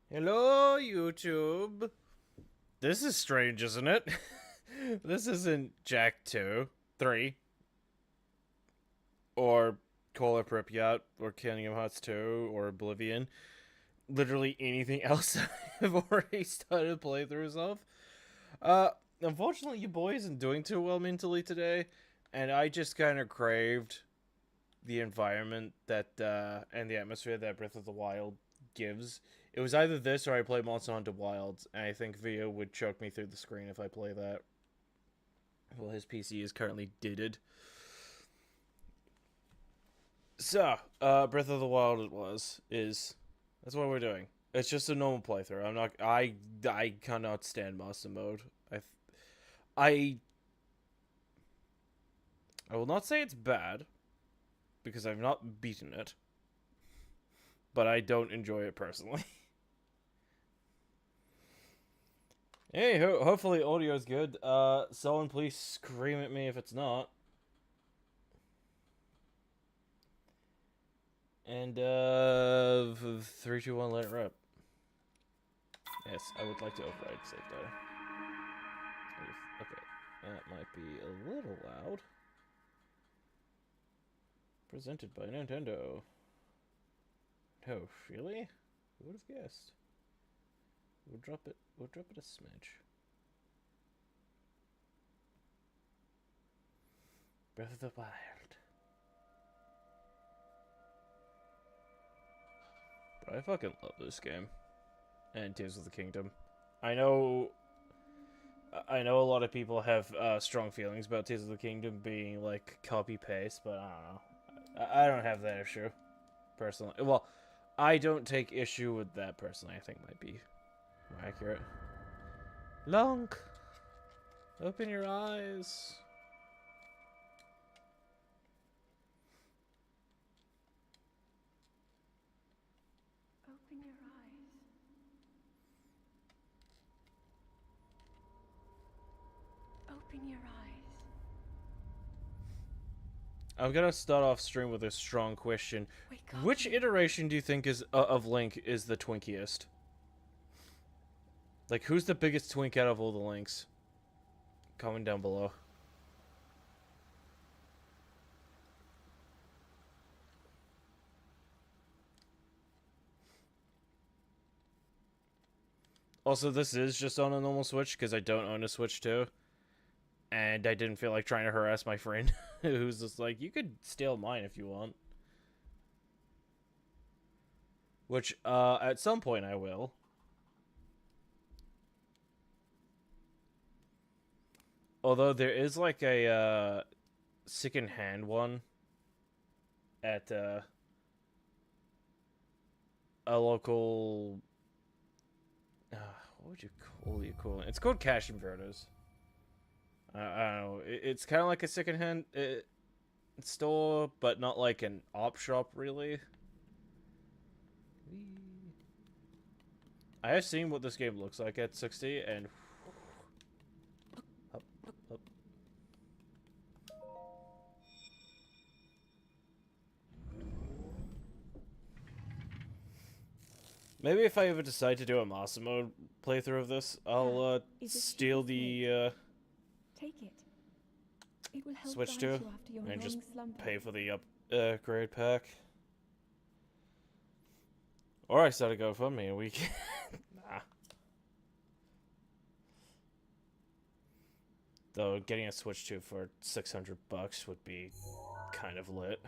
Hello, YouTube. This is strange, isn't it? This isn't Jack 2, 3, or Call of Pripyat, or Kingdom Hearts 2, or Oblivion. Literally anything else I've already started playthroughs of. Uh, Unfortunately, your boy isn't doing too well mentally today, and I just kind of craved the environment and the atmosphere that Breath of the Wild gives. It was either this or I play Monster Hunter Wilds, and I think Vio would choke me through the screen if I play that. Well, his PC is currently deaded. So, Breath of the Wild that's what we're doing. It's just a normal playthrough. I cannot stand Master Mode. I I will not say it's bad because I've not beaten it, but I don't enjoy it personally. Hey, hopefully audio's good. Someone please scream at me if it's not. And, 3, 2, 1, let it rip. Yes, I would like to override save data. Okay, that might be a little loud. Presented by Nintendo. Oh, really? Who would have guessed? We'll drop it a smidge. Breath of the Wild. But I fucking love this game. And Tears of the Kingdom. I know I know a lot of people have strong feelings about Tears of the Kingdom being like copy paste, but I don't know. I don't have that issue personally. Well, I don't take issue with that personally. I think might be more accurate. Lunk, open your eyes. Open your eyes. Open your eyes. I'm gonna start off stream with a strong question. Wake up. Which iteration do you think is of Link is the twinkiest? Like, who's the biggest twink out of all the Links? Comment down below. Also, this is just on a normal Switch because I don't own a Switch 2. And I didn't feel like trying to harass my friend who's just like, you could steal mine if you want. Which, at some point I will. Although there is like a second-hand one at a local. What would you call the equivalent? It's called Cash Inverters. I don't know. It's kind of like a second-hand store, but not like an op shop, really. I have seen what this game looks like at 60, and up, up. Maybe if I ever decide to do a Master Mode playthrough of this, I'll steal the Take it. It will help Switch guide 2 you after your and long just slumber. pay for the upgrade pack. Or I start a GoFundMe and we can. Nah. Though getting a Switch 2 for $600 would be kind of lit.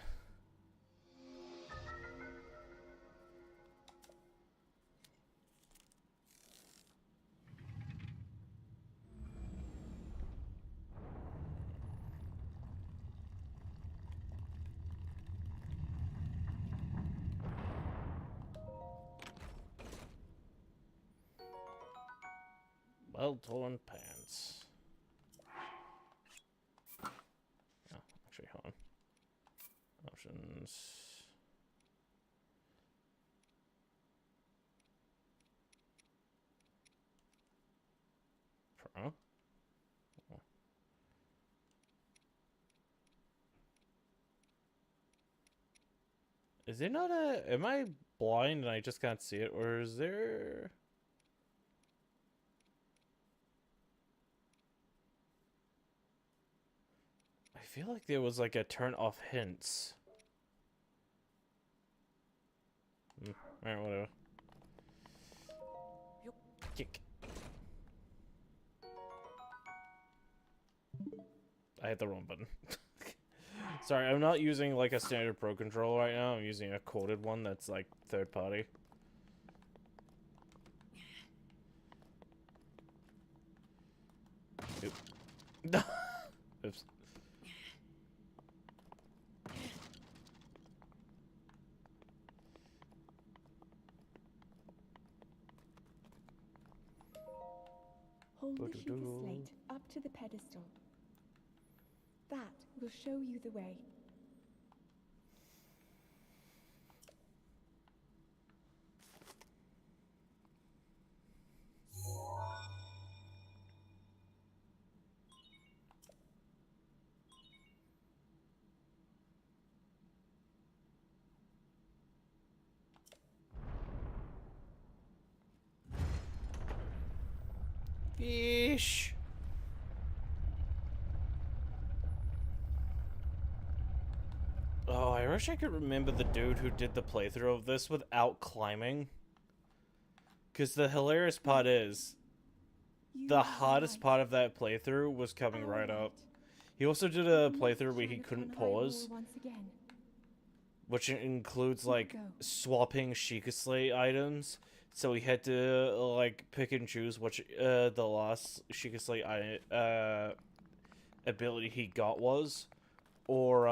Well-torn pants. Oh, actually, hold on. Options. Pro. Oh. Is there not a? Am I blind and I just can't see it, or is there... I feel like there was like a turn off hints. Alright, whatever. Kick. I hit the wrong button. Sorry, I'm not using like a standard Pro controller right now. I'm using a coded one that's like third party. Oop. Oops. Hold the sugar slate up to the pedestal. That will show you the way. Fish. Oh, I wish I could remember the dude who did the playthrough of this without climbing. Because the hilarious part is, the hardest part of that playthrough was coming right up. He also did a playthrough where he couldn't pause, which includes like swapping Sheikah Slate items. So he had to like pick and choose which the last Sheikah Slate ability he got was, or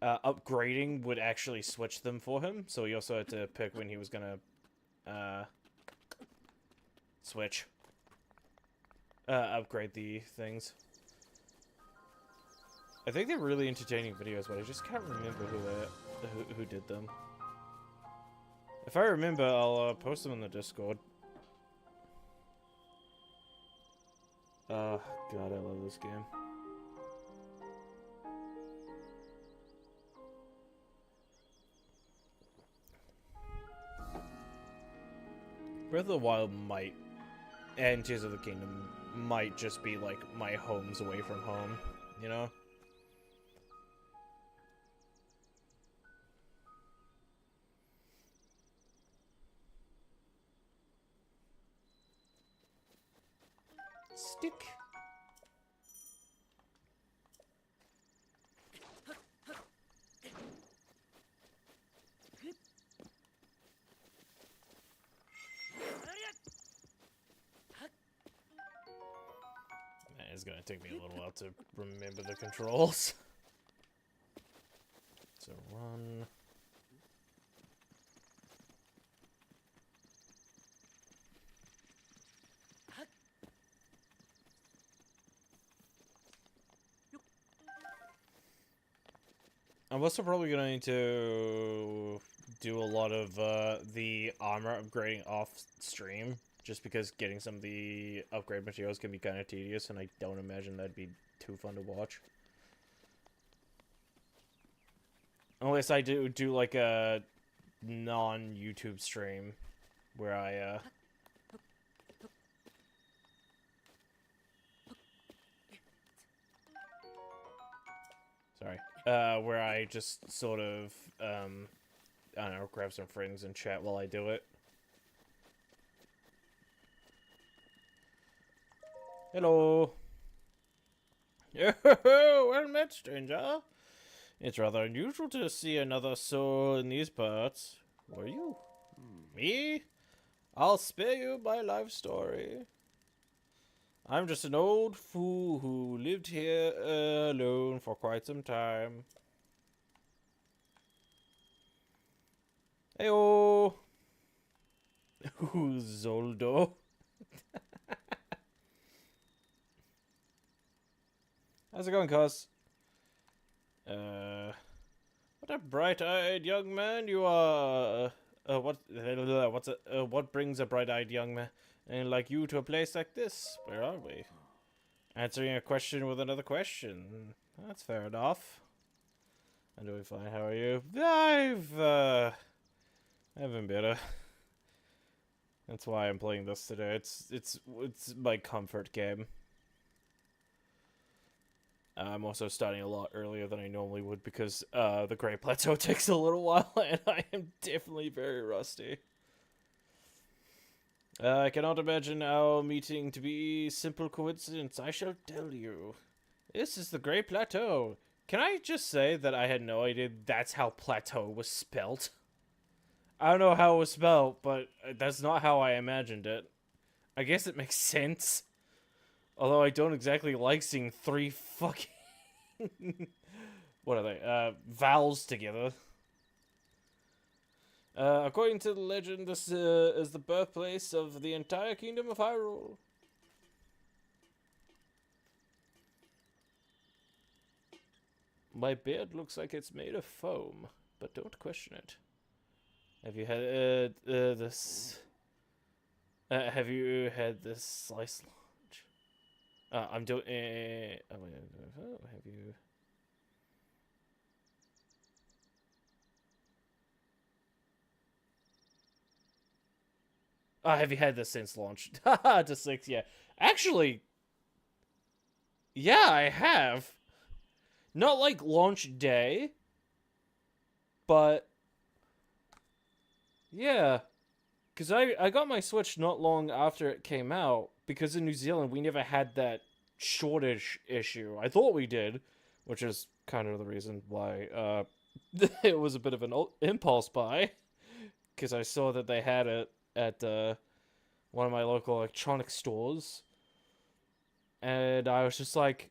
upgrading would actually switch them for him. So he also had to pick when he was gonna upgrade the things. I think they're really entertaining videos, but I just can't remember who did them. If I remember, I'll post them in the Discord. God, I love this game. Breath of the Wild might, and Tears of the Kingdom might just be like my homes away from home, you know? Stick. Man, it's gonna take me a little while to remember the controls. So run. I'm also probably going to need to do a lot of the armor upgrading off stream, just because getting some of the upgrade materials can be kind of tedious, and I don't imagine that'd be too fun to watch. Unless I do like a non-YouTube stream where I where I just sort of, I don't know, grab some friends and chat while I do it. Hello! Yo, well met, stranger. It's rather unusual to see another soul in these parts. Who are you? Me? I'll spare you my life story. I'm just an old fool who lived here alone for quite some time. Heyo! Ooh, Zoldo. How's it going, cuz? What a bright-eyed young man you are. What brings a bright-eyed young man like you to a place like this? Where are we? Answering a question with another question. That's fair enough. I'm doing fine. How are you? I've been better. That's why I'm playing this today. It's my comfort game. I'm also starting a lot earlier than I normally would because the Great Plateau takes a little while, and I am definitely very rusty. I cannot imagine our meeting to be simple coincidence. I shall tell you. This is the Great Plateau. Can I just say that I had no idea that's how plateau was spelt? I don't know how it was spelled, but that's not how I imagined it. I guess it makes sense. Although I don't exactly like seeing three fucking... what are they? Vowels together. According to the legend, this is the birthplace of the entire kingdom of Hyrule. My beard looks like it's made of foam, but don't question it. Have you had this? Have you had this slice lunch? I'm doing. Have you? Have you had this since launch? Haha, to 6, yeah. Actually, yeah, I have. Not like launch day, but yeah. Because I got my Switch not long after it came out, because in New Zealand we never had that shortage issue. I thought we did, which is kind of the reason why it was a bit of an impulse buy, because I saw that they had it at one of my local electronics stores, and I was just like,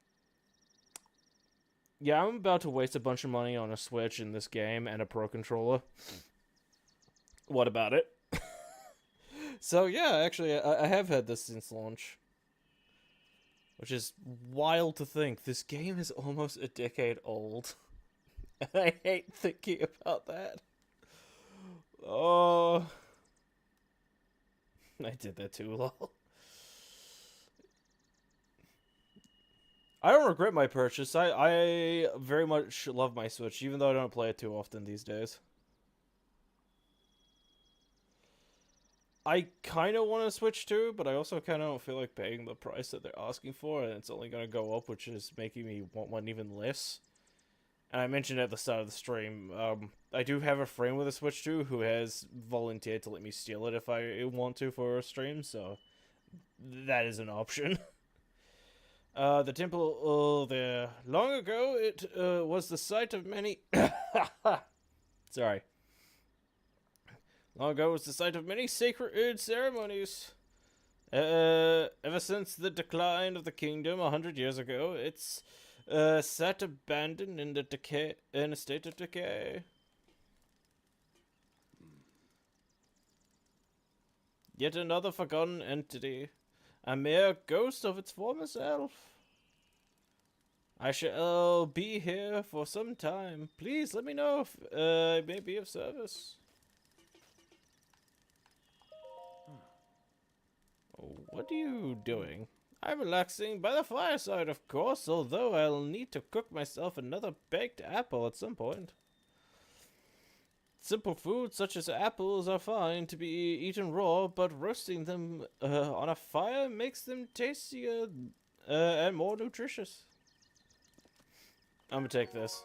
yeah, I'm about to waste a bunch of money on a Switch in this game and a Pro Controller. What about it? So yeah, actually, I have had this since launch. Which is wild to think. This game is almost a decade old. And I hate thinking about that. Oh... I did that too, lol. I don't regret my purchase. I very much love my Switch, even though I don't play it too often these days. I kind of want to Switch too, but I also kind of don't feel like paying the price that they're asking for, and it's only going to go up, which is making me want one even less. And I mentioned at the start of the stream, I do have a friend with a Switch too who has volunteered to let me steal it if I want to for a stream, so that is an option. The temple there. Long ago, it was the site of many... Sorry. Long ago, it was the site of many sacred ceremonies. Ever since the decline of the kingdom 100 years ago, it's sat abandoned in a state of decay. Yet another forgotten entity, a mere ghost of its former self. I shall be here for some time. Please let me know if I may be of service. What are you doing? I'm relaxing by the fireside, of course, although I'll need to cook myself another baked apple at some point. Simple foods such as apples are fine to be eaten raw, but roasting them on a fire makes them tastier and more nutritious. I'm gonna take this.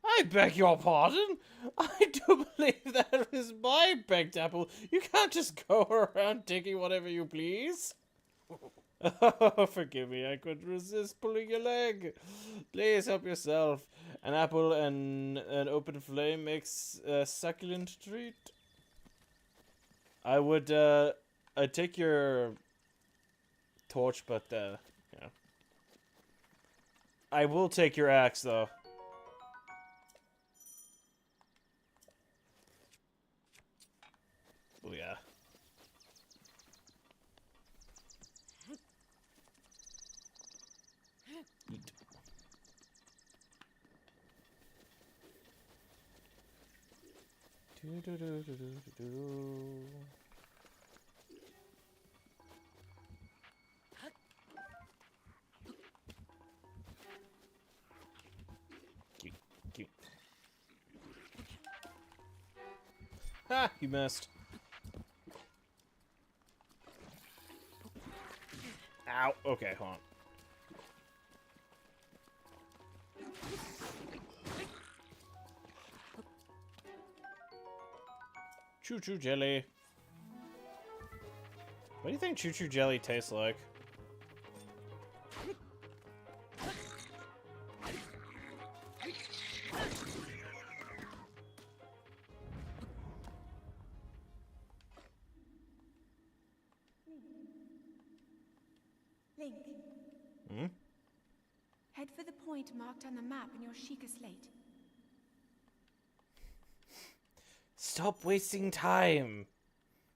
I beg your pardon? I do believe that is my baked apple. You can't just go around taking whatever you please. Oh, forgive me, I couldn't resist pulling your leg. Please help yourself. An apple and an open flame makes a succulent treat. I would, I'd take your torch, but, yeah. I will take your axe, though. Oh, yeah. Eat. Ha! You missed. Ow. Okay, hold on. Choo-choo jelly. What do you think choo-choo jelly tastes like? Link, Hmm? head for the point marked on the map in your Sheikah slate. Stop wasting time!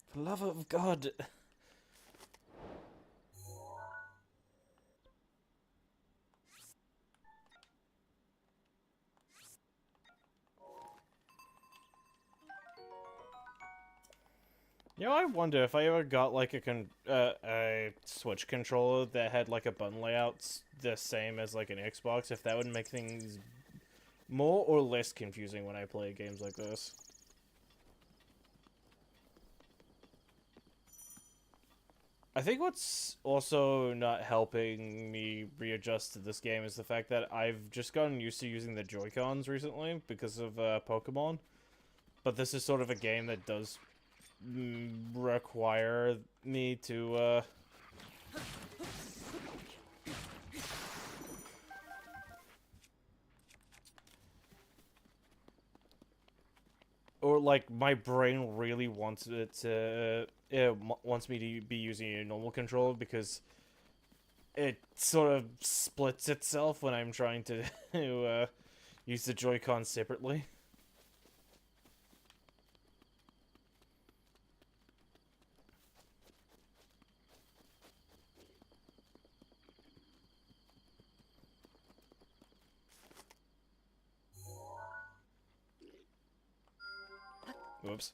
For the love of God. You know, I wonder if I ever got like a Switch controller that had like a button layout the same as like an Xbox, if that would make things more or less confusing when I play games like this. I think what's also not helping me readjust to this game is the fact that I've just gotten used to using the Joy-Cons recently because of Pokemon. But this is sort of a game that does require me to or like my brain really wants it to wants me to be using a normal controller because it sort of splits itself when I'm trying to use the Joy-Con separately. Whoops.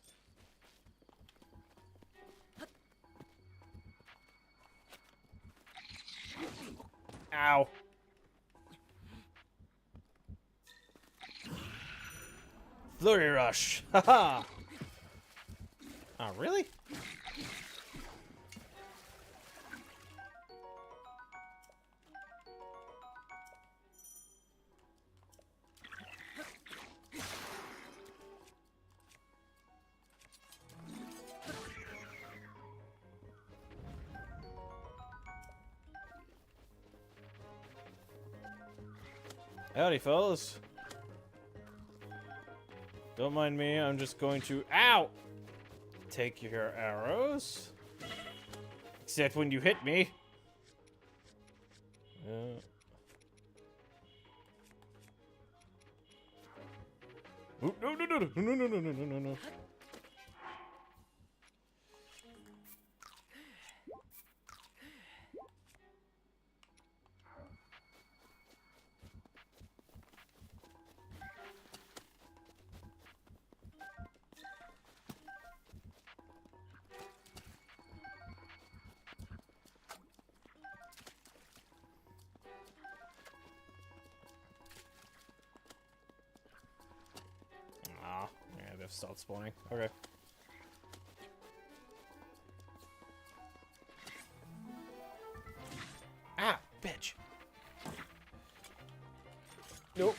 Ow. Flurry Rush. Haha. Oh, really? Howdy, fellas. Don't mind me, I'm just going to... Ow! Take your arrows. Except when you hit me. Oop, no, no, no, no, no, no, no, no, no, no, no. Ah, yeah, they've stopped spawning. Okay. Ah, bitch. Nope.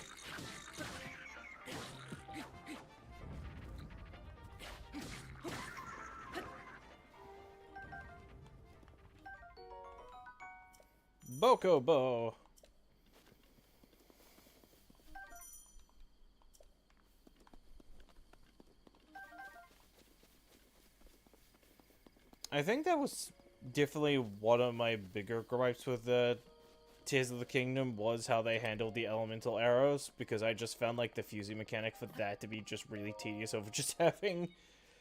Boko Bo. I think that was definitely one of my bigger gripes with the Tears of the Kingdom was how they handled the elemental arrows, because I just found like the fusing mechanic for that to be just really tedious over just having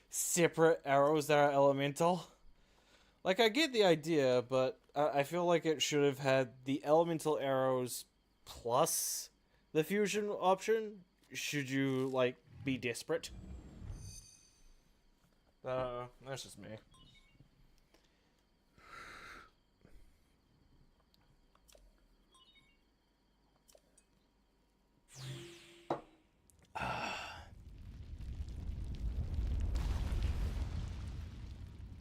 separate arrows that are elemental. Like, I get the idea, but I feel like it should have had the elemental arrows plus the fusion option, should you, like, be desperate. That's just me.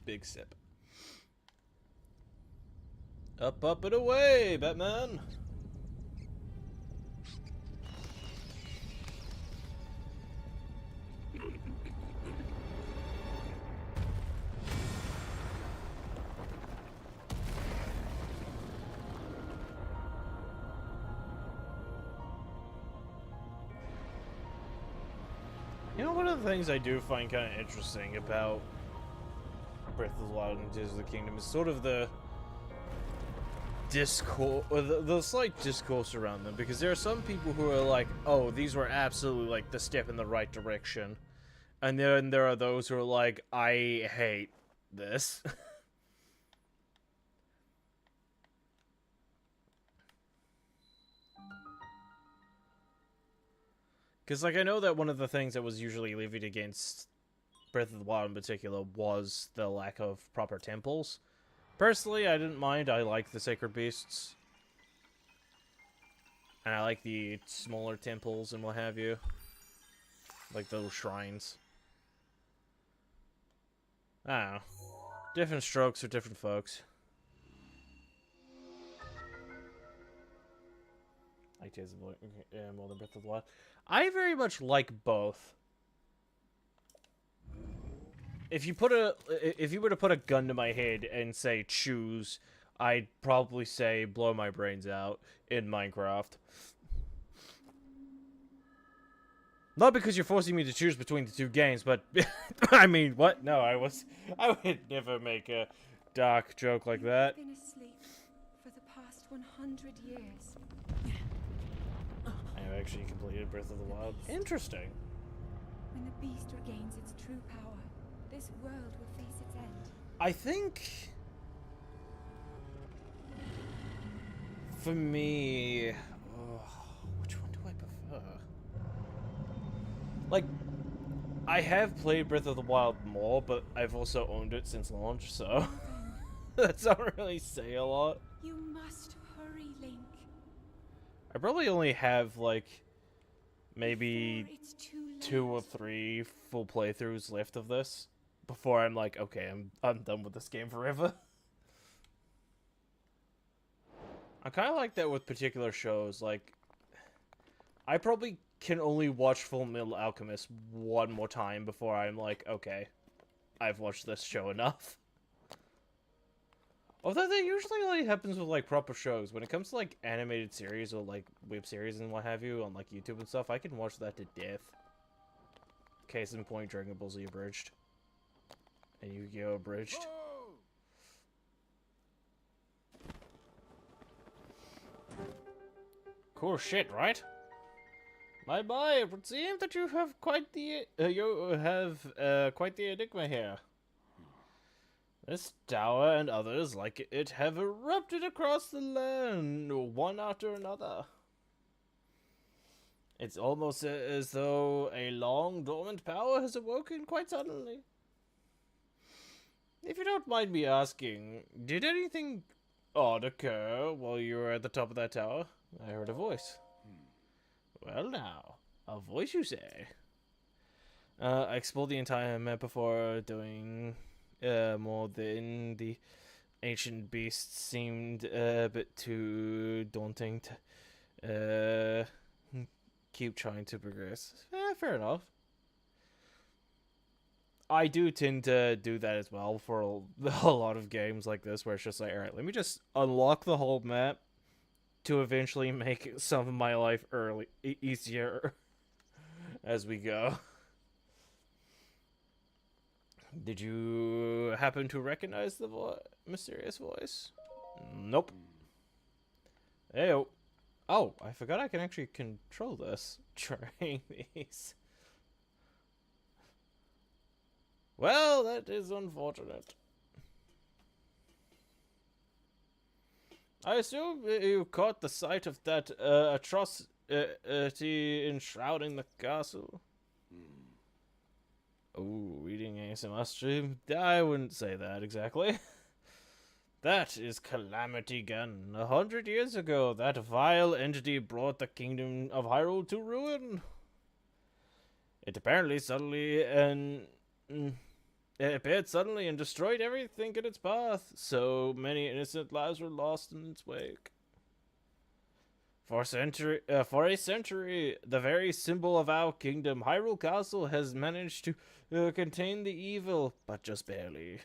Big sip. Up, up, and away, Batman! You know, one of the things I do find kind of interesting about Breath of the Wild and Tears of the Kingdom is sort of the discourse, or the slight discourse around them, because there are some people who are like, oh, these were absolutely like the step in the right direction, and then there are those who are like, I hate this. Because, like, I know that one of the things that was usually levied against Breath of the Wild in particular was the lack of proper temples. Personally, I didn't mind. I like the sacred beasts. And I like the smaller temples and what have you. Like those shrines. I don't know. Different strokes for different folks. I like Tears of the more than Breath of the Wild. I very much like both. If you were to put a gun to my head and say choose, I'd probably say blow my brains out in Minecraft. Not because you're forcing me to choose between the two games, but I mean, what? No, I would never make a dark joke like that. You've been asleep for the past 100 years. I have actually completed Breath of the Wild. Interesting. When the beast regains its true power, this world will face its end. I think for me, which one do I prefer? Like, I have played Breath of the Wild more, but I've also owned it since launch, so that doesn't really say a lot. You must hurry, Link. I probably only have, like, maybe Before it's too late. 2 or 3 full playthroughs left of this before I'm like, okay, I'm done with this game forever. I kind of like that with particular shows. Like, I probably can only watch Full Metal Alchemist one more time before I'm like, okay, I've watched this show enough. Although that usually only happens with, like, proper shows. When it comes to, like, animated series or, like, web series and what have you on, like, YouTube and stuff, I can watch that to death. Case in point, Dragon Ball Z Abridged. And Yu-Gi-Oh! Abridged. Cool shit, right? My boy, it would seem that you have quite the quite the enigma here. This tower and others like it have erupted across the land, one after another. It's almost as though a long dormant power has awoken quite suddenly. If you don't mind me asking, did anything odd occur while you were at the top of that tower? I heard a voice. Well now, a voice you say? I explored the entire map before doing more than the ancient beast seemed a bit too daunting to keep trying to progress. Fair enough. I do tend to do that as well for a lot of games like this, where it's just like, alright, let me just unlock the whole map to eventually make some of my life easier as we go. Did you happen to recognize the mysterious voice? Nope. Heyo. Oh, I forgot I can actually control this during these. Well, that is unfortunate. I assume you caught the sight of that atrocity enshrouding the castle. Oh, reading ASMR stream? I wouldn't say that exactly. That is Calamity Gun. 100 years ago, that vile entity brought the kingdom of Hyrule to ruin. It apparently It appeared suddenly and destroyed everything in its path. So many innocent lives were lost in its wake. For a century, the very symbol of our kingdom, Hyrule Castle, has managed to contain the evil, but just barely.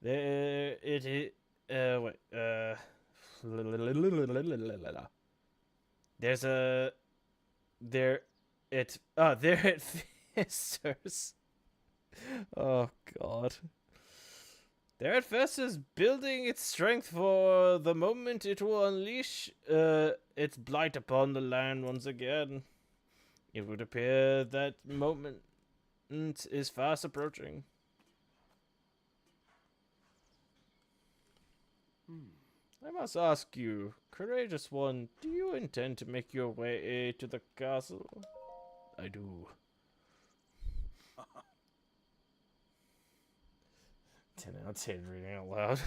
There it is. Wait. There's a there. There it festers. Oh God. There it festers, building its strength for the moment it will unleash its blight upon the land once again. It would appear that moment is fast approaching. I must ask you, courageous one, do you intend to make your way to the castle? I do. 10 out of 10 reading out loud.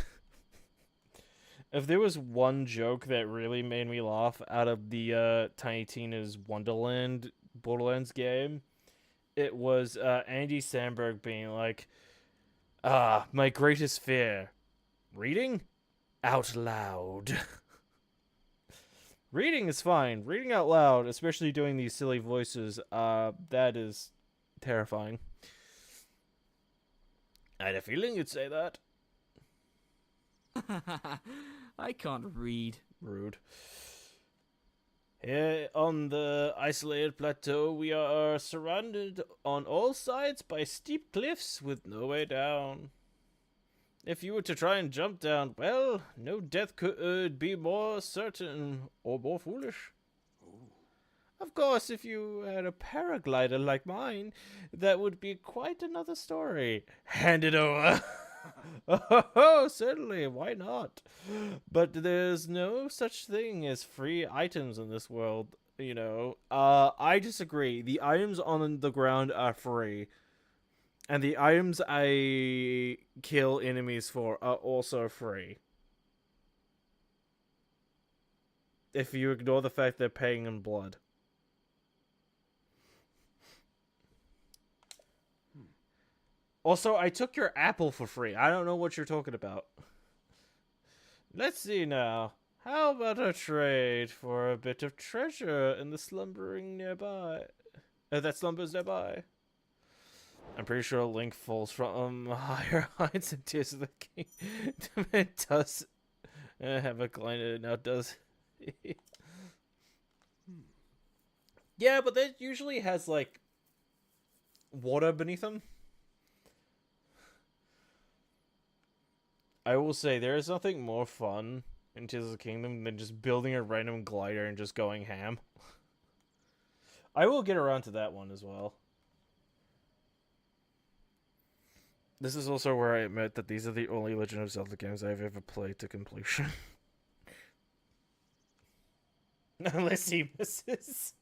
If there was one joke that really made me laugh out of the Tiny Tina's Wonderland Borderlands game, it was Andy Samberg being like, my greatest fear. Reading? Out loud. Reading is fine. Reading out loud, especially doing these silly voices, that is terrifying. I had a feeling you'd say that. I can't read. Rude. Here on the isolated plateau, we are surrounded on all sides by steep cliffs with no way down. If you were to try and jump down, well, no death could be more certain or more foolish. Of course, if you had a paraglider like mine, that would be quite another story. Hand it over. Oh, certainly, why not? But there's no such thing as free items in this world, you know. I disagree. The items on the ground are free. And the items I kill enemies for are also free. If you ignore the fact they're paying in blood. Also, I took your apple for free. I don't know what you're talking about. Let's see now. How about a trade for a bit of treasure in the slumbering nearby? That slumbers nearby. I'm pretty sure Link falls from higher heights in Tears of the Kingdom. It does have a glider now, does he? Yeah, but that usually has, like, water beneath them. I will say, there is nothing more fun in Tears of the Kingdom than just building a random glider and just going ham. I will get around to that one as well. This is also where I admit that these are the only Legend of Zelda games I've ever played to completion. Unless he misses.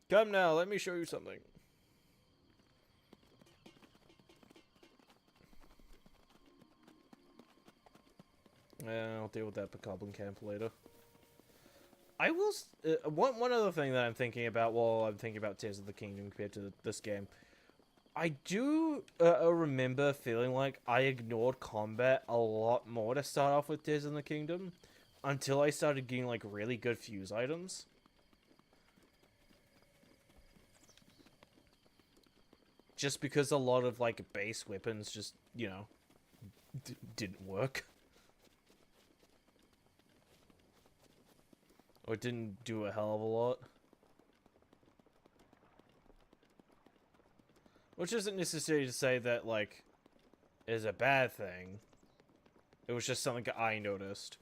Come now, let me show you something. I'll deal with that Bokoblin camp later. I will... one other thing that I'm thinking about while I'm thinking about Tears of the Kingdom compared to this game. I do remember feeling like I ignored combat a lot more to start off with Tears of the Kingdom. Until I started getting, like, really good fuse items. Just because a lot of, like, base weapons just, you know, didn't work. Or didn't do a hell of a lot. Which isn't necessarily to say that, like, is a bad thing. It was just something I noticed.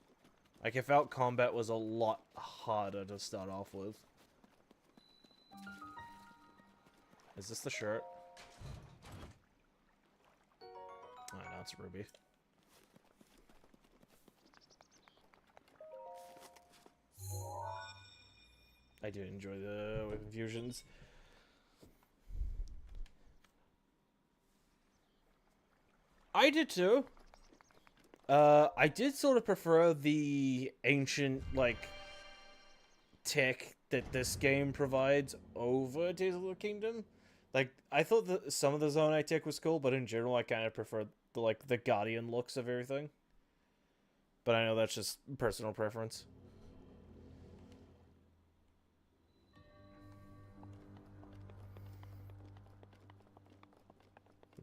Like, I felt combat was a lot harder to start off with. Is this the shirt? Oh, no, it's Ruby. I did enjoy the weapon fusions. I did too. I did sort of prefer the ancient, like, tech that this game provides over Tears of the Kingdom. Like, I thought that some of the Zonai tech was cool, but in general, I kind of prefer the Guardian looks of everything. But I know that's just personal preference.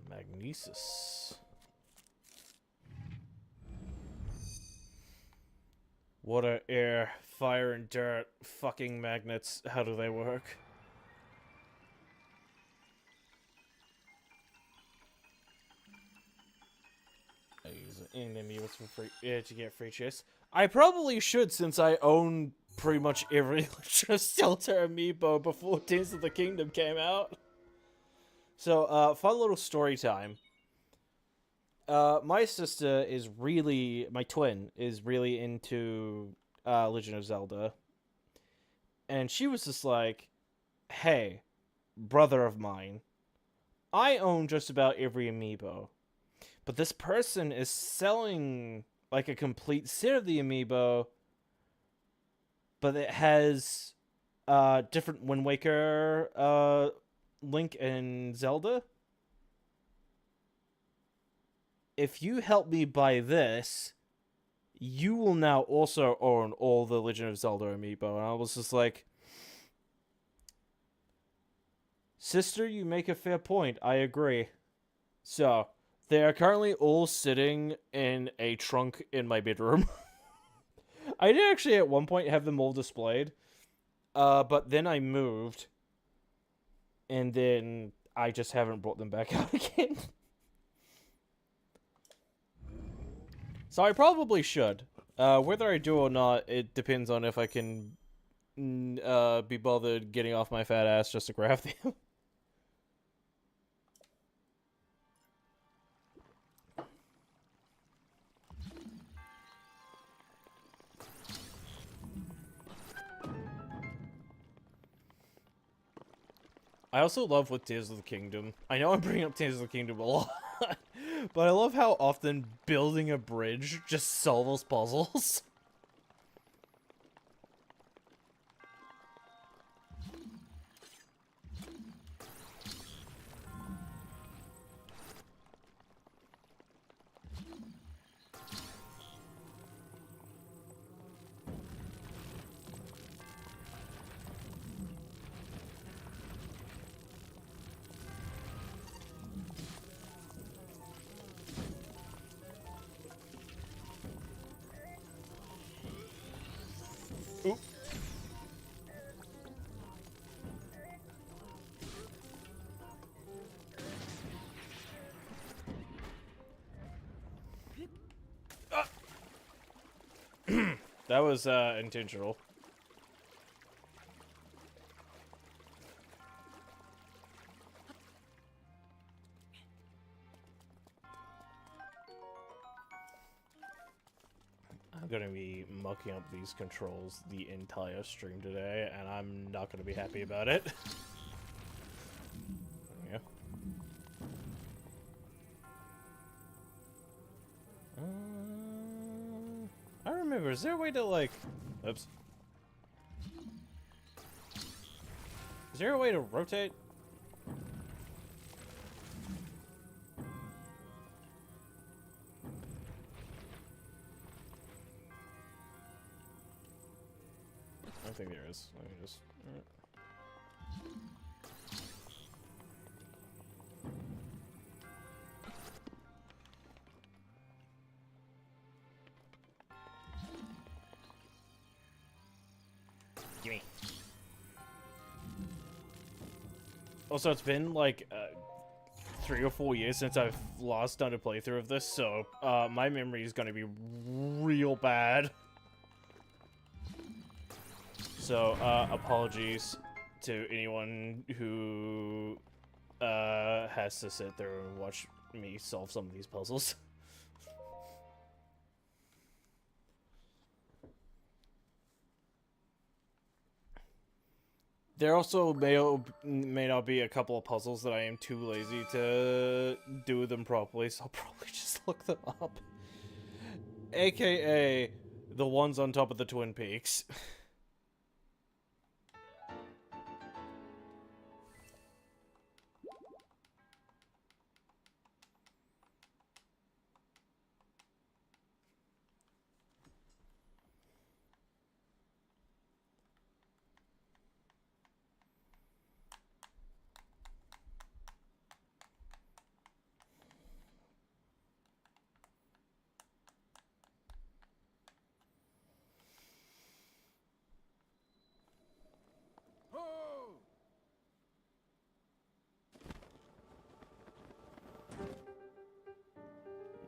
Magnesis. Water, air, fire, and dirt. Fucking magnets. How do they work? I use enemies for free to get free chests. I probably should, since I own pretty much every Shelter amiibo before Tears of the Kingdom came out. So, fun little story time. My sister is my twin is really into Legend of Zelda. And she was just like, hey, brother of mine, I own just about every amiibo. But this person is selling like a complete set of the amiibo, but it has different Wind Waker, Link, and Zelda. If you help me buy this, you will now also own all the Legend of Zelda amiibo. And I was just like, sister, you make a fair point. I agree. So, they are currently all sitting in a trunk in my bedroom. I did actually at one point have them all displayed. But then I moved. And then I just haven't brought them back out again. So I probably should. Whether I do or not, it depends on if I can be bothered getting off my fat ass just to grab them. I also love with Tears of the Kingdom. I know I'm bringing up Tears of the Kingdom a lot, but I love how often building a bridge just solves puzzles. Oop. That was intentional. I'm gonna be mucking up these controls the entire stream today, and I'm not gonna be happy about it. Yeah. I remember, is there a way to, like... Oops. Is there a way to rotate? I don't think there is. Let me just... Gimme. Also, it's been like 3 or 4 years since I've last done a playthrough of this, so my memory is going to be real bad. So apologies to anyone who has to sit there and watch me solve some of these puzzles. There also may not be a couple of puzzles that I am too lazy to do them properly, so I'll probably just look them up. AKA the ones on top of the Twin Peaks.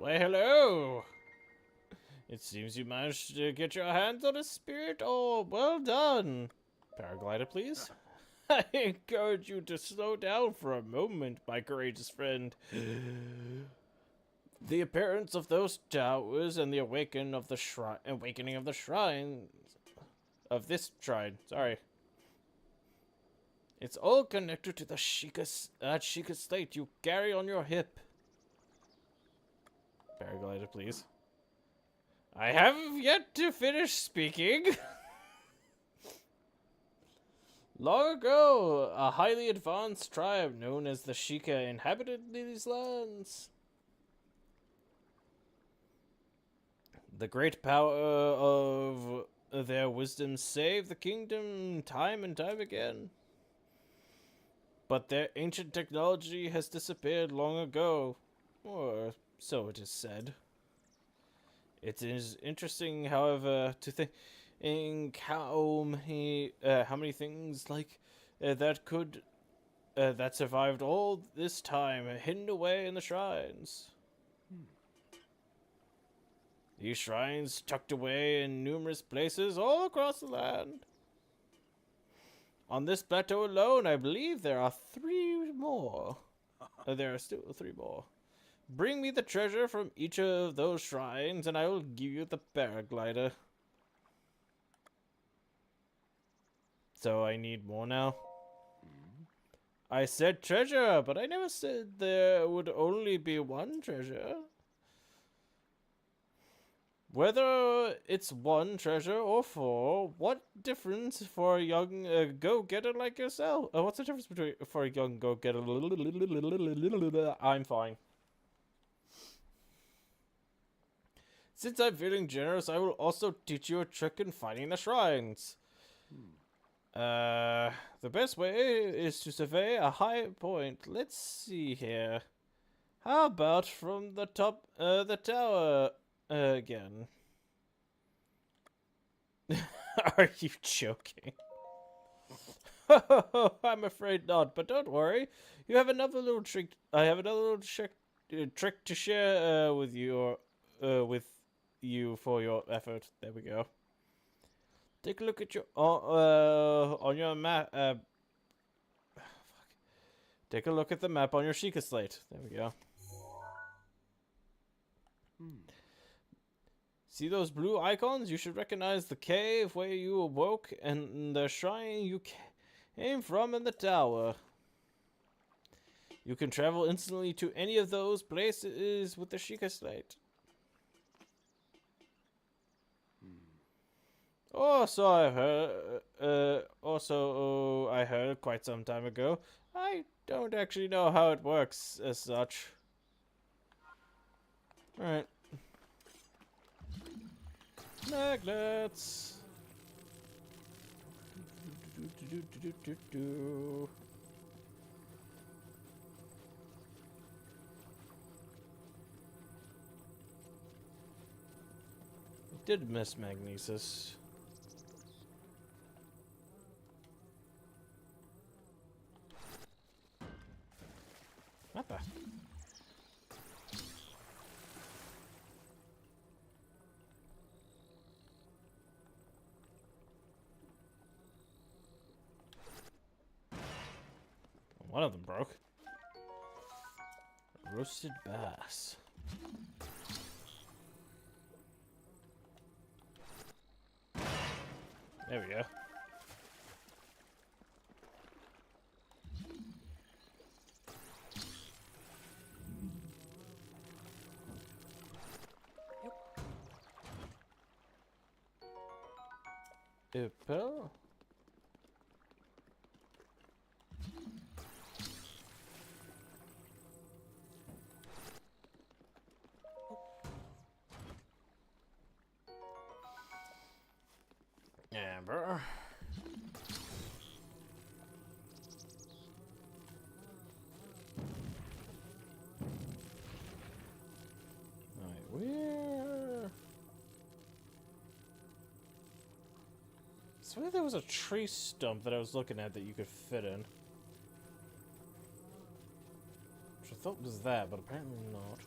Why, hello! It seems you managed to get your hands on a spirit orb. Well done. Paraglider, please. I encourage you to slow down for a moment, my courageous friend. The appearance of those towers and the awakening of the shrine of this shrine. Sorry. It's all connected to the Sheikah slate you carry on your hip. Paraglider, please. I have yet to finish speaking. Long ago, a highly advanced tribe known as the Sheikah inhabited these lands. The great power of their wisdom saved the kingdom time and time again. But their ancient technology has disappeared long ago, or so it is said. It is interesting, however, to think how many things like that survived all this time, hidden away in the shrines. These shrines tucked away in numerous places all across the land. On this plateau alone, I believe there are 3 more. There are still 3 more. Bring me the treasure from each of those shrines, and I will give you the paraglider. So I need more now? I said treasure, but I never said there would only be 1 treasure. Whether it's 1 treasure or 4, what difference for a young go-getter like yourself? What's the difference between for a young go-getter? I'm fine. Since I'm feeling generous, I will also teach you a trick in finding the shrines. The best way is to survey a high point. Let's see here. How about from the top, the tower? Again. Are you joking? I'm afraid not, but don't worry. You have another little trick. I have another little trick to share with you for your effort. There we go. Take a look at your on your map. Take a look at the map on your Sheikah slate. There we go. See those blue icons? You should recognize the cave where you awoke and the shrine you came from in the tower. You can travel instantly to any of those places with the Sheikah slate. Also, I heard quite some time ago. I don't actually know how it works as such. Alright. Magnets. Did miss magnesis. What the? One of them broke. Roasted bass. There we go. Pill? Amber. Alright, where? I swear there was a tree stump that I was looking at that you could fit in. Which I thought was that, but apparently not.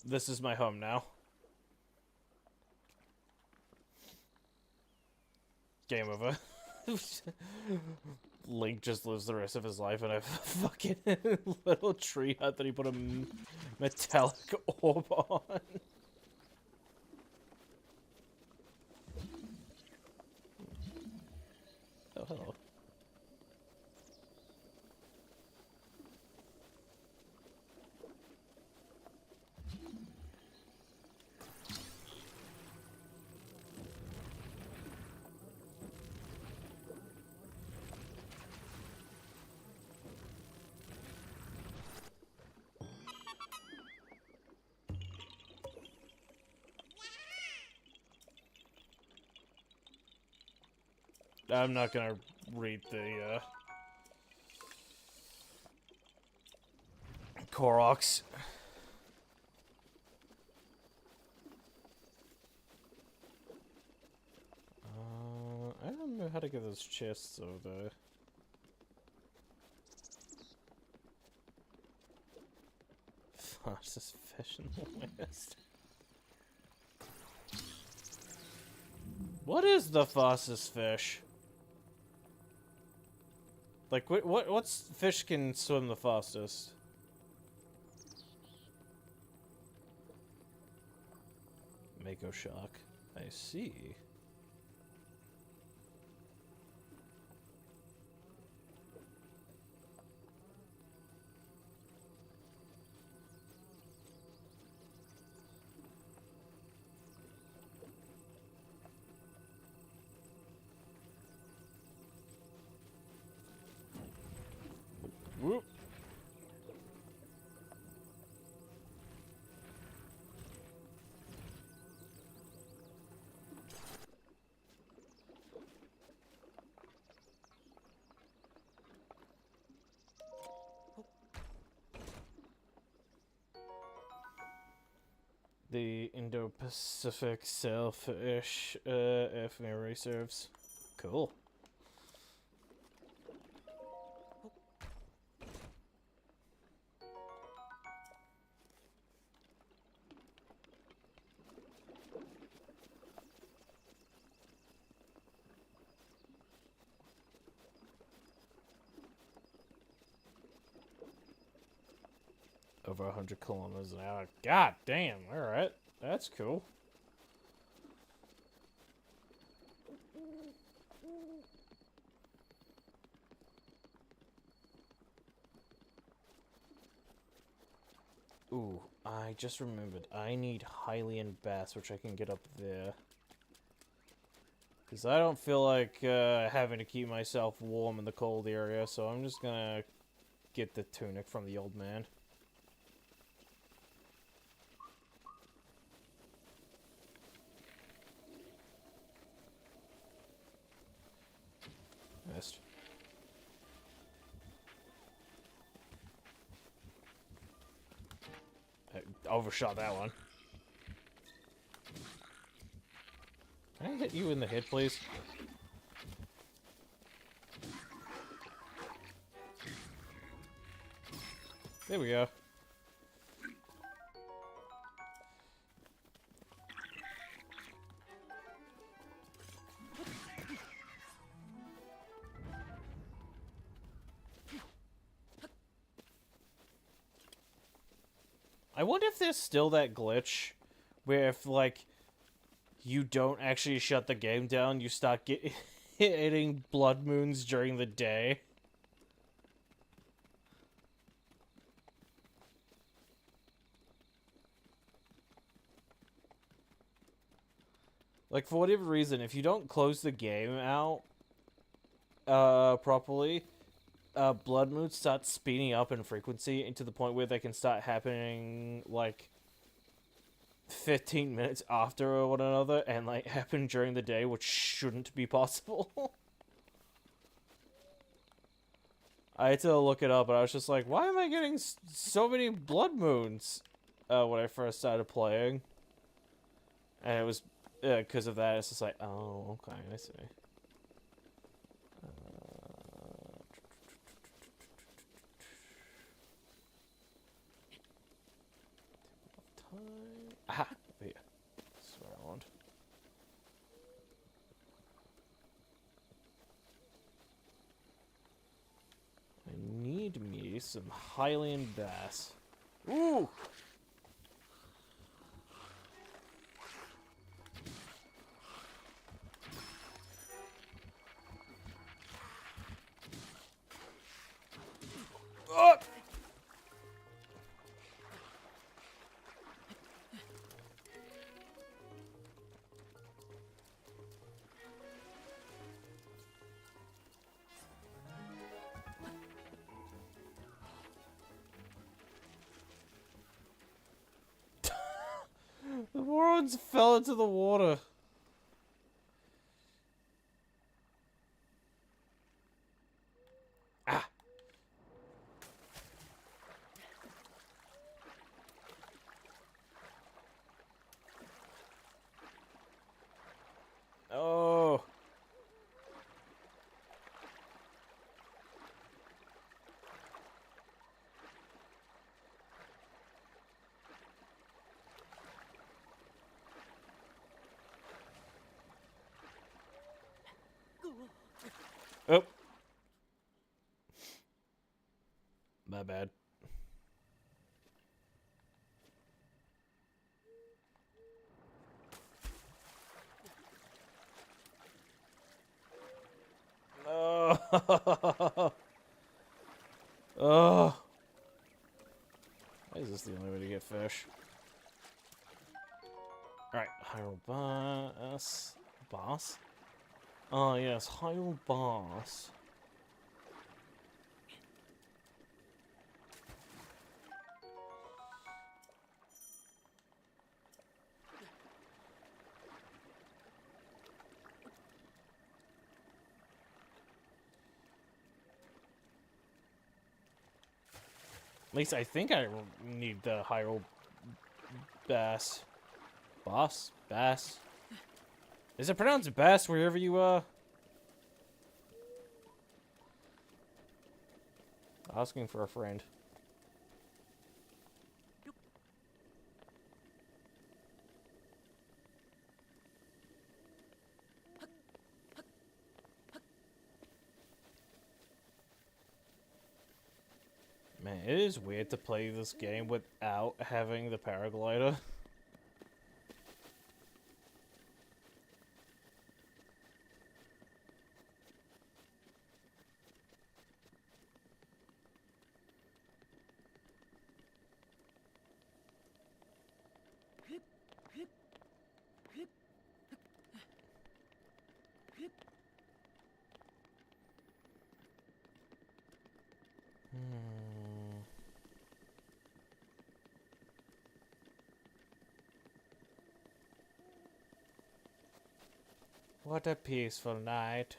This is my home now. Game over. Link just lives the rest of his life in a fucking little tree hut that he put a metallic orb on. Oh, hello. I'm not gonna read the, Koroks. I don't know how to get those chests over there. Fastest fish in the West. What is the fastest fish? Like, what fish can swim the fastest? Mako shark. I see. Whoop. The Indo-Pacific Sailfish FMA reserves. Cool. Over 100 kilometers an hour. God damn, alright. That's cool. Ooh, I just remembered. I need Hylian Bass, which I can get up there. Because I don't feel like having to keep myself warm in the cold area, so I'm just gonna get the tunic from the old man. Missed. I overshot that one. Can I hit you in the head, please? There we go. I wonder if there's still that glitch where if, like, you don't actually shut the game down, you start hitting blood moons during the day. Like, for whatever reason, if you don't close the game out properly, blood moons start speeding up in frequency to the point where they can start happening, like, 15 minutes after one another and, like, happen during the day, which shouldn't be possible. I had to look it up, and I was just like, why am I getting so many blood moons when I first started playing? And it was because of that. It's just like, oh, okay, I see. Time. Feed me some Highland bass. Ooh! Oh! The morons fell into the water. Ah! Oh! Oh! My bad. Oh! Oh! Why is this the only way to get fish? Alright, Hyrule Boss. Boss? Oh, yes, Hyrule Boss. At least I think I need the Hyrule Bass. Boss? Bass? Is it pronounced Bass wherever you, Asking for a friend. Man, it is weird to play this game without having the paraglider. What a peaceful night.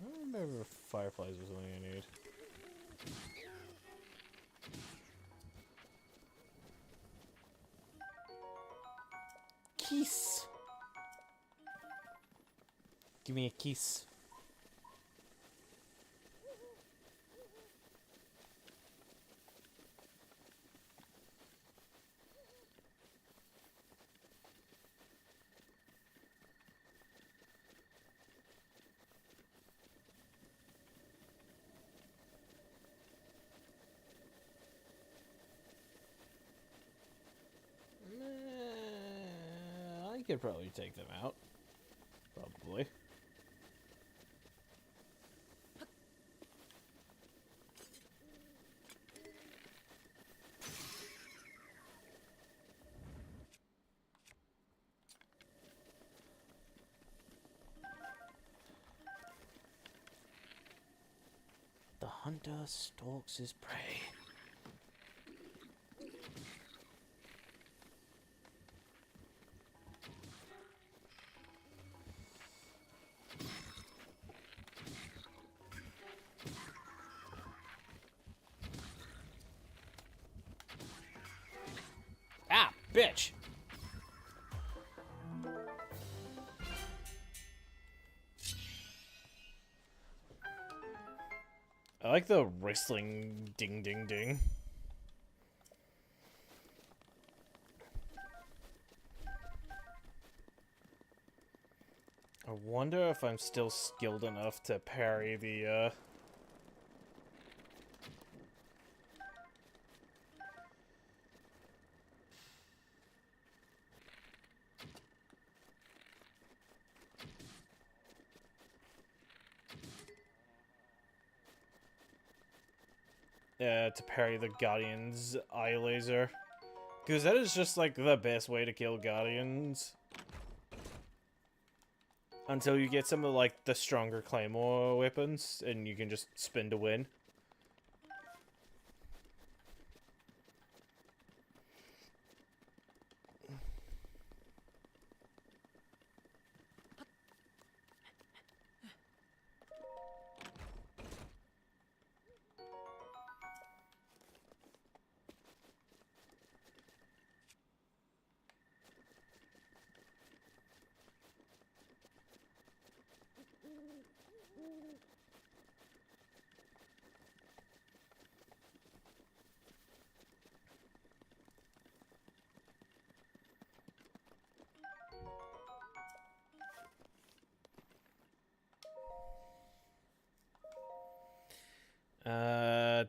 I don't remember if fireflies was something I need. Kiss. Give me a kiss. I could probably take them out. Probably. The hunter stalks his prey. Ah, bitch! I like the wrestling ding ding ding. I wonder if I'm still skilled enough to parry the, to parry the Guardian's eye laser. Because that is just, like, the best way to kill Guardians. Until you get some of, like, the stronger Claymore weapons, and you can just spin to win.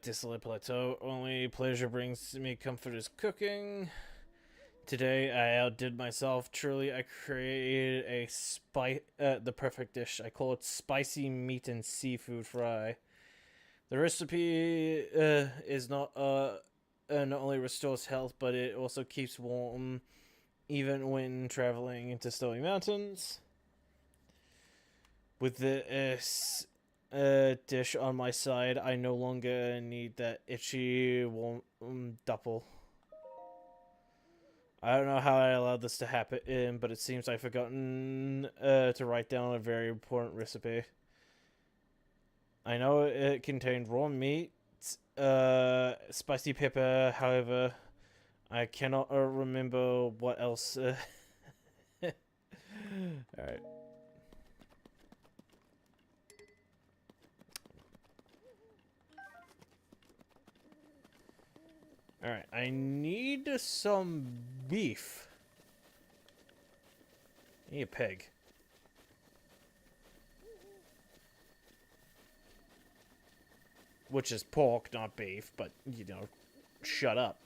Desolate Plateau. Only pleasure brings me comfort is cooking. Today I outdid myself. Truly, I created the perfect dish. I call it spicy meat and seafood fry. The recipe is not only restores health, but it also keeps warm, even when traveling into snowy mountains. With this dish on my side, I no longer need that itchy warm double. I don't know how I allowed this to happen, but it seems I've forgotten to write down a very important recipe. I know it contained raw meat, spicy pepper, however, I cannot remember what else. Alright. Alright, I need some beef. I need a pig. Which is pork, not beef, but, you know, shut up.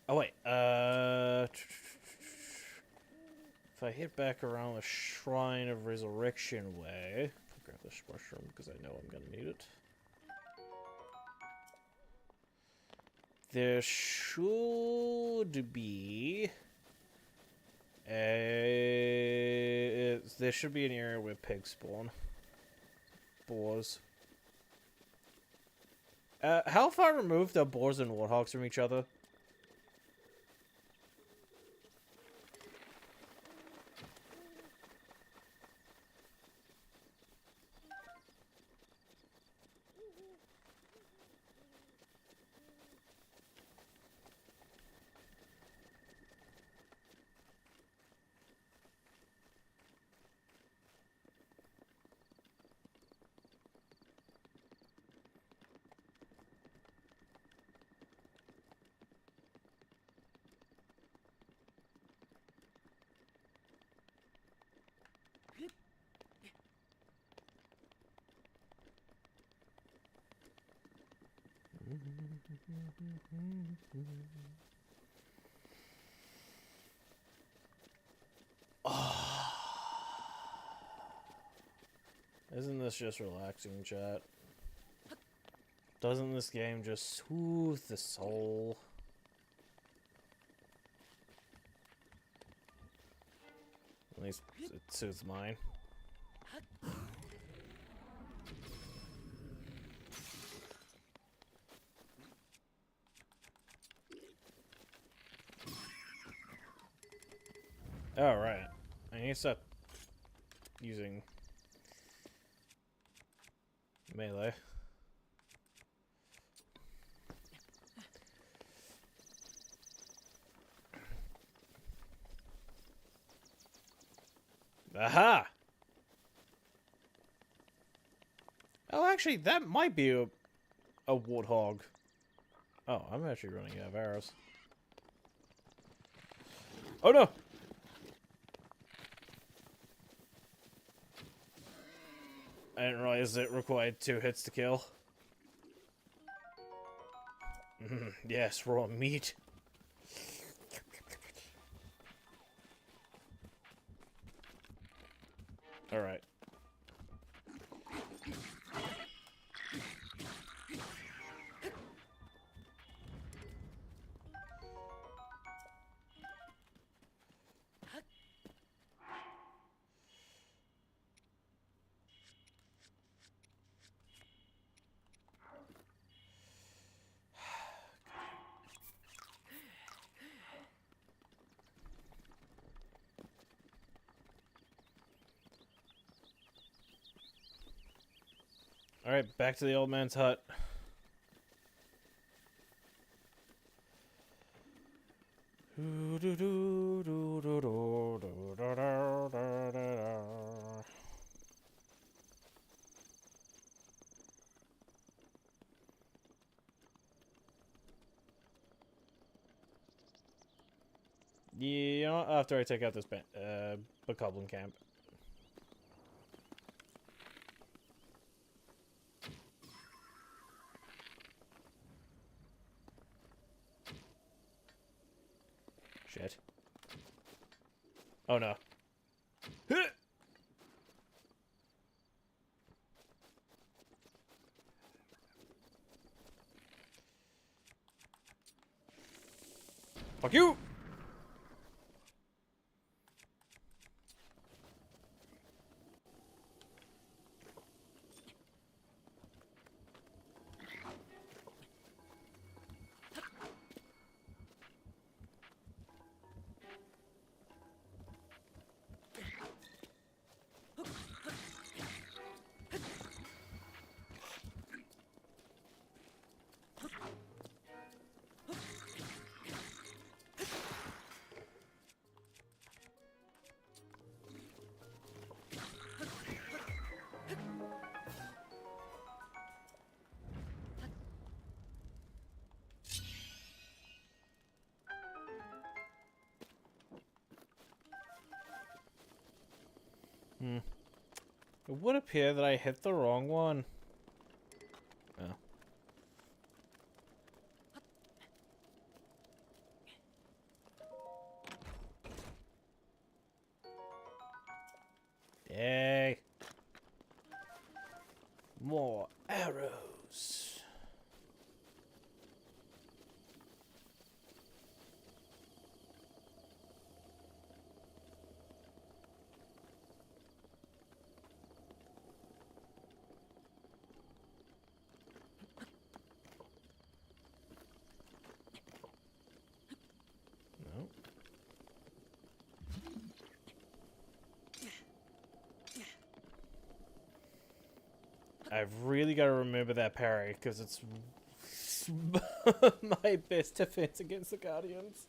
Oh, wait, if I hit back around the Shrine of Resurrection way, I'll grab this mushroom because I know I'm gonna need it. There should be there should be an area where pigs spawn. Boars. How far removed are boars and warthogs from each other? Isn't this just relaxing, chat? Doesn't this game just soothe the soul? At least it soothes mine. Alright. I need to stop using Melee. Aha! Oh, actually, that might be a warthog. Oh, I'm actually running out of arrows. Oh no! I didn't realize it required 2 hits to kill. Yes, raw meat. Alright. Alright, back to the old man's hut. Yeah, after I take out this bokoblin camp. Shit. Oh no. Fuck you! It would appear that I hit the wrong one. Oh. Yay. More arrows. No. I've really got to remember that parry, because it's my best defense against the Guardians.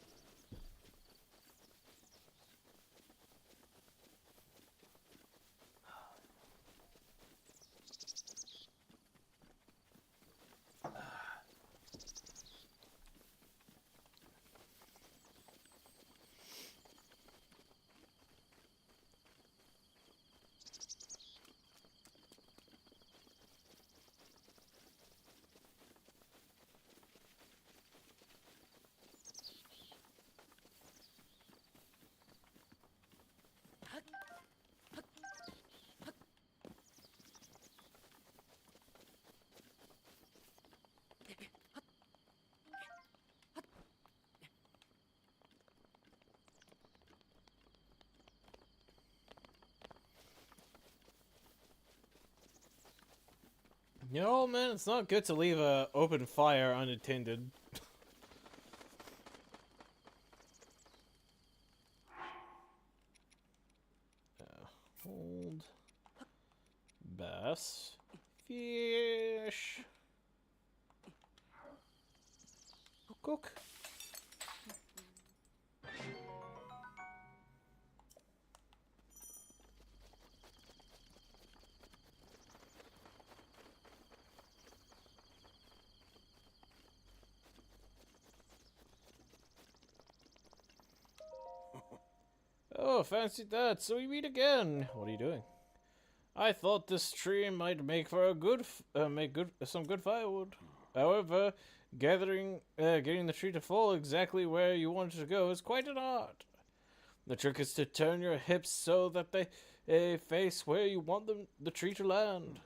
You know, man, it's not good to leave a open fire unattended. Hold. Bass. Fish. Cook. Oh, fancy that. So we meet again. What are you doing? I thought this tree might make for a some good firewood. However, getting the tree to fall exactly where you want it to go is quite an art. The trick is to turn your hips so that they face where you want the tree to land.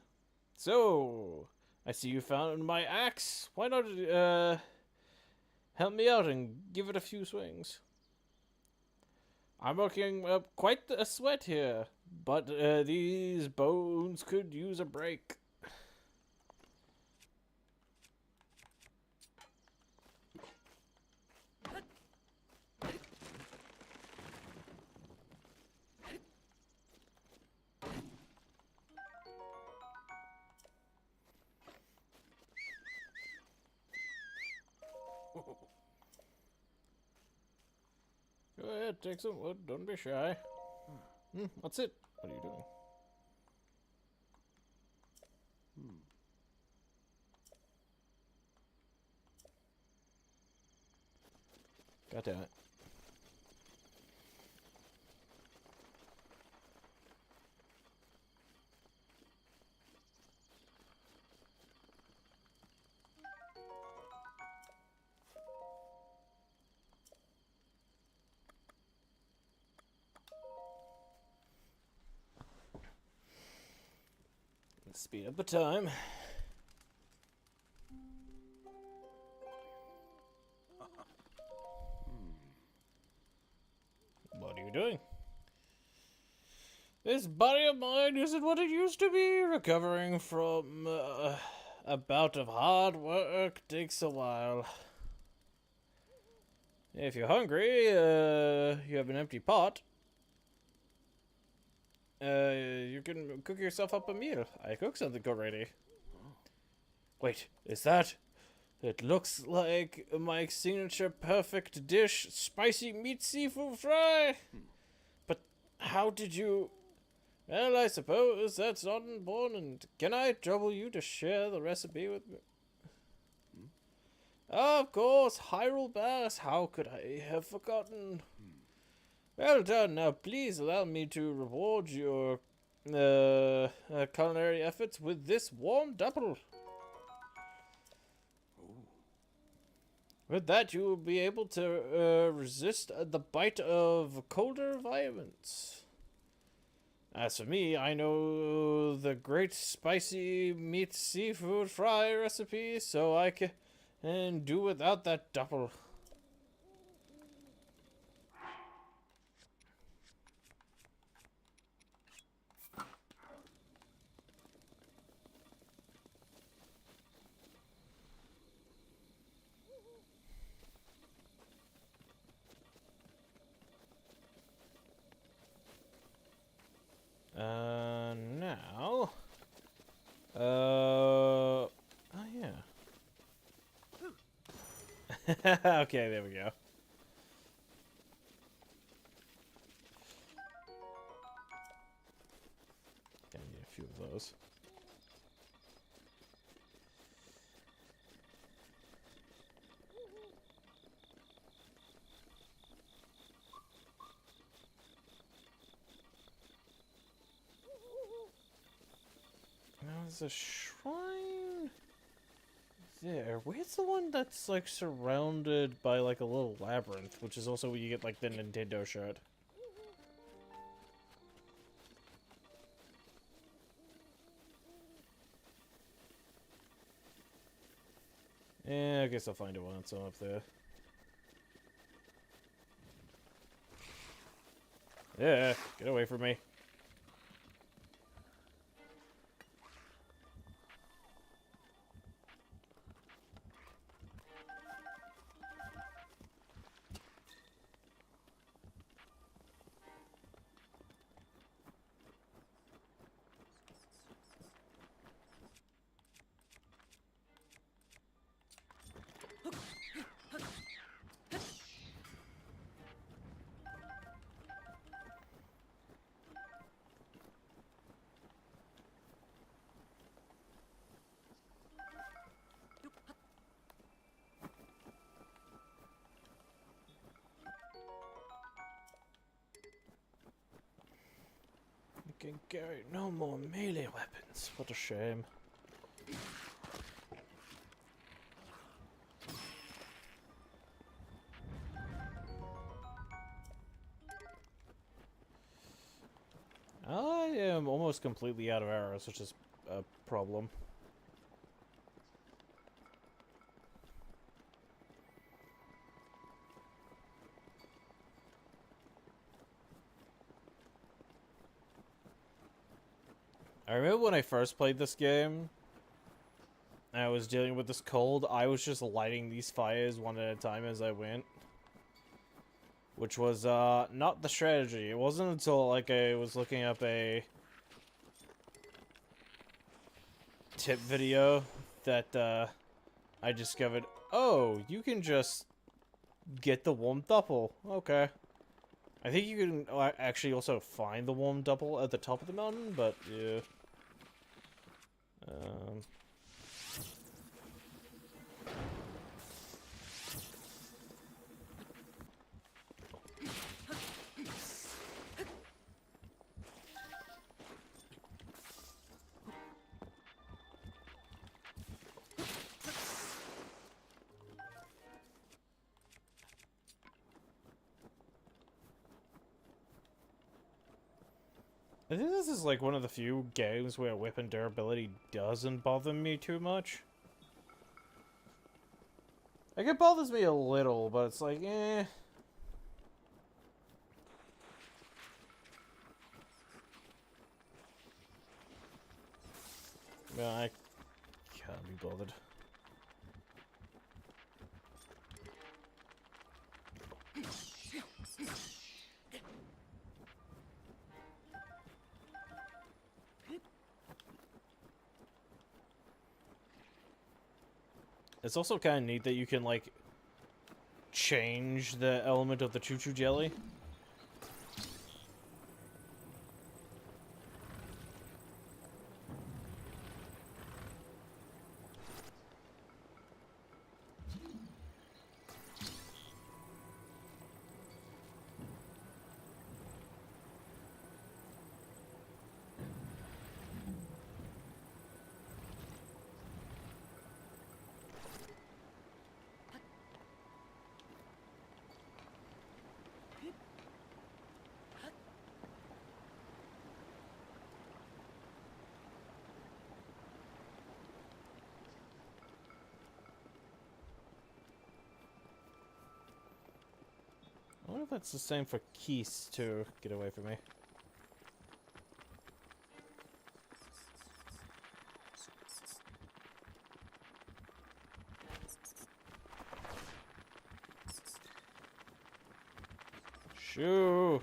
So, I see you found my axe. Why not help me out and give it a few swings? I'm working up quite a sweat here, but these bones could use a break. Go ahead, take some wood. Don't be shy. What's it? What are you doing? God damn it. Let's speed up the time. What are you doing? This body of mine isn't what it used to be. Recovering from a bout of hard work takes a while. If you're hungry, you have an empty pot. You can cook yourself up a meal. I cooked something already. Wait, is that? It looks like my signature perfect dish, spicy meat seafood fry. But how did you... Well, I suppose that's not important. Can I trouble you to share the recipe with me? Of course, Hyrule Bass. How could I have forgotten? Well done. Now, please allow me to reward your culinary efforts with this warm double. With that, you will be able to resist the bite of colder environments. As for me, I know the great spicy meat seafood fry recipe, so I can do without that double. Now... Oh, yeah. Okay, there we go. Gonna need a few of those. Now there's a shrine there. Where's the one that's like surrounded by like a little labyrinth, which is also where you get like the Nintendo shirt? Yeah, I guess I'll find it once I'm up there. Yeah, get away from me. can carry no more melee weapons. What a shame. I am almost completely out of arrows, which is a problem. I remember when I first played this game, and I was dealing with this cold, I was just lighting these fires one at a time as I went. Which was, not the strategy. It wasn't until, like, I was looking up a tip video that, I discovered, oh, you can just get the warm double. Okay. I think you can actually also find the warm double at the top of the mountain, but, yeah. I think this is like one of the few games where weapon durability doesn't bother me too much. Like, it bothers me a little, but it's like, eh. Yeah, I can't be bothered. It's also kind of neat that you can, like, change the element of the choo-choo jelly. I wonder if that's the same for Keys, too. Get away from me. Shoo!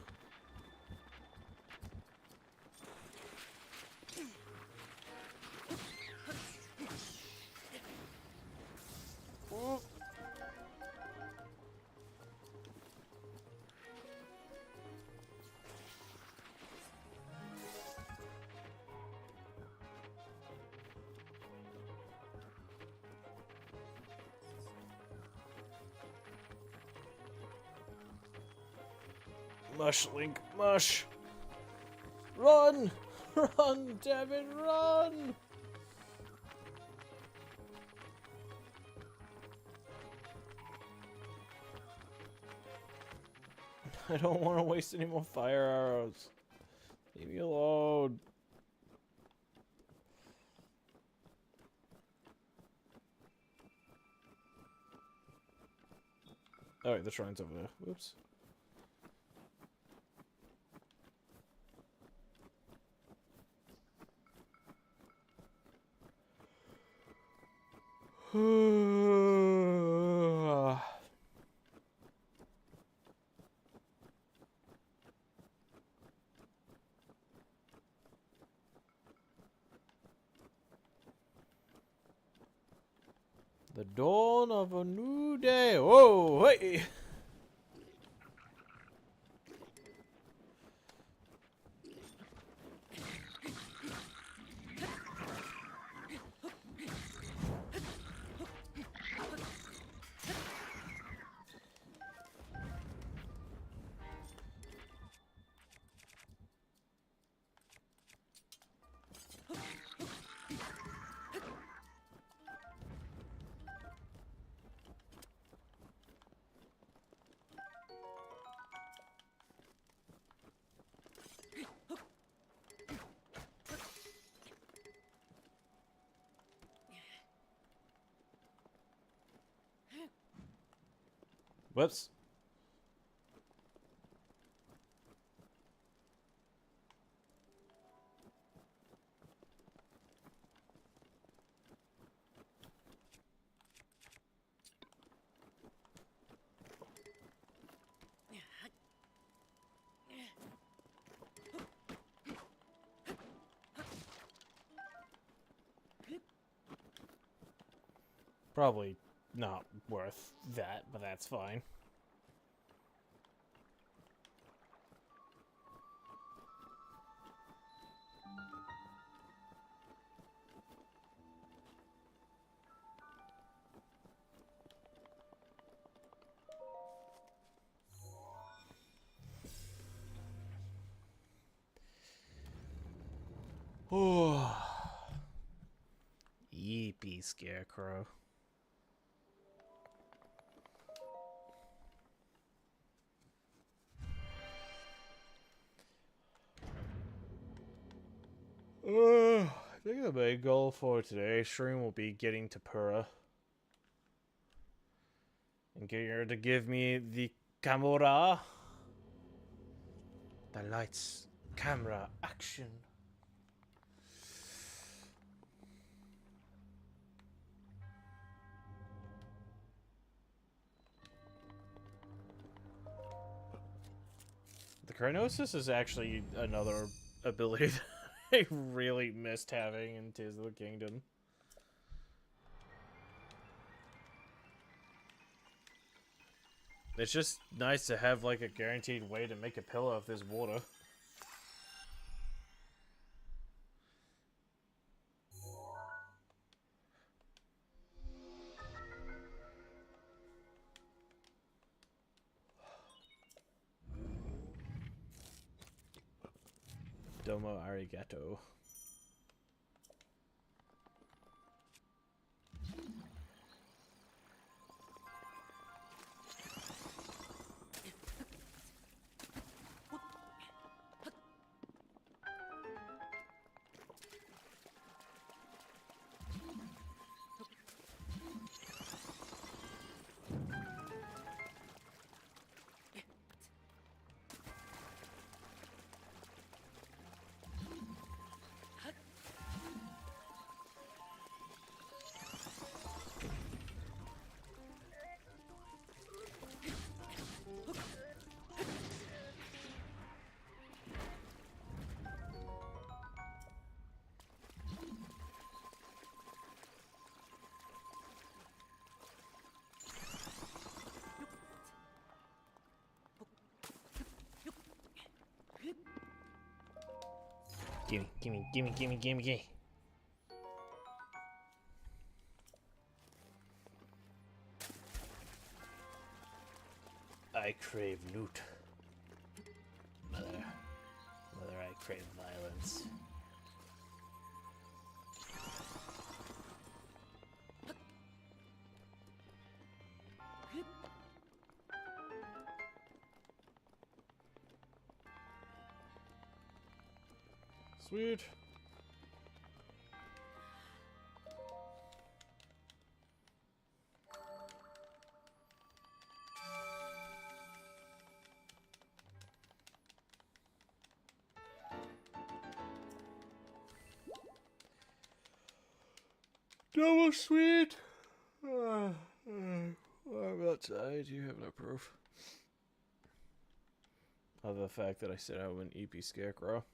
Ooh. Mush, Link, mush! Run! Run, damn it, run! I don't want to waste any more fire arrows. Leave me alone. Alright, the shrine's over there. Whoops. The dawn of a new day. Whoa, hey! Whoops. Probably not worth that, but that's fine. Oh, yeepy scarecrow. I think the main goal for today's stream will be getting to Pura. And getting her to give me the camera. The lights, camera, action. The Chronosis is actually another ability that I really missed having in Tears of the Kingdom. It's just nice to have like a guaranteed way to make a pillow if there's water. Domo arigato. Gimme. I crave loot. Mother, I crave violence. Sweet. Double sweet. I'm outside. You have no proof of the fact that I said I'm an EP scarecrow.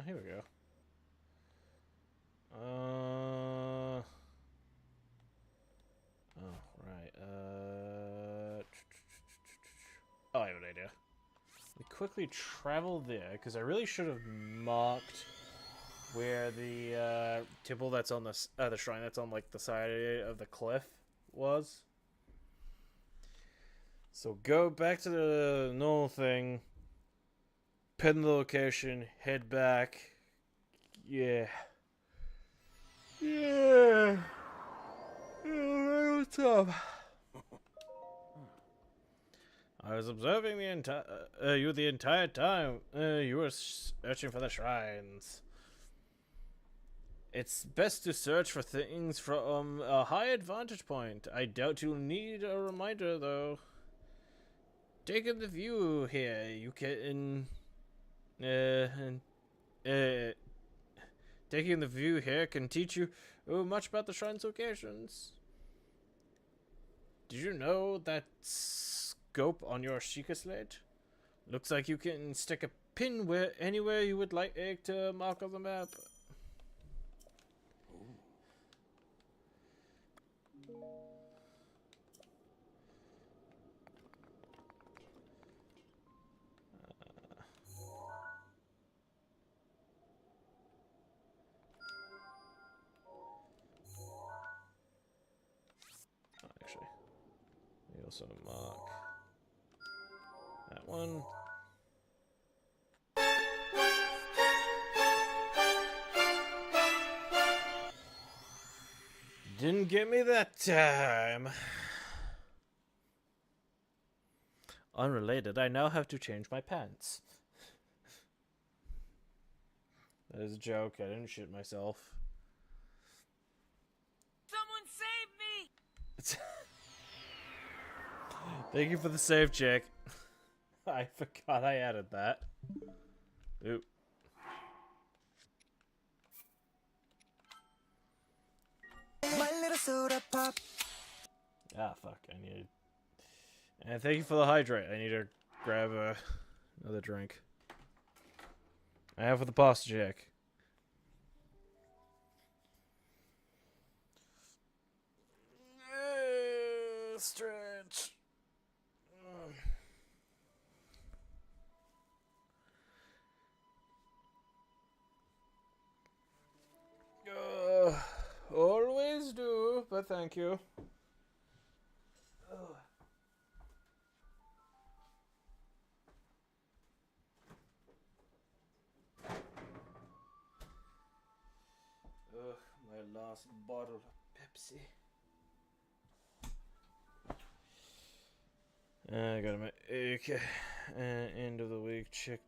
Here we go. Oh, right. Oh, I have an idea. We quickly travel there, because I really should have marked where the temple that's on the shrine that's on, like, the side of the cliff was. So go back to the normal thing, pin the location, head back. Yeah. Yeah. What's up? I was observing the entire time. You were searching for the shrines. It's best to search for things from a high vantage point. I doubt you'll need a reminder, though. Taking the view here, you can. Taking the view here can teach you much about the shrine's locations. Did you know that scope on your Sheikah slate? Looks like you can stick a pin anywhere you would like it to mark on the map. Actually, we also mark that one. Didn't get me that time. Unrelated, I now have to change my pants. That is a joke. I didn't shit myself. Someone save me! Thank you for the save check. I forgot I added that. Oop. My little soda pop. Ah, fuck. I need. And thank you for the hydrate. I need to grab another drink. I have with the pasta jack. Stretch. Always do, but thank you. My last bottle of Pepsi. I got my okay. End of the week chick.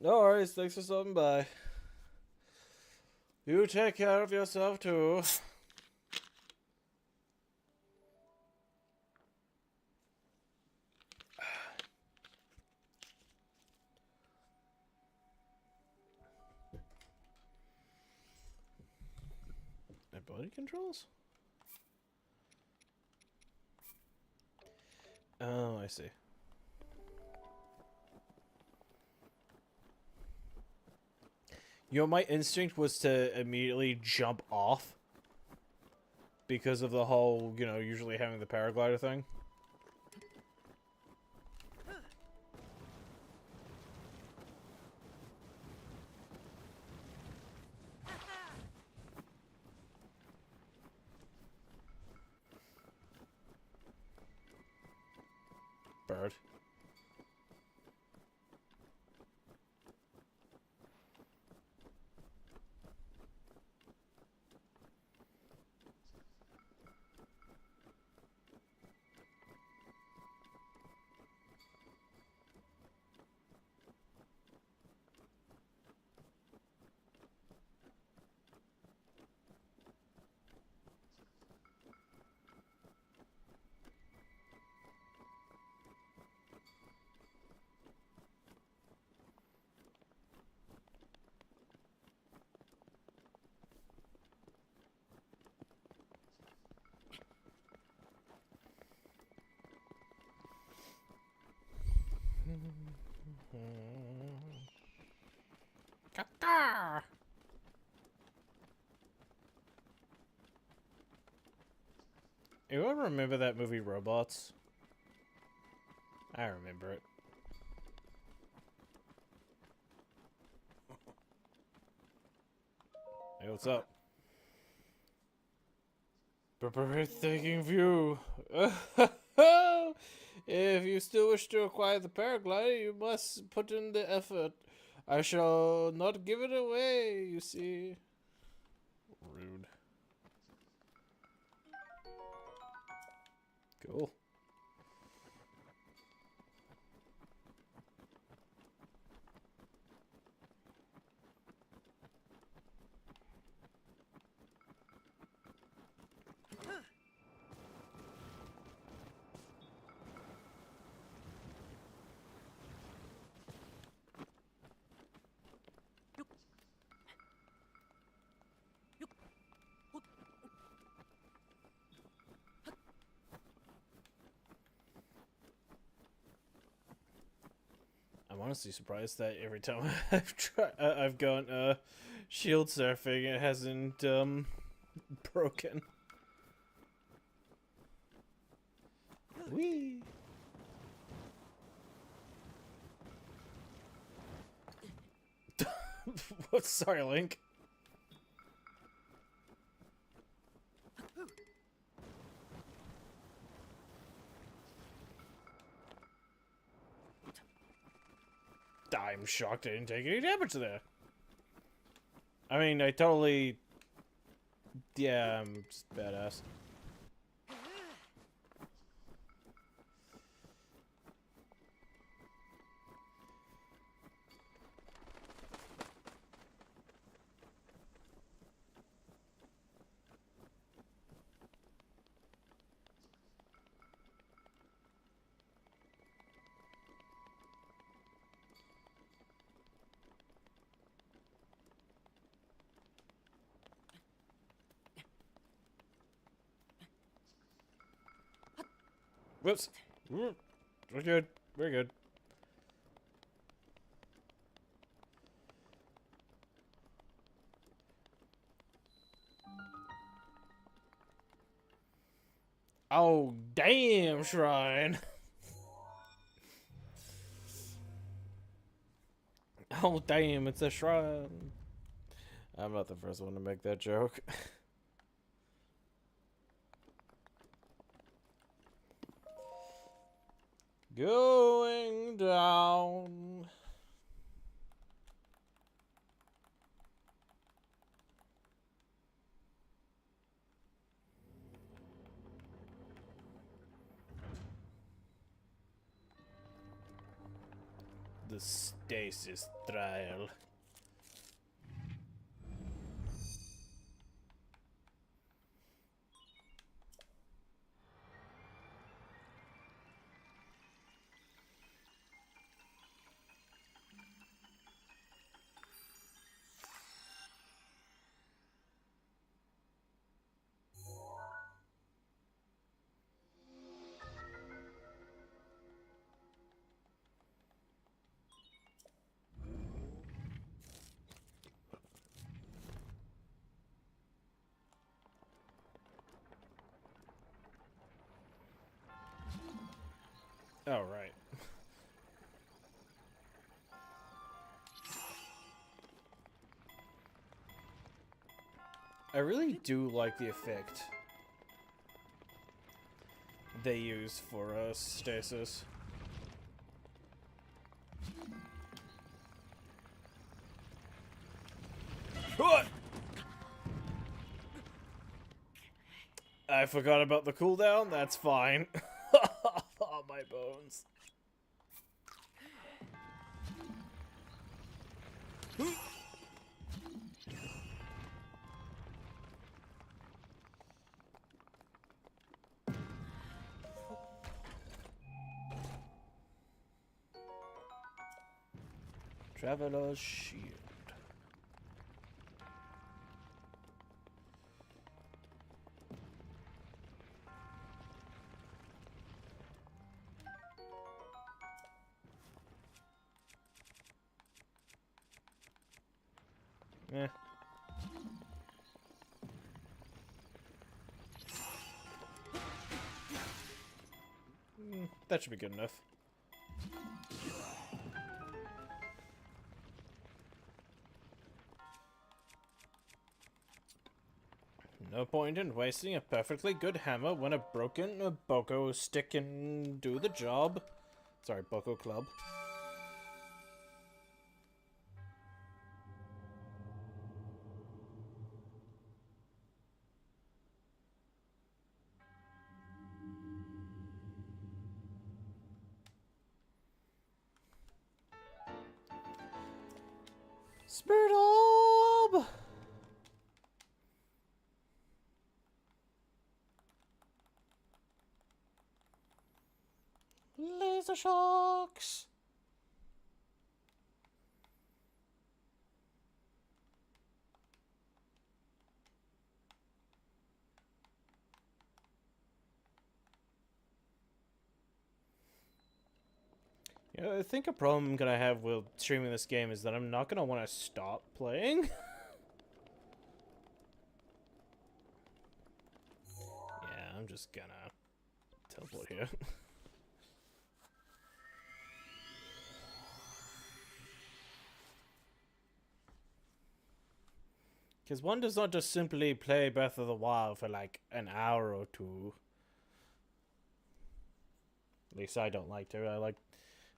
No worries, thanks for stopping by. You take care of yourself too. My body controls? Oh, I see. You know, my instinct was to immediately jump off because of the whole, you know, usually having the paraglider thing. Bird. Qatar. You ever remember that movie Robots? I remember it. Hey, what's up? Breathtaking view. If you still wish to acquire the paraglider, you must put in the effort. I shall not give it away, you see. Rude. Cool. I'm honestly surprised that every time I've gone shield surfing, it hasn't broken. Whee! Sorry, Link. I'm shocked I didn't take any damage there. I mean, I totally... Yeah, I'm just badass. Whoops. We're good. We're good. Oh, damn, Shrine. Oh, damn, it's a shrine. I'm not the first one to make that joke. Going down. The stasis trial. Oh, right. I really do like the effect they use for stasis. I forgot about the cooldown. That's fine. Oh, my bones. Traveler's Shield. Eh. That should be good enough. No point in wasting a perfectly good hammer when a broken Boko stick can do the job. Sorry, Boko Club. Spirit Orb! Laser shocks! You know, I think a problem I'm gonna have with streaming this game is that I'm not gonna want to stop playing. Yeah, I'm just gonna teleport here. Because one does not just simply play Breath of the Wild for like an hour or two. At least I don't like to.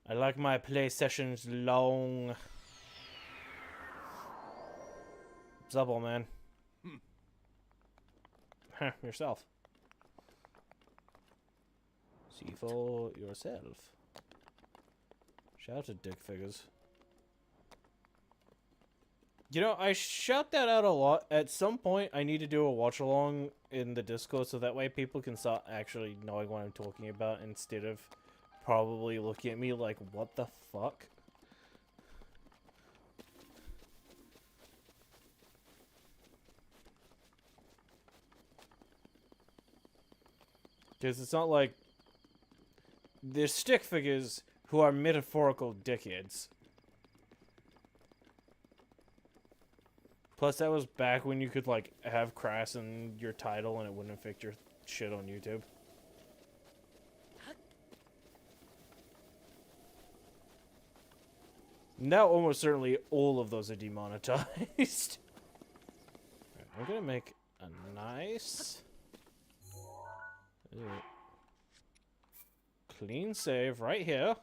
I like my play sessions long. What's up, old man? Huh, yourself. See for yourself. Shout out to dick figures. You know, I shout that out a lot. At some point, I need to do a watch along in the Discord so that way people can start actually knowing what I'm talking about instead of probably looking at me like, what the fuck? Because it's not like there's stick figures who are metaphorical dickheads. Plus, that was back when you could, like, have Crass in your title and it wouldn't affect your shit on YouTube. Now, almost certainly, all of those are demonetized. I'm gonna make a nice... clean save right here.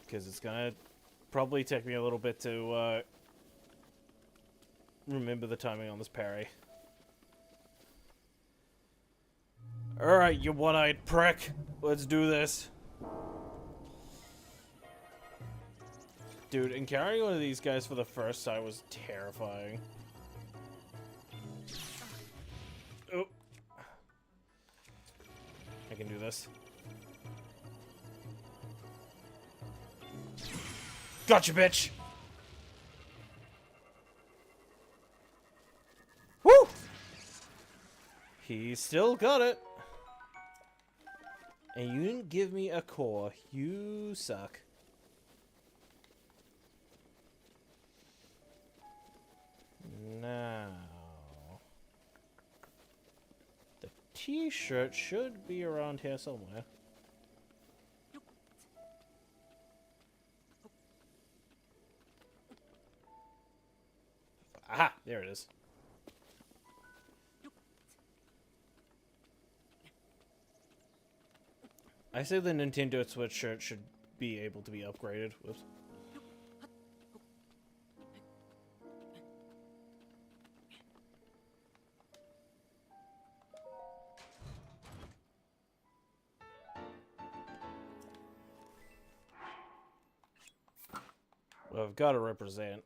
Because it's gonna probably take me a little bit to remember the timing on this parry. Alright, you one-eyed prick. Let's do this. Dude, encountering one of these guys for the first time was terrifying. Oh. I can do this. Gotcha, bitch! Woo! He still got it. And you didn't give me a core. You suck. Now... the t-shirt should be around here somewhere. Aha! There it is. I say the Nintendo Switch shirt should be able to be upgraded. Whoops. Well, I've got to represent.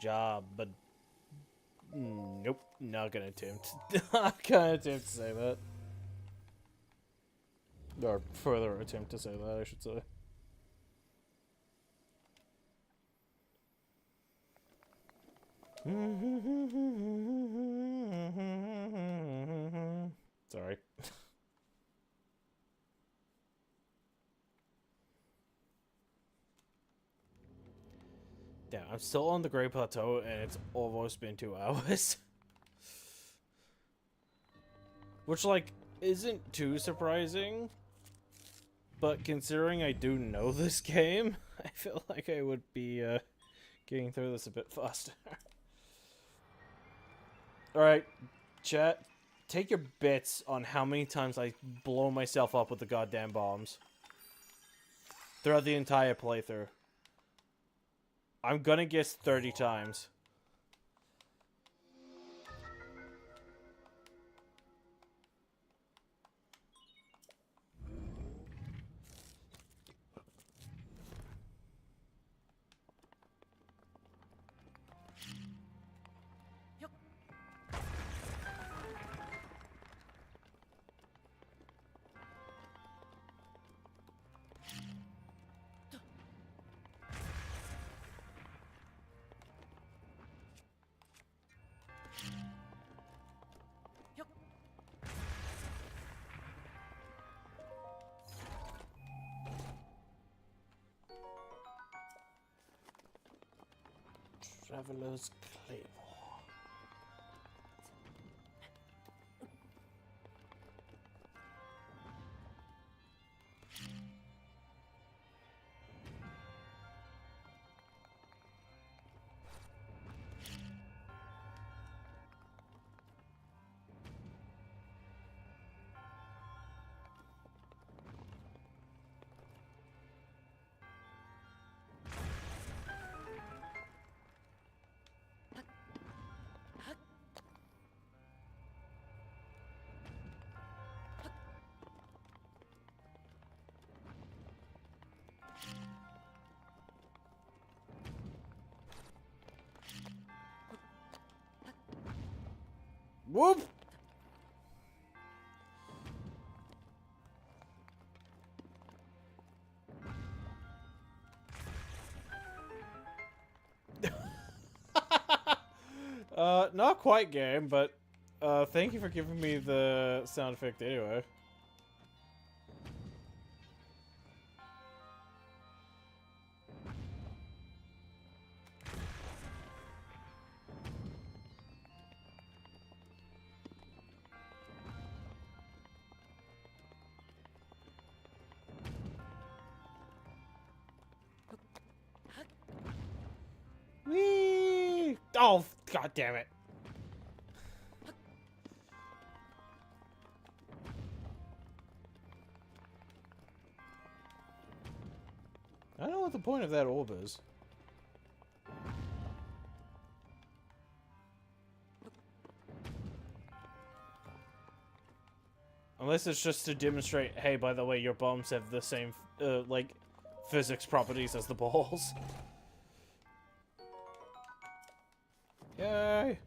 Job, but nope, not gonna attempt. Not gonna attempt to say that. Or further attempt to say that, I should say. Sorry. Damn, I'm still on the Great Plateau and it's almost been 2 hours. Which, like, isn't too surprising. but considering I do know this game, I feel like I would be getting through this a bit faster. Alright, chat, take your bets on how many times I blow myself up with the goddamn bombs. Throughout the entire playthrough. I'm gonna guess 30 times. Traveler's Claymore. Whoop! Not quite game, but thank you for giving me the sound effect anyway. Whee! Oh, god damn it. I don't know what the point of that orb is. Unless it's just to demonstrate, hey, by the way, your bombs have the same, like, physics properties as the balls. Yay!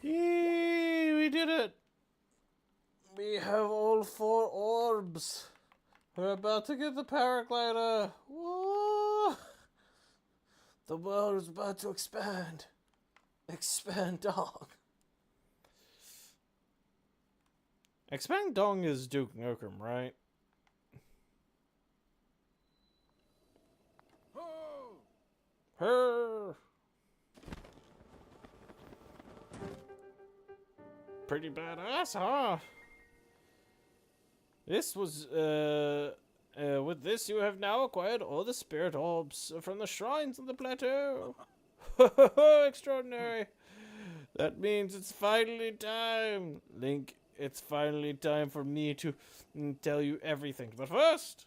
Yay! We did it! We have all 4 orbs. We're about to get the paraglider. Whoa! The world is about to expand. Expand dong. Expand dong is Duke Nukem, right? Her. Pretty badass, huh? This was, with this you have now acquired all the spirit orbs from the shrines on the plateau. Extraordinary. That means it's finally time. Link, it's finally time for me to tell you everything. But first,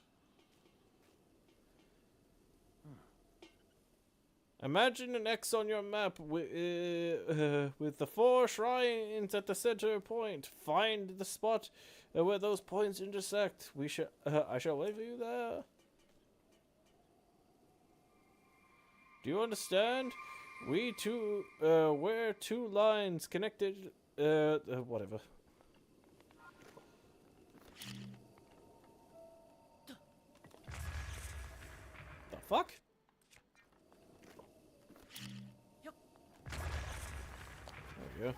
imagine an X on your map with the 4 shrines at the center point. Find the spot where those points intersect. I shall wait for you there. Do you understand? We're 2 lines connected. Whatever. fuck? Yup. There we go.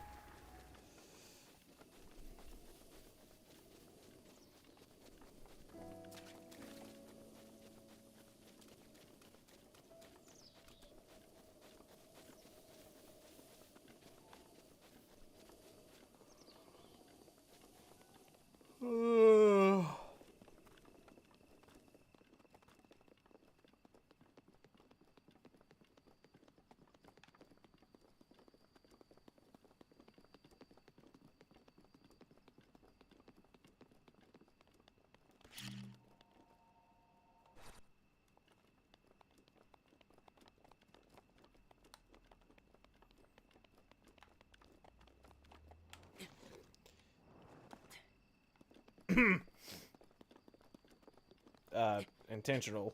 Intentional.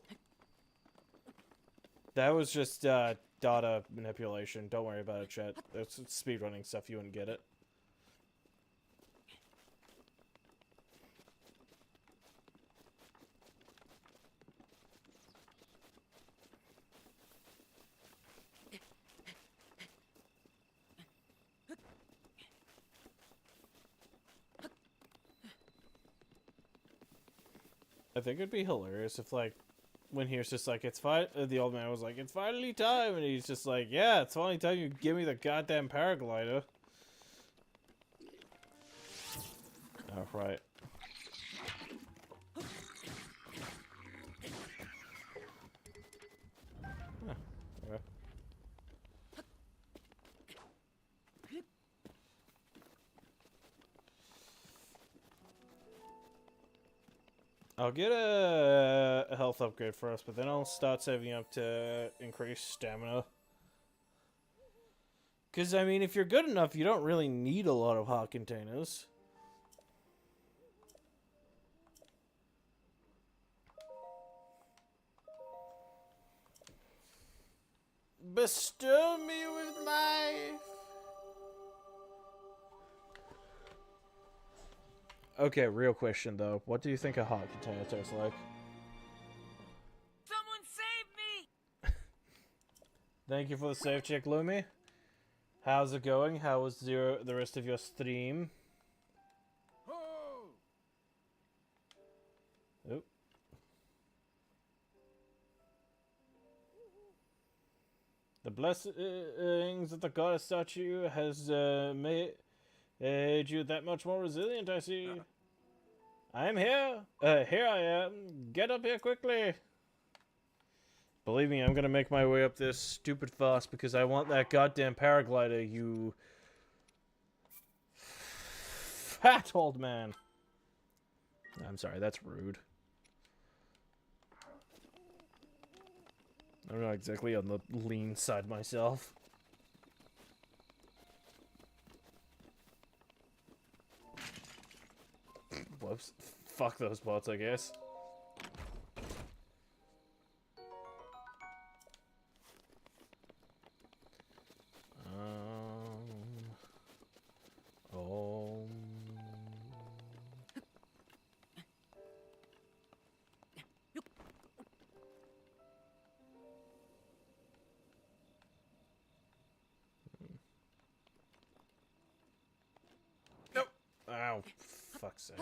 That was just data manipulation. Don't worry about it, chat. It's speedrunning stuff. You wouldn't get it. I think it'd be hilarious if, like, when he was just like, it's fine. The old man was like, it's finally time. And he's just like, yeah, it's finally time you give me the goddamn paraglider. Oh, right. Huh. Okay. I'll get a health upgrade first, but then I'll start saving up to increase stamina. Because, I mean, if you're good enough, you don't really need a lot of heart containers. Bestow me with life! Okay, real question though. What do you think a heart container tastes like? Someone save me! Thank you for the save check, Lumi. How's it going? How was the rest of your stream? Oh! Oop. The blessings of the goddess statue has made you that much more resilient, I see. I'm here. Here I am. Get up here quickly. Believe me, I'm gonna make my way up this stupid fast because I want that goddamn paraglider, you fat old man. I'm sorry, that's rude. I'm not exactly on the lean side myself. Whoops. Fuck those bots, I guess. Oh. Nope. Ow. Fuck's sake.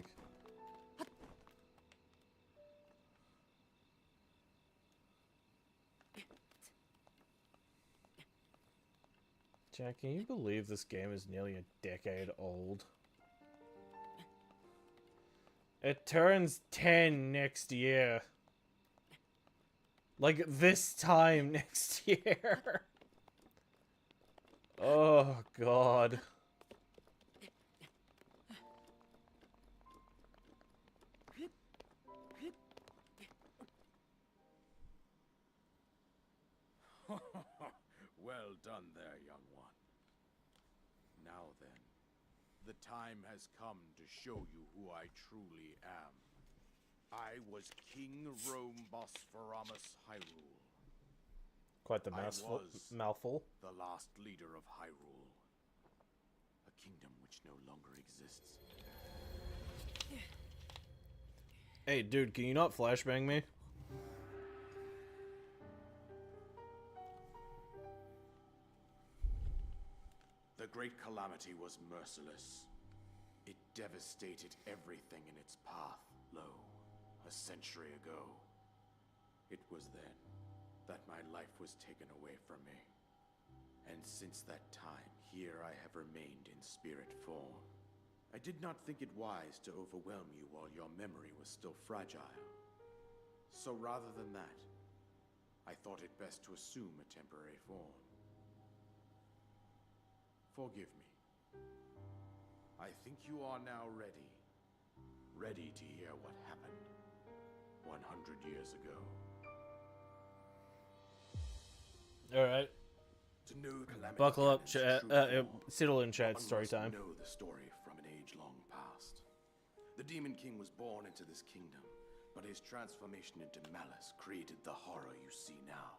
Jack, can you believe this game is nearly a decade old? It turns 10 next year. Like, this time next year. Oh, God. Well done there, young one. Now then, the time has come to show you who I truly am. I was King Rome Bosphoramus Hyrule. Quite the I mouthful. was Mouthful. the last leader of Hyrule. A kingdom which no longer exists. Hey, dude, can you not flashbang me? great calamity was merciless. It devastated everything in its path, a century ago. It was then that my life was taken away from me. And since that time, here I have remained in spirit form. I did not think it wise to overwhelm you while your memory was still fragile. So rather than that, I thought it best to assume a temporary form. Forgive me. I think you are now ready. Ready to hear what happened 100 years ago. Alright. To know Calamity Buckle up, Ganon's chat. true form, Settle in, chat. one Story must time. know the story from an age-long past. The Demon King was born into this kingdom, but his transformation into malice created the horror you see now.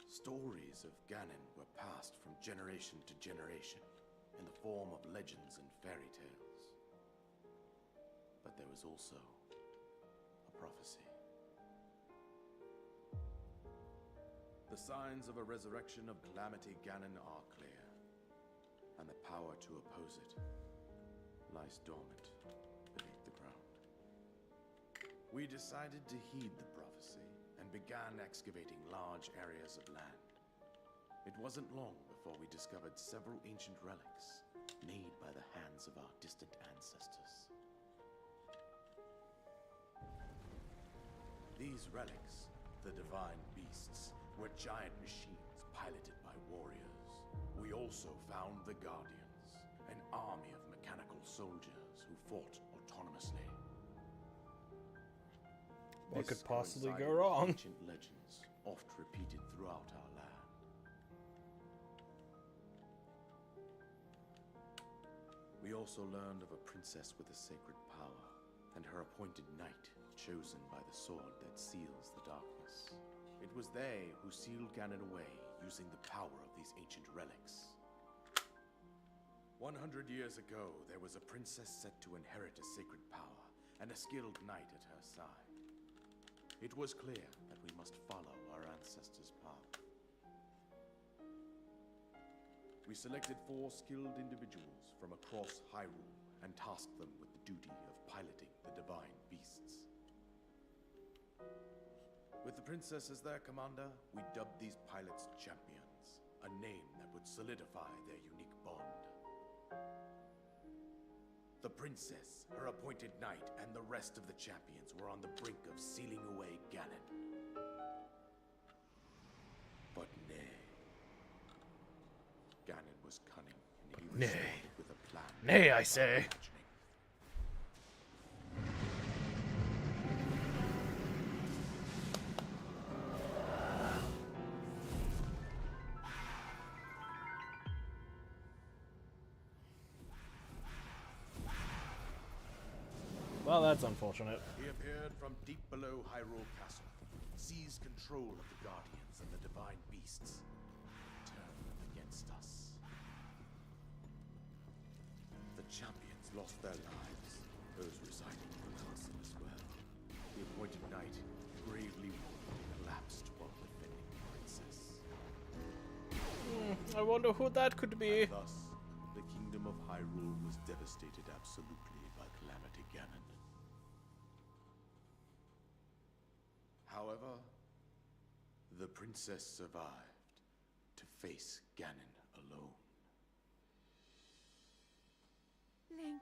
Stories of Ganon were passed from generation to generation in the form of legends and fairy tales. But there was also a prophecy. The signs of a resurrection of Calamity Ganon are clear, and the power to oppose it lies dormant beneath the ground. We decided to heed the prophecy and began excavating large areas of land. It wasn't long before we discovered several ancient relics made by the hands of our distant ancestors. These relics, the divine beasts, were giant machines piloted by warriors. We also found the Guardians, an army of mechanical soldiers who fought autonomously. What This could possibly coincided go with wrong? Ancient legends, oft repeated throughout our land. We also learned of a princess with a sacred power, and her appointed knight, chosen by the sword that seals the darkness. It was they who sealed Ganon away using the power of these ancient relics. 100 years ago, there was a princess set to inherit a sacred power, and a skilled knight at her side. It was clear that we must follow our ancestors' path. We selected 4 skilled individuals from across Hyrule and tasked them with the duty of piloting the divine beasts. With the princess as their commander, we dubbed these pilots champions, a name that would solidify their unique bond. The princess, her appointed knight, and the rest of the champions were on the brink of sealing away Ganon. But nay. Ganon was cunning, and he responded with a plan. Nay, I say. Imagining. Well, that's unfortunate. He appeared from deep below Hyrule Castle, seized control of the Guardians and the divine beasts, turned them against us. The champions lost their lives, those residing in the castle as well. The appointed knight, gravely wounded, collapsed while defending the princess. I wonder who that could be. Thus, the kingdom of Hyrule was devastated absolutely by Calamity Ganon. However, the princess survived to face Ganon alone. Link,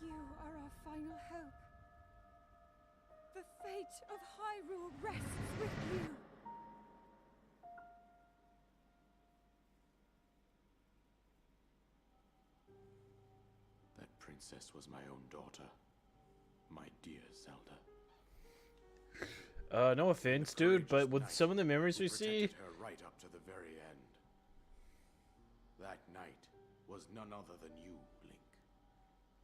you are our final hope. The fate of Hyrule rests with you. That princess was my own daughter, my dear Zelda. No offense, dude, but with some of the memories we see, Protected her right up to the very end. That night was none other than you, Link.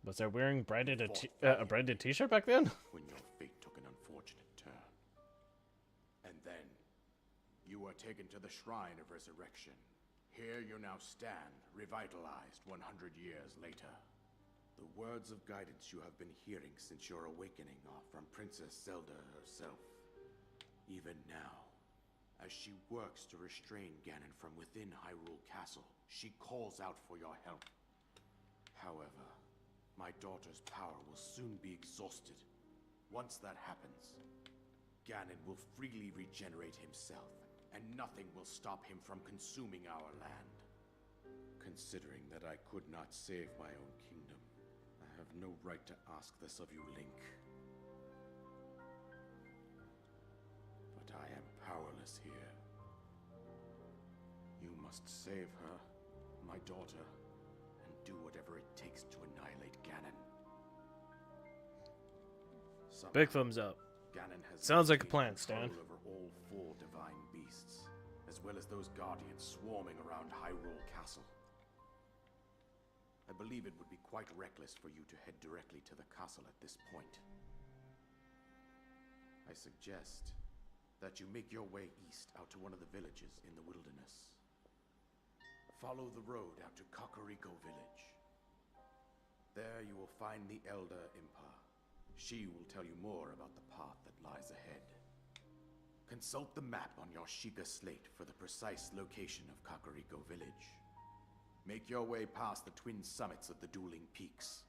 was I wearing a branded T-shirt back then? When your fate took an unfortunate turn. And then, you were taken to the Shrine of Resurrection. Here you now stand, revitalized 100 years later. The words of guidance you have been hearing since your awakening are from Princess Zelda herself. Even now, As she works to restrain Ganon from within Hyrule Castle, she calls out for your help. However, my daughter's power will soon be exhausted. Once that happens, Ganon will freely regenerate himself, and nothing will stop him from consuming our land. Considering that I could not save my own kingdom, I have no right to ask this of you, Link. But I am powerless here. You must save her, my daughter, and do whatever it takes to annihilate Ganon. Big thumbs up. Ganon has Sounds like a maintained plan, Stan. control over all 4 divine beasts, as well as those guardians swarming around Hyrule Castle. I believe it would be quite reckless for you to head directly to the castle at this point. I suggest that you make your way east out to one of the villages in the wilderness. Follow the road out to Kakariko Village. There you will find the Elder Impa. She will tell you more about the path that lies ahead. Consult the map on your Sheikah slate for the precise location of Kakariko Village. Make your way past the twin summits of the dueling peaks.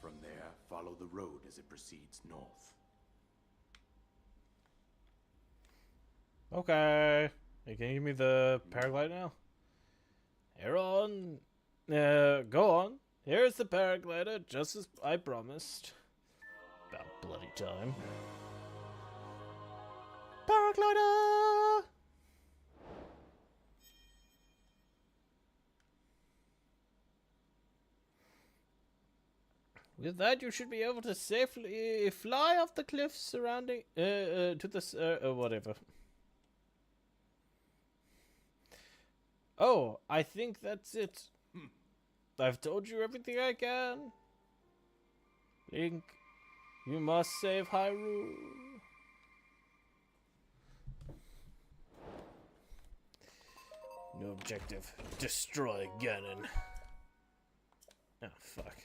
From there, follow the road as it proceeds north. Okay. Hey, can you give me the paraglide now? Here on. Go on. Here's the paraglider, just as I promised. About bloody time. Paraglider! With that, you should be able to safely fly off the cliffs surrounding, to the, whatever. Oh, I think that's it. I've told you everything I can. Link, you must save Hyrule. New objective, destroy Ganon. Oh, fuck.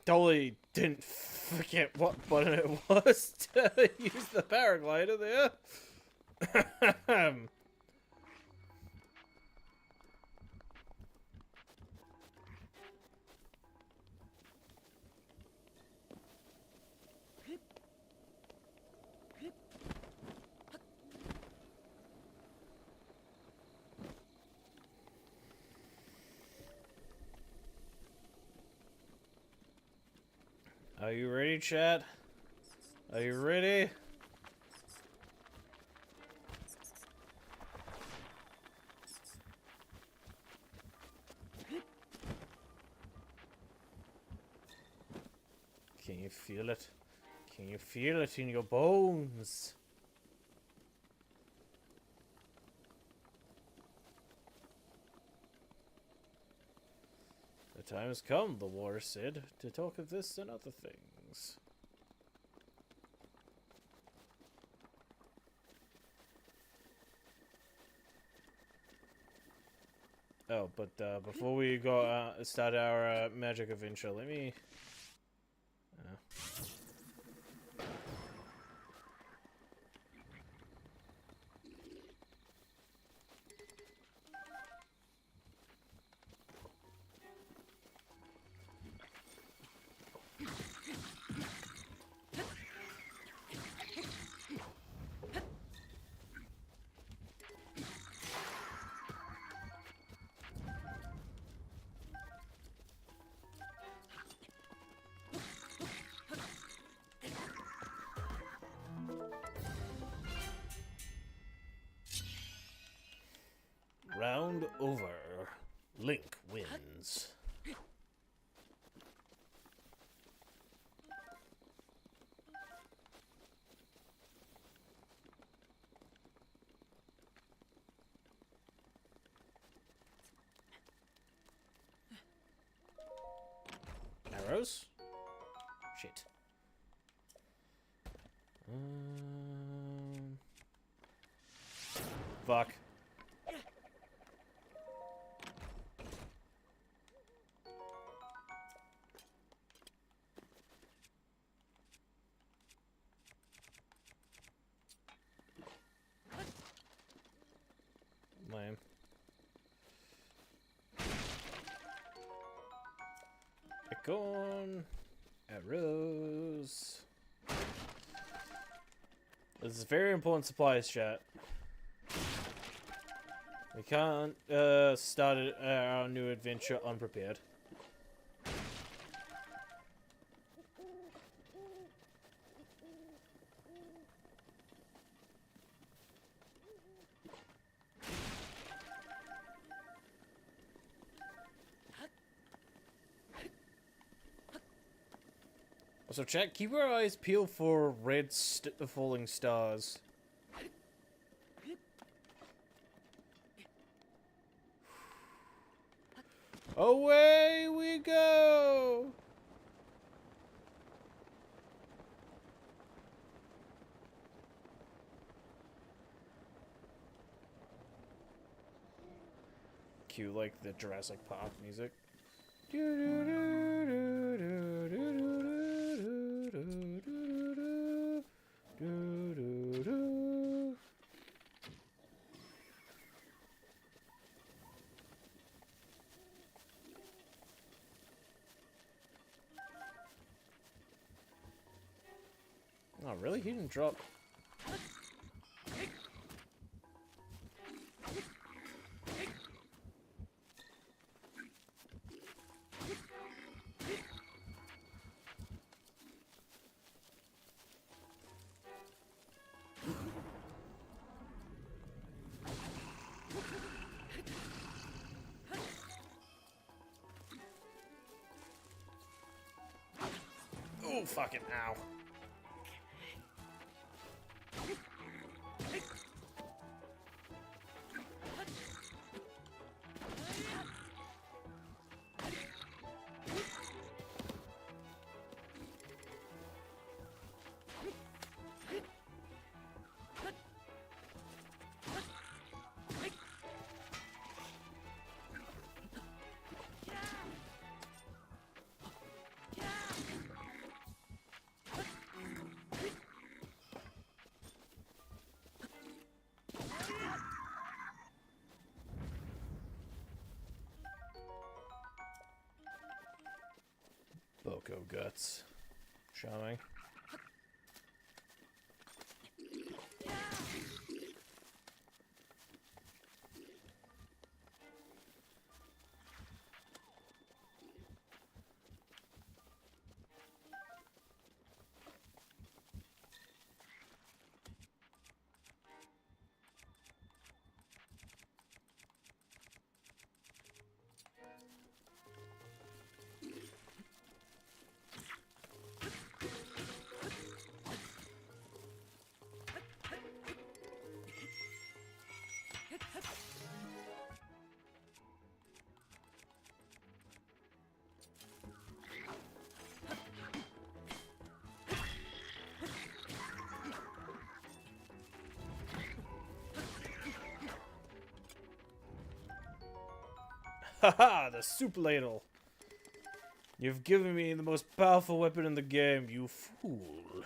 Totally didn't forget what button it was to use the paraglider there. Are you ready, chat? Are you ready? Can you feel it? Can you feel it in your bones? The time has come, the war said, to talk of this and other things. Oh, but before we go start our magic adventure, let me... Round over. Link wins. arrows? Shit. Fuck. Lame. Acorn. Arrows. This is very important supplies, chat. We can't start our new adventure unprepared. So chat, keep your eyes peeled for red falling stars. Away we go! Cue like the Jurassic Park music. Oh, really? He didn't drop. Oh, fucking ow. Boko guts. Charming. Haha, the soup ladle. You've given me the most powerful weapon in the game, you fool.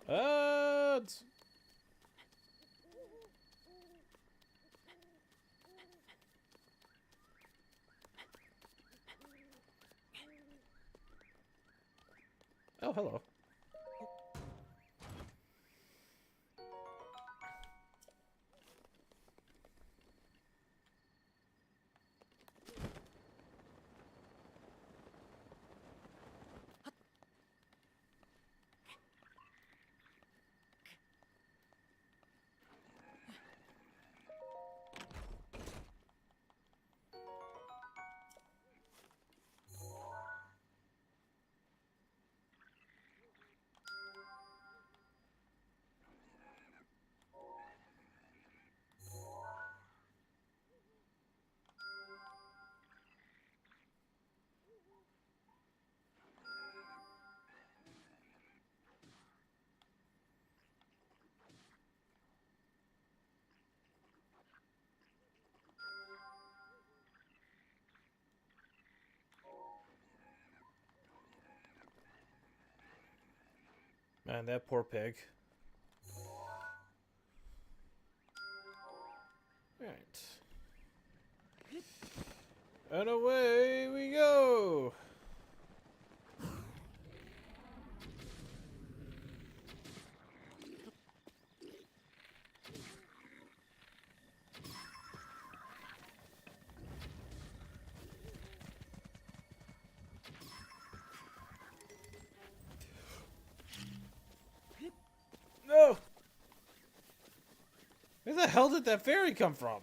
Ads! Oh, hello. Man, that poor pig. Alright. And away we go! No! Where the hell did that fairy come from?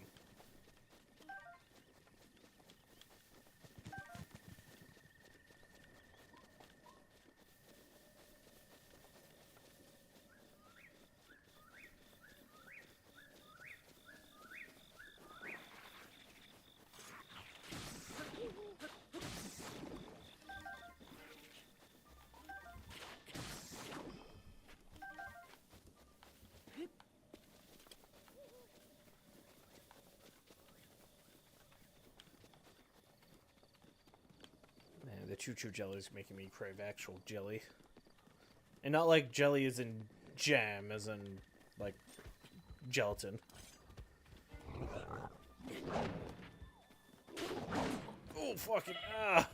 Man, the choo-choo jelly is making me crave actual jelly. And not like jelly as in jam, as in, like, gelatin. Oh, fucking, ah!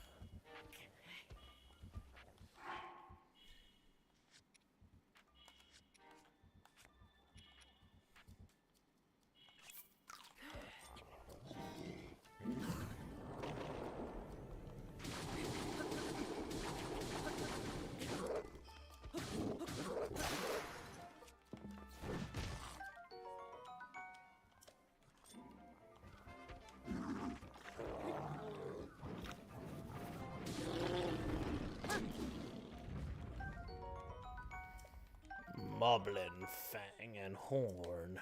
Moblin, fang, and horn.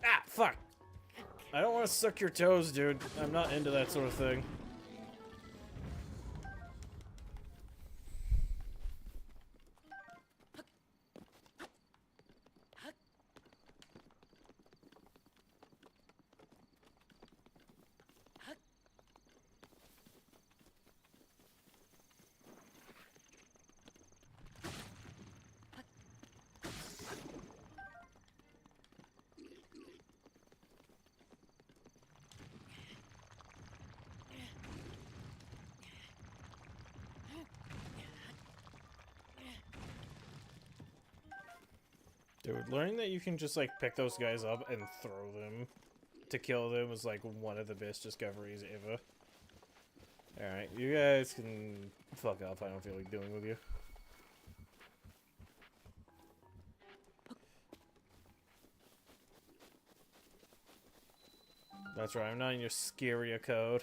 Ah, fuck! I don't want to suck your toes, dude. I'm not into that sort of thing. Dude, learning that you can just, like, pick those guys up and throw them to kill them was, like, one of the best discoveries ever. Alright, you guys can fuck off. I don't feel like dealing with you. That's right, I'm not in your scarier code.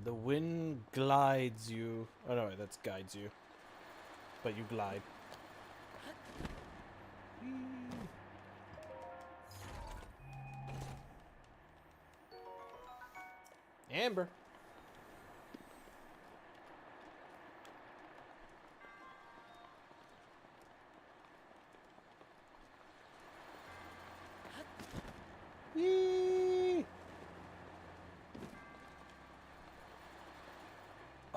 The wind glides you. Oh no, wait, that's guides you. But you glide. Amber. Yee!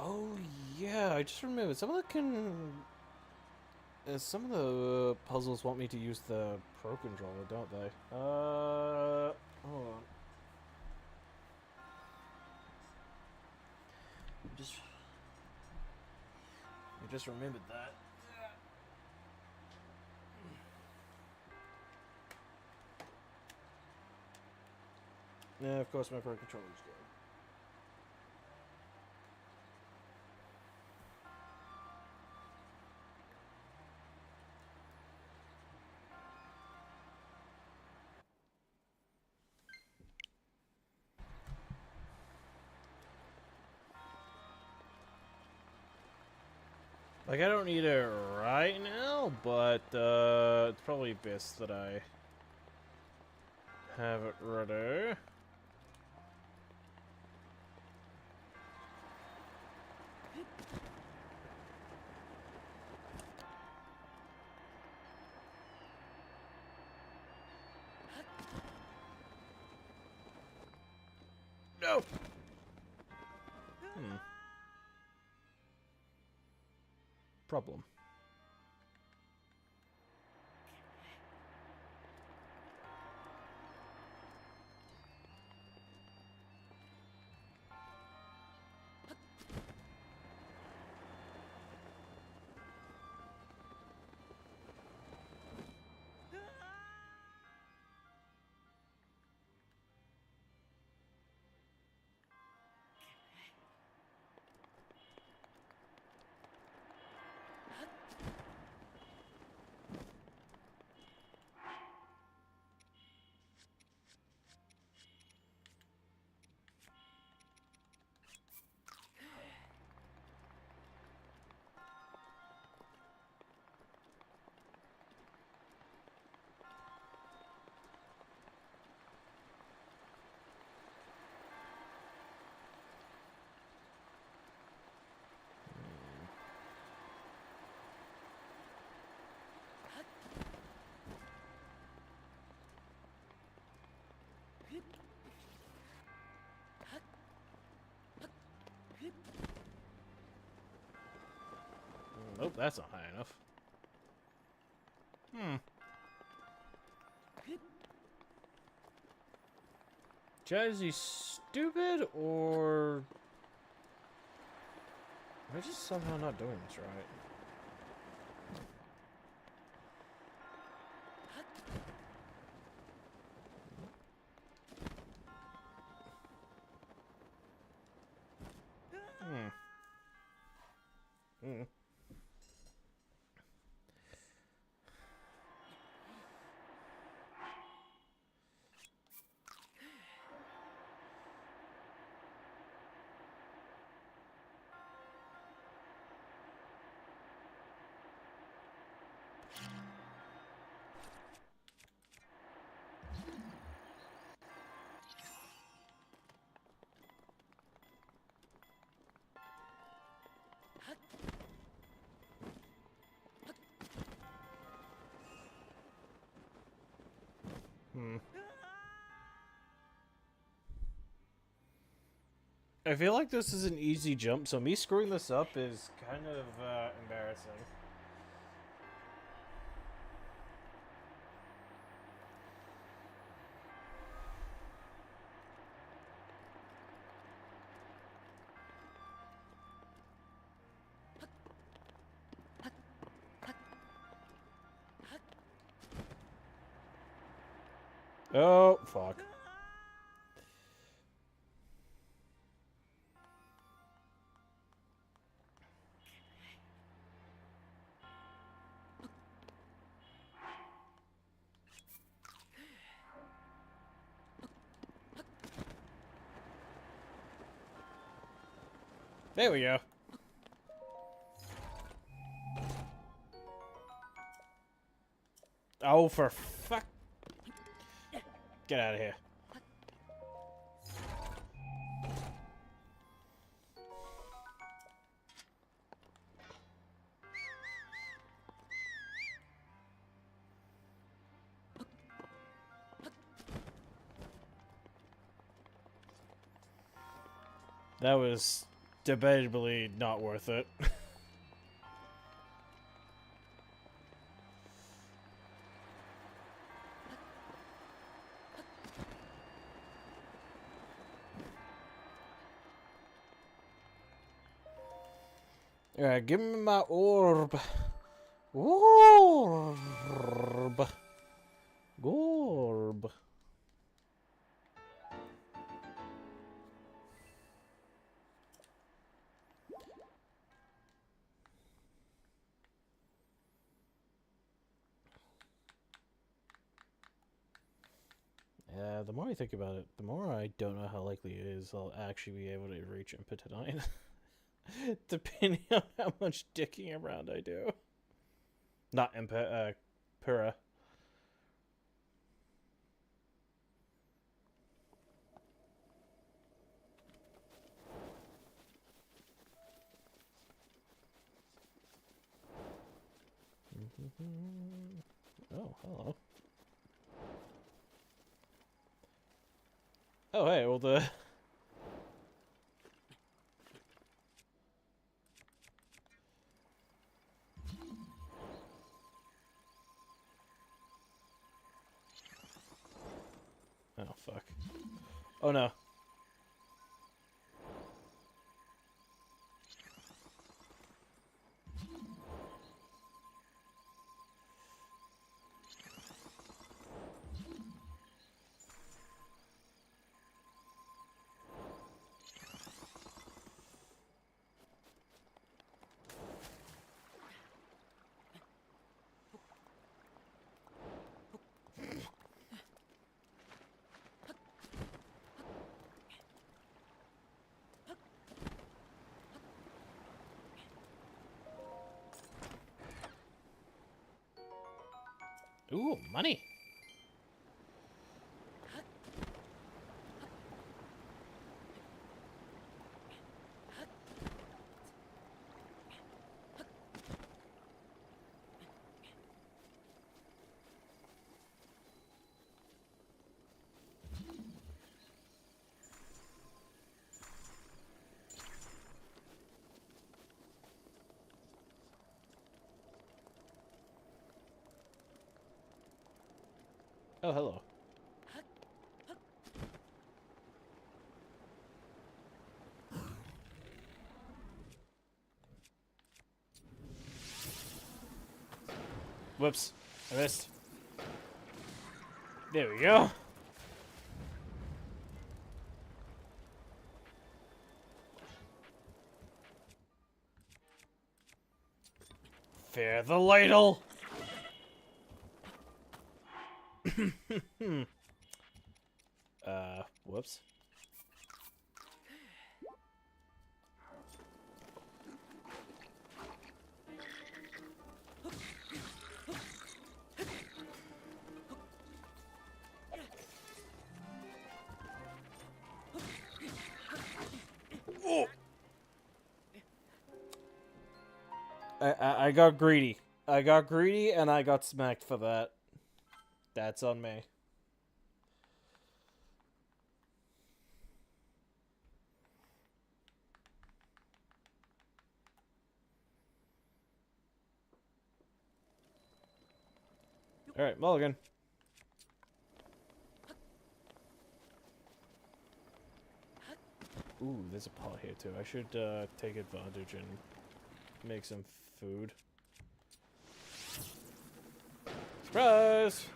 Oh yeah, I just remembered some of the puzzles want me to use the Pro Controller, don't they? Hold on. Just just remembered that. Yeah, of course my pro controller's dead. Like, I don't need it right now, but it's probably best that I have it ready. No! Problem. Nope, that's not high enough. Chad, is he stupid, or am I just somehow not doing this right? I feel like this is an easy jump, so me screwing this up is kind of embarrassing. Oh, fuck. There we go. Oh, for fuck. Get out of here. That was debatably not worth it. Alright, give me my orb. Orb. Gorb. Yeah, the more I think about it, the more I don't know how likely it is I'll actually be able to reach Impetite. Depending on how much dicking around I do. Not Pura. Oh, hello. Oh, hey, well, the... Oh, fuck. Oh, no. Ooh, money. Oh, hello. Whoops. I missed. There we go. Fare the ladle. Whoops. Oh. I got greedy. I got greedy and I got smacked for that. That's on me. Alright, mulligan. Ooh, there's a pot here too. I should take advantage and make some food. Surprise!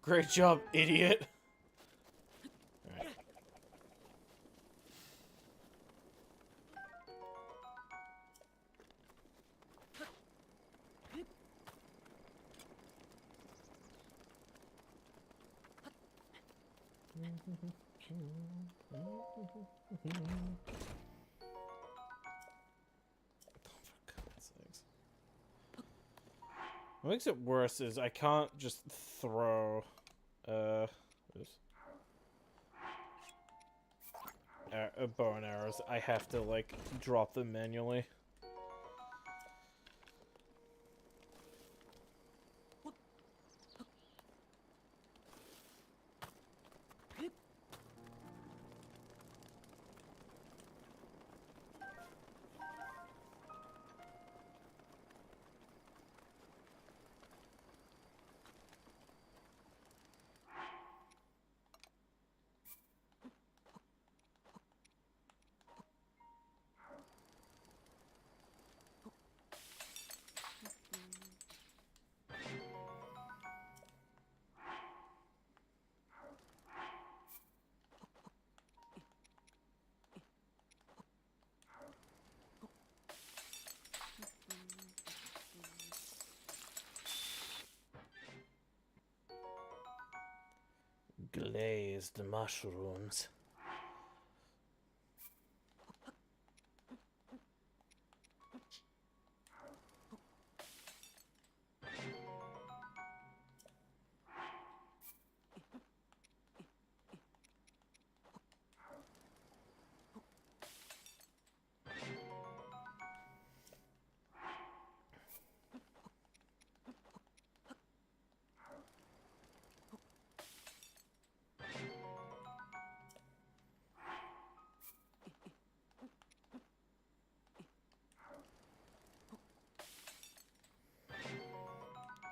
Great job, idiot. Alright. What makes it worse is I can't just throw bow and arrows. I have to like drop them manually. Glazed mushrooms.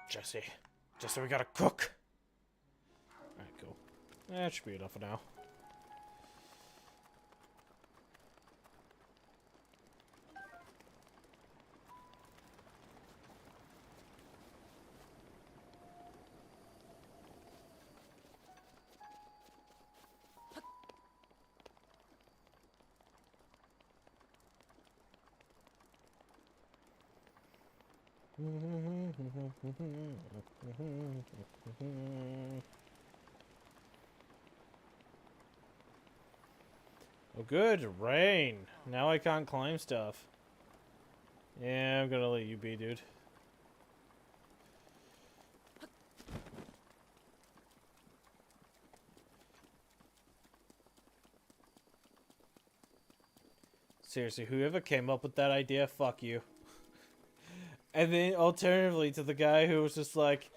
Jesse. Jesse, we gotta cook! Alright, cool. That should be enough for now. Oh good, rain. Now I can't climb stuff. Yeah, I'm gonna let you be, dude. Seriously, whoever came up with that idea, fuck you. And then alternatively to the guy who was just like,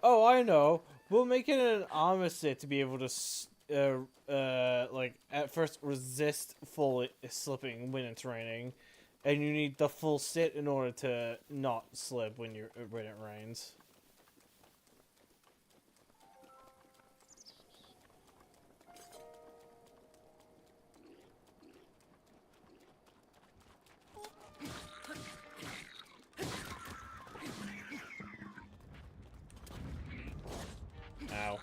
oh, I know, we'll make it an armor set to be able to, like, at first resist full slipping when it's raining. And you need the full set in order to not slip when it rains. Ow.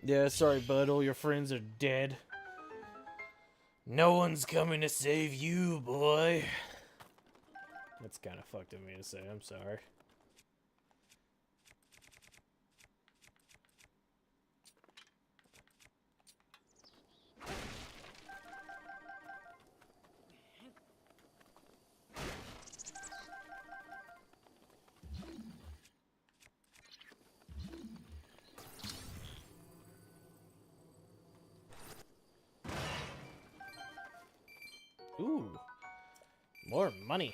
Yeah, sorry, bud. All your friends are dead. No one's coming to save you, boy. That's kind of fucked of me to say. I'm sorry. Ooh, more money.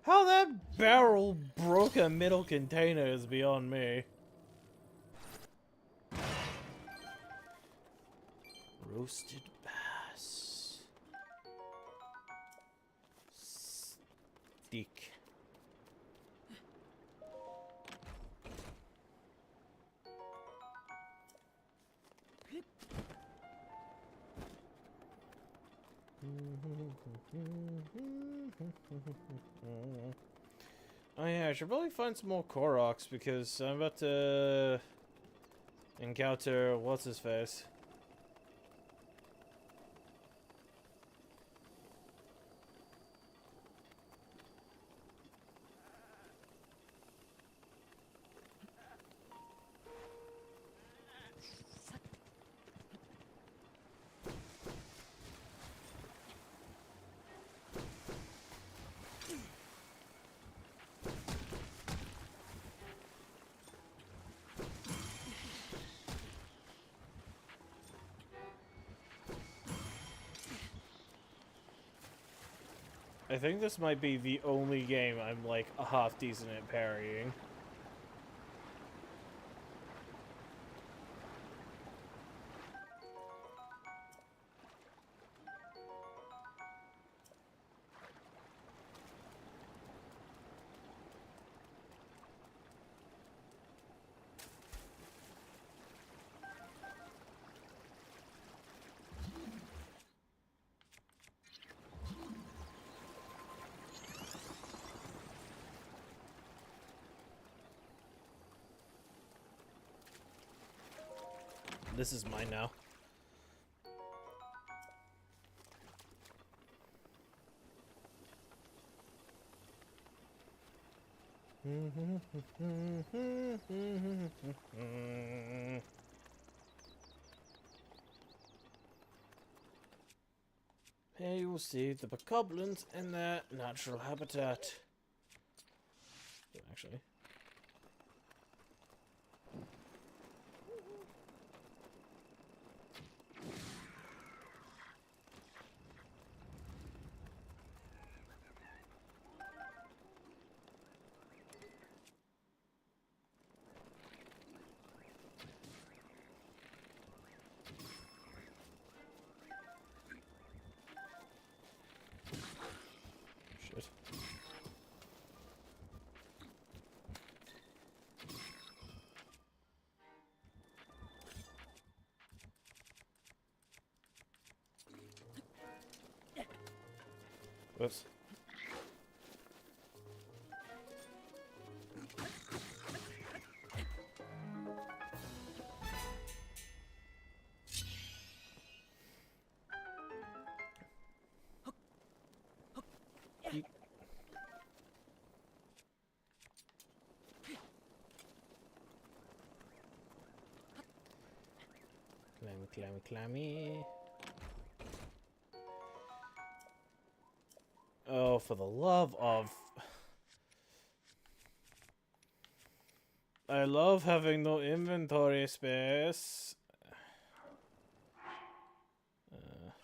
How that barrel broke a middle container is beyond me. Roasted bass. Steak. Oh yeah, I should probably find some more Koroks because I'm about to encounter what's his face. I think this might be the only game I'm like a half decent at parrying. This is mine now. Here you will see the bokoblins in their natural habitat. Actually. Shit. Whoops. Clammy. Oh, for the love of... I love having no inventory space.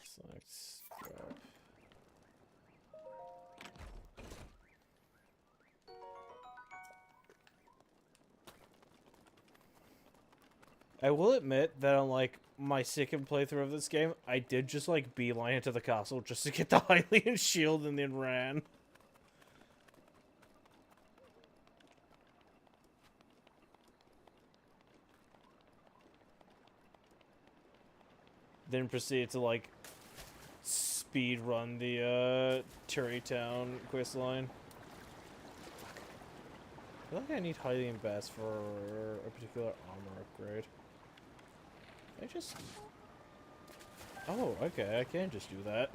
Select scrap. I will admit that on, like, my second playthrough of this game, I did just, like, beeline into the castle just to get the Hylian shield and then ran. Then proceeded to, like, speed run the, Terrytown quest line. I feel like I need Hylian Bass for a particular armor upgrade. I just... Oh, okay, I can just do that.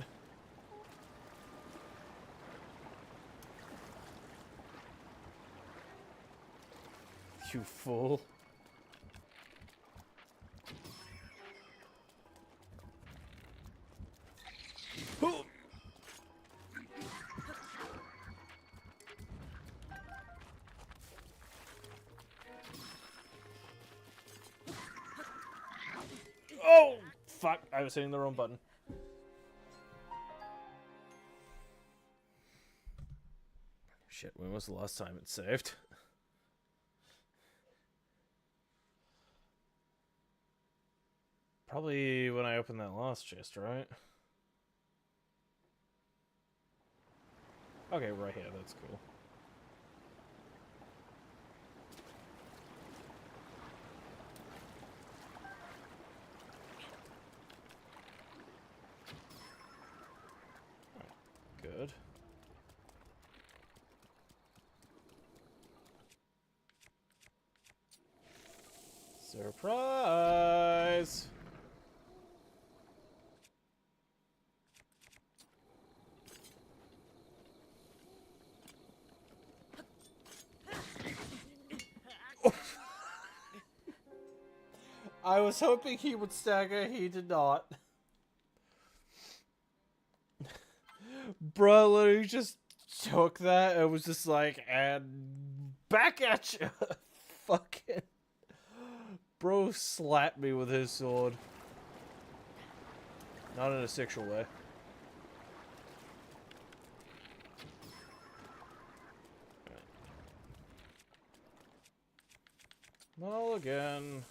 You fool. Oh! Fuck, I was hitting the wrong button. Shit, when was the last time it saved? Probably when I opened that last chest, right? Okay, right here, that's cool. Good. Surprise! I was hoping he would stagger, he did not. Bro literally just took that and was just like, and back at you. Fucking. Bro slapped me with his sword. Not in a sexual way. Well, again.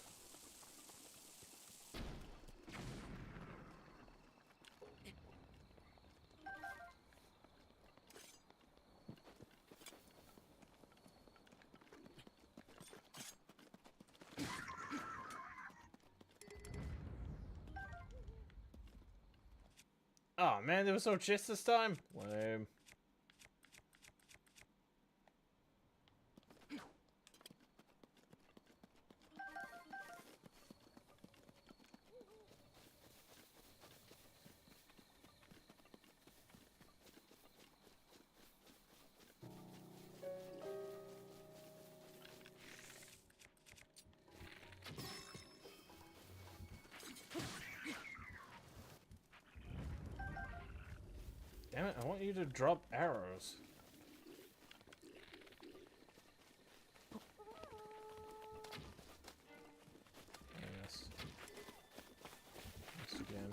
Oh man, there was no chest this time? Lame. to drop arrows? Yes. Once again.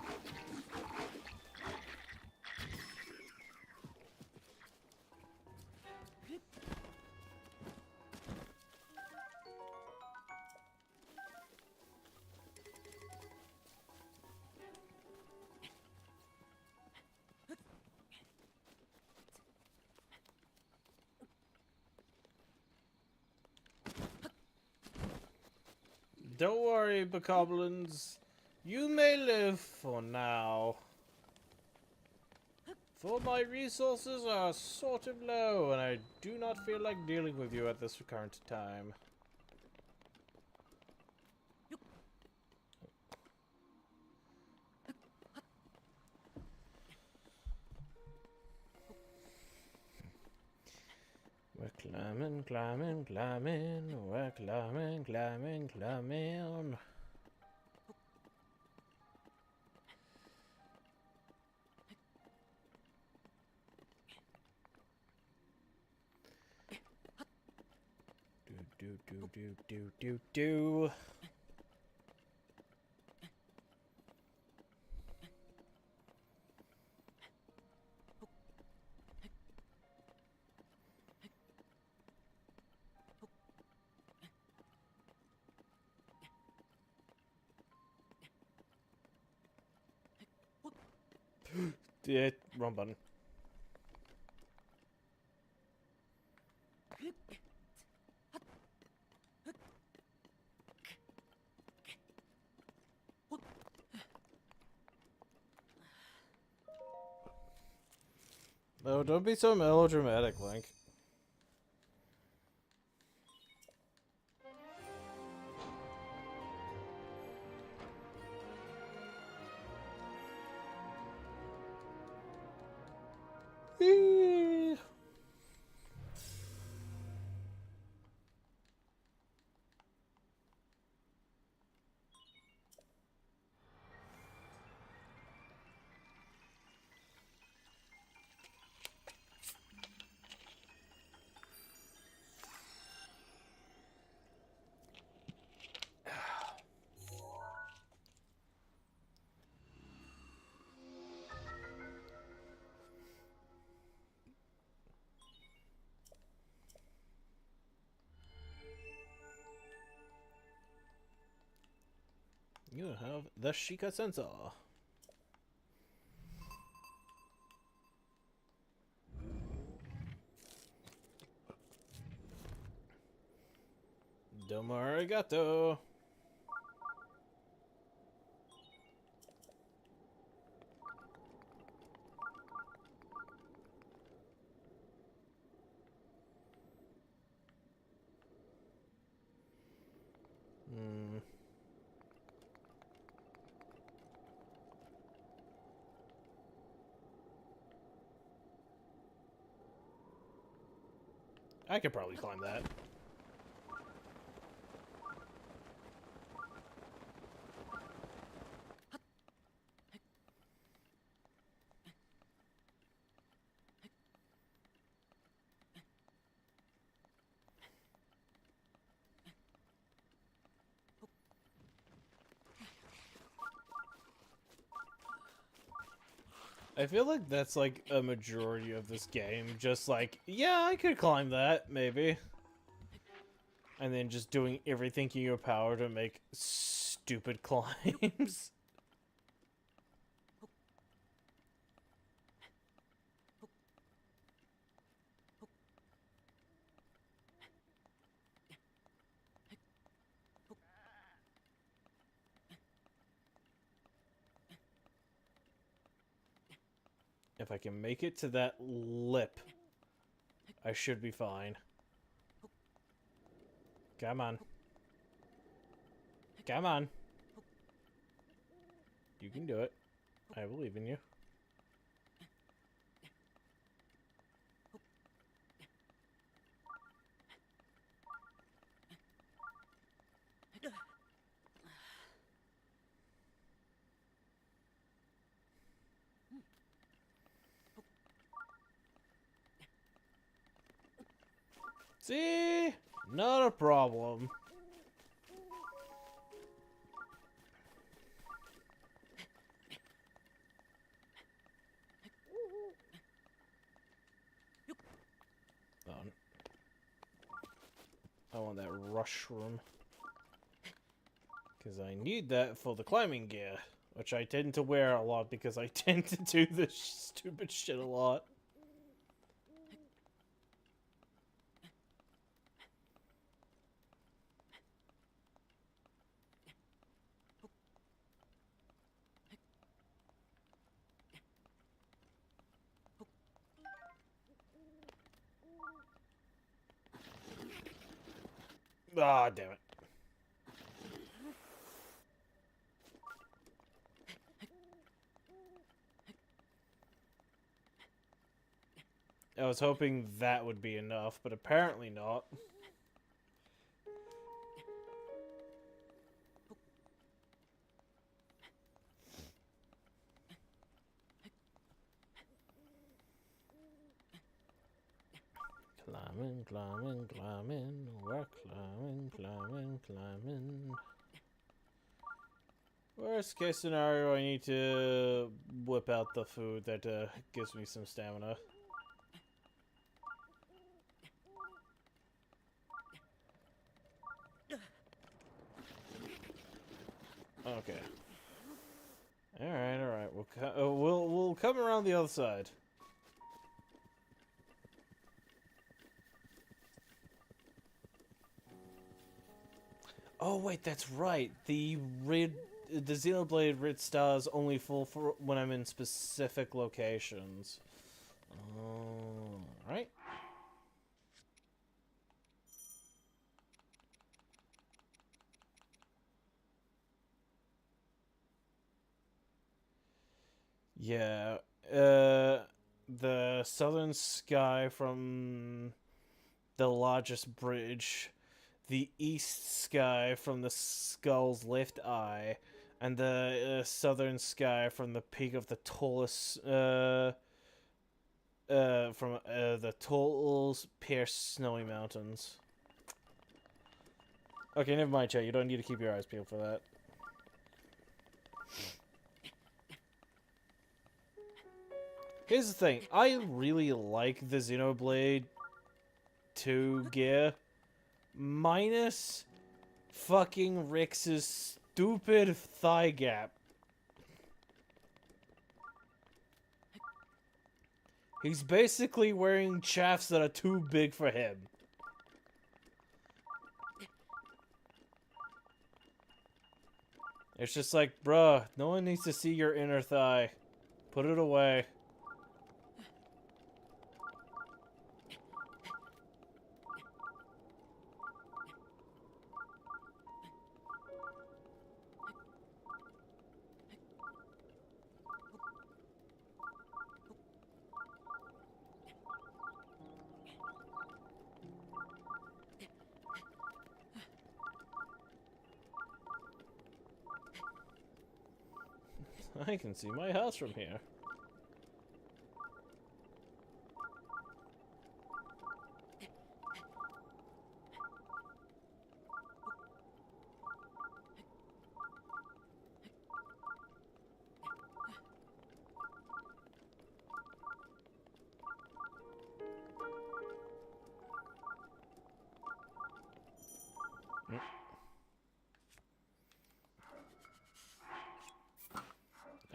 Don't worry, bokoblins. You may live for now. For my resources are sort of low, and I do not feel like dealing with you at this current time. We're climbing, climbing, climbing. We're climbing, climbing, climbing. Do. Yeah, wrong button. No, don't be so melodramatic, Link. Eee. You have the Sheikah sensor. Domo arigato. Hmm. I could probably climb that. I feel like that's like a majority of this game. Just like, yeah, I could climb that, maybe. And then just doing everything in your power to make stupid climbs. If I can make it to that lip, I should be fine. Come on. Come on. You can do it. I believe in you. See? Not a problem. On. I want that rush room. Because I need that for the climbing gear. Which I tend to wear a lot because I tend to do this stupid shit a lot. Ah, damn it. I was hoping that would be enough, but apparently not. Climbing, climbing, climbing, we're climbing, climbing, climbing. Worst case scenario, I need to whip out the food that gives me some stamina. Okay. All right. We'll come around the other side. Oh wait, that's right. The Xenoblade red stars only fall for when I'm in specific locations. Right. Yeah. The southern sky from the largest bridge, the east sky from the skull's left eye, and the southern sky from the peak of the tallest, from the tallest pierced snowy mountains. Okay, never mind, chat. You don't need to keep your eyes peeled for that. Here's the thing. I really like the Xenoblade 2 gear. Minus fucking Rix's stupid thigh gap. He's basically wearing chaffs that are too big for him. It's just like, bruh, no one needs to see your inner thigh. Put it away. I can see my house from here.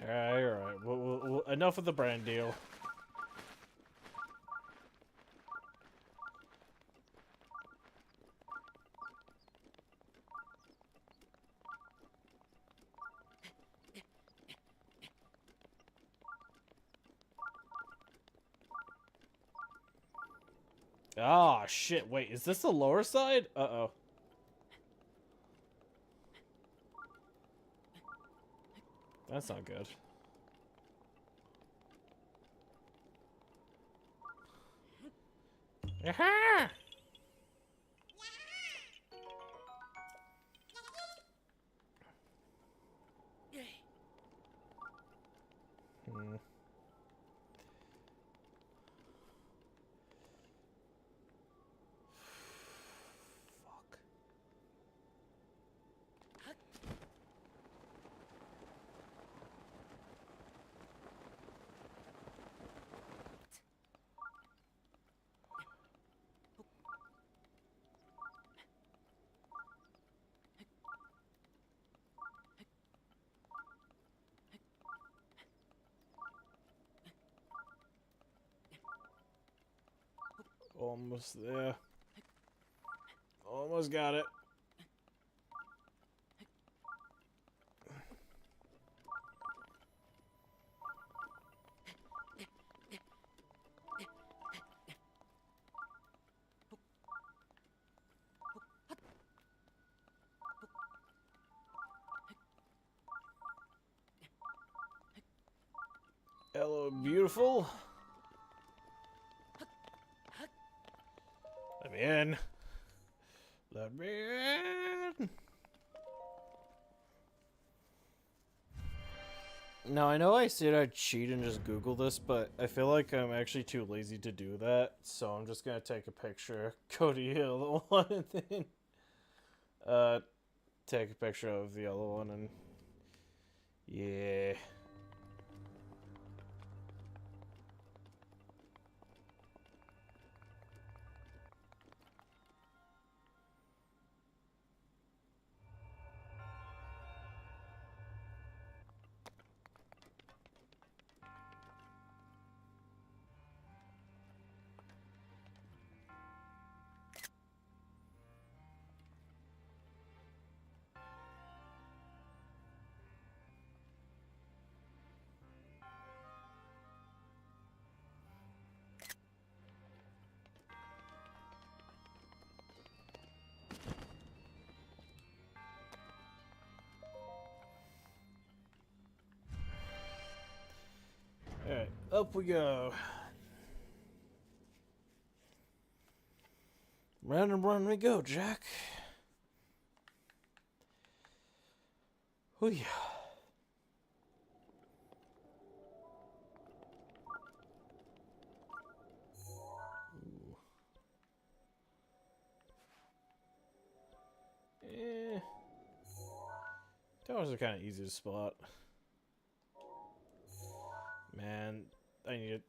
Alright. Enough of the brand deal. Ah, shit. Wait, is this the lower side? Uh-oh. That's not good. Aha! Hmm. Almost there. Almost got it. Hello, beautiful. Let me in. Let me in. Now, I know I said I'd cheat and just Google this, but I feel like I'm actually too lazy to do that, so I'm just gonna take a picture, go to the other one, and then take a picture of the other one, and yeah. Alright, up we go. Round and run we go, Jack. Hoo-yah. Eh. Towers are kind of easy to spot. Man, I need it.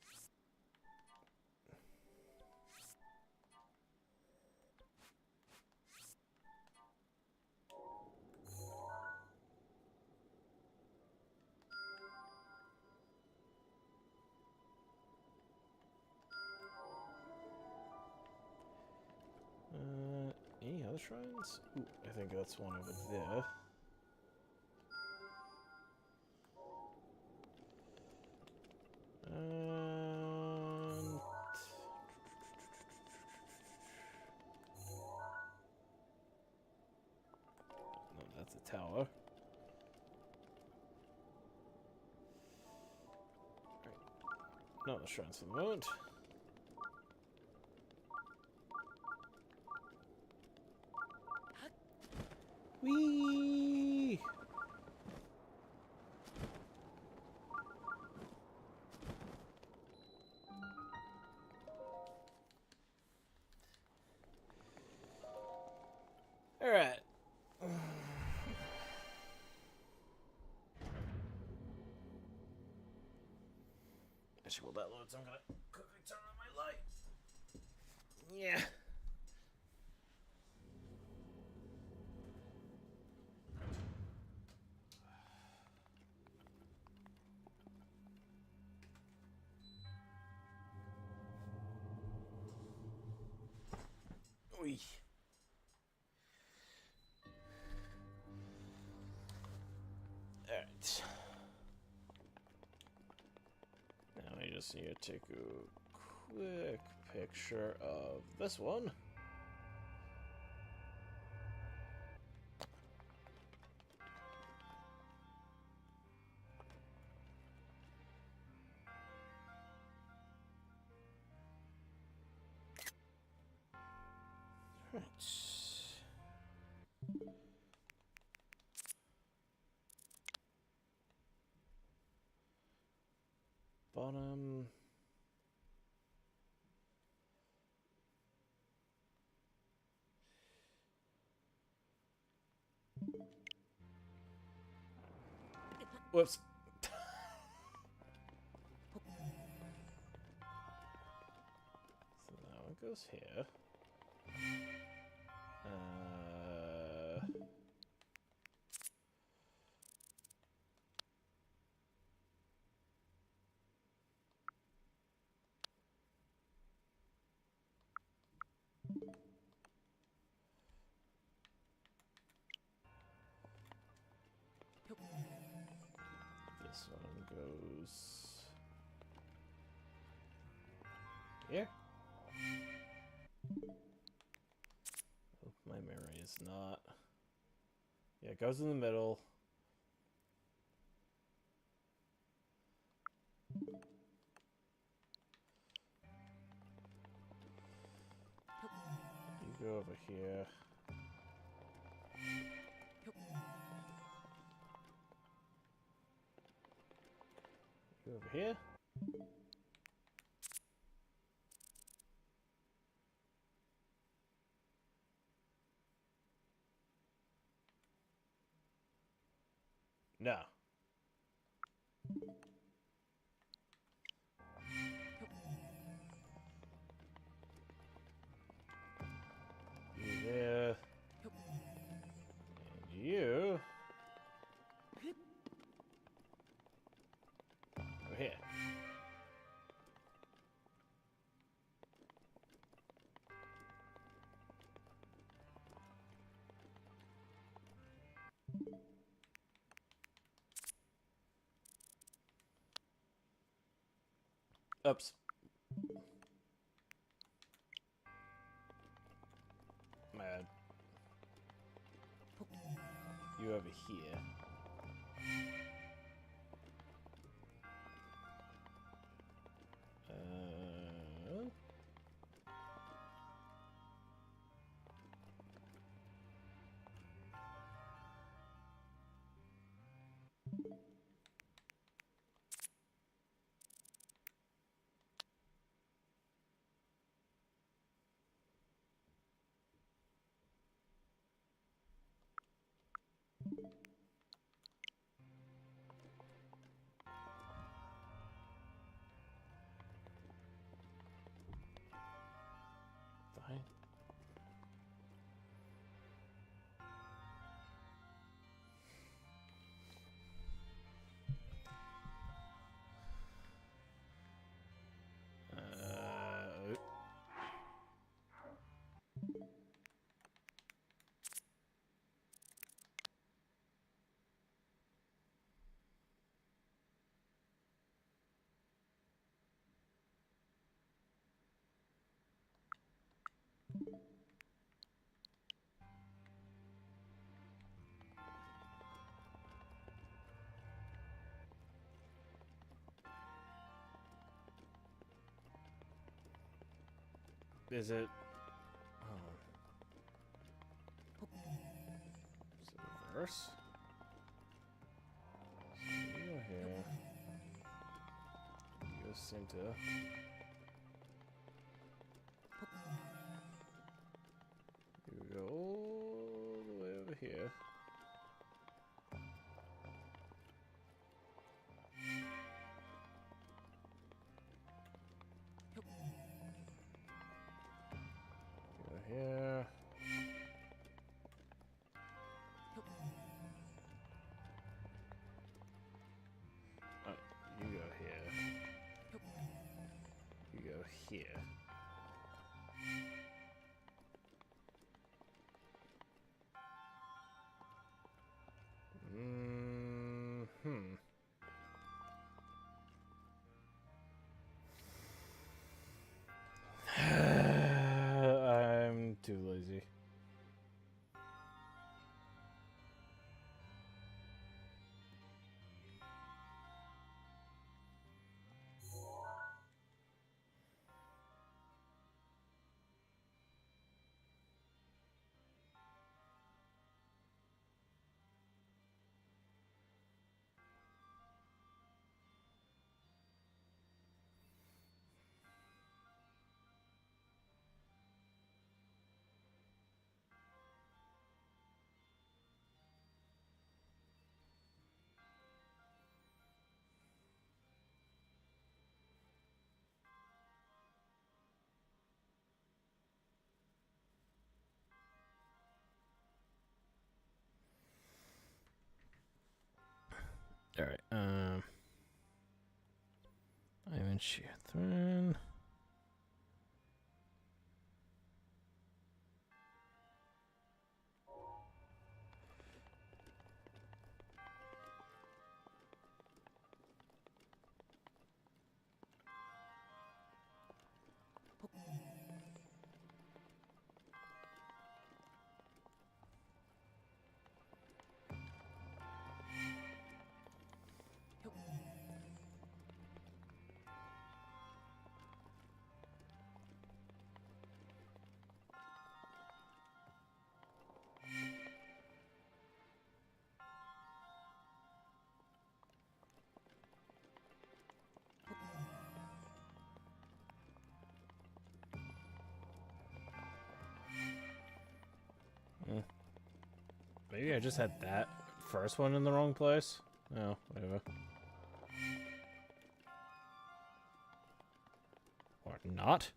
Any other shrines? Ooh, I think that's one over there. And... No, that's a tower. Right. No, the shrines for the moment. Whee! Alright. Actually, while that loads, I'm gonna quickly turn on my light. Yeah. Oy. Alright. Now I just need to take a quick picture of this one. Right. Bottom. Whoops. So that one goes here. goes here. Oh, my memory is not. Yeah, it goes in the middle. You go over here. Go over here. No. You there. And you. Over here. Oops. Mad. You over here. Fine. Is it? Oh. Is it reverse? So you go here. You go center. You go all the way over here. Go here. Oh, you go here. You go here. Hmm. I'm too lazy. All right. I'm in sheer throne. Maybe I just had that first one in the wrong place. Oh, whatever. Or not.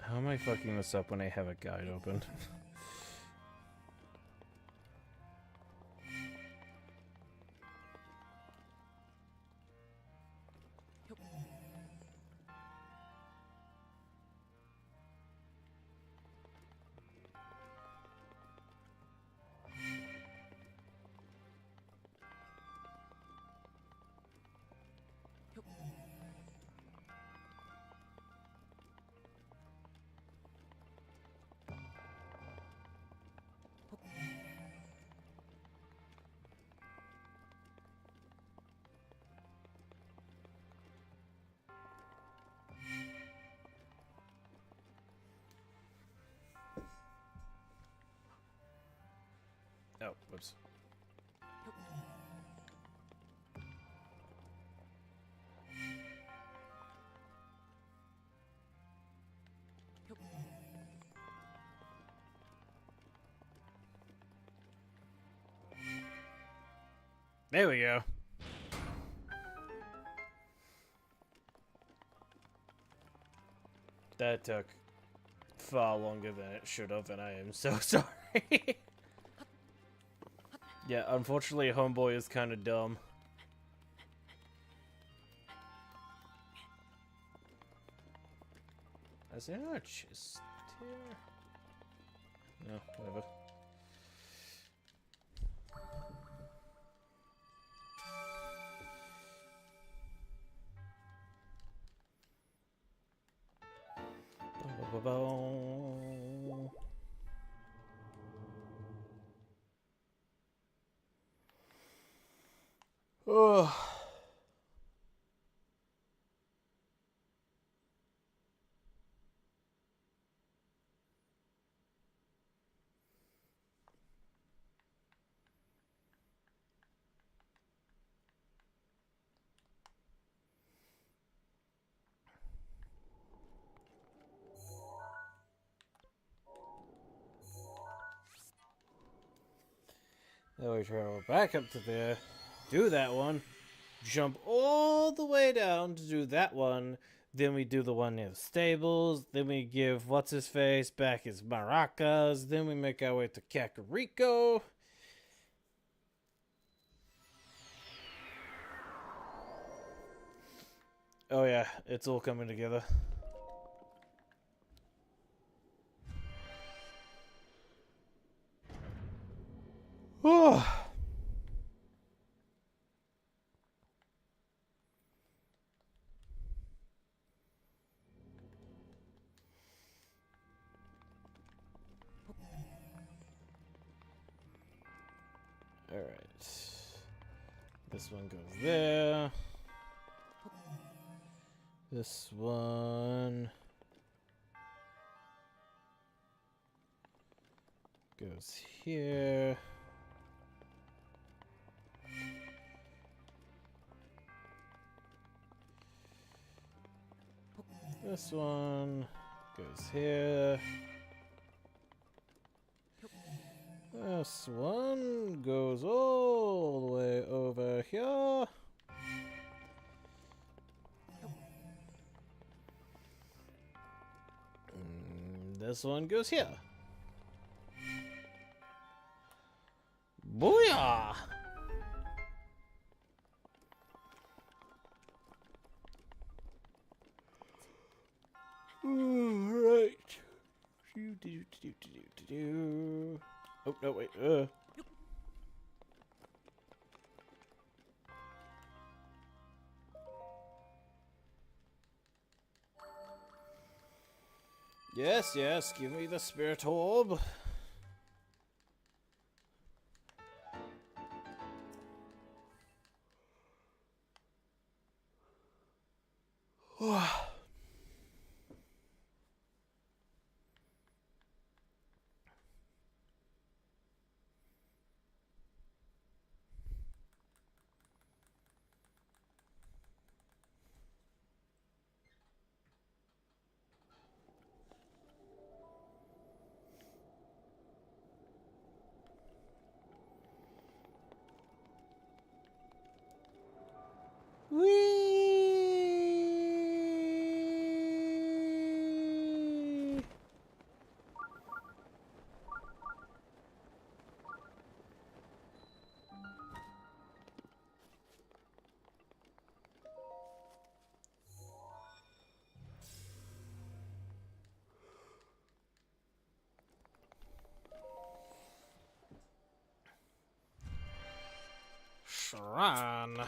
How am I fucking this up when I have a guide open? Oh, whoops. There we go. That took far longer than it should have, and I am so sorry. Yeah, unfortunately, Homeboy is kind of dumb. Is there not a chest here? No, whatever. Oh. Then we travel back up to there, do that one, jump all the way down to do that one. Then we do the one near the stables. Then we give what's-his-face back his maracas. Then we make our way to Kakariko. Oh yeah, it's all coming together. Oh. Alright. This one goes there. This one goes here. This one goes here. This one goes all the way over here. This one goes here. Booyah! Alright. Oh, no, wait. Yes, yes, give me the spirit orb. Whee! Shrine.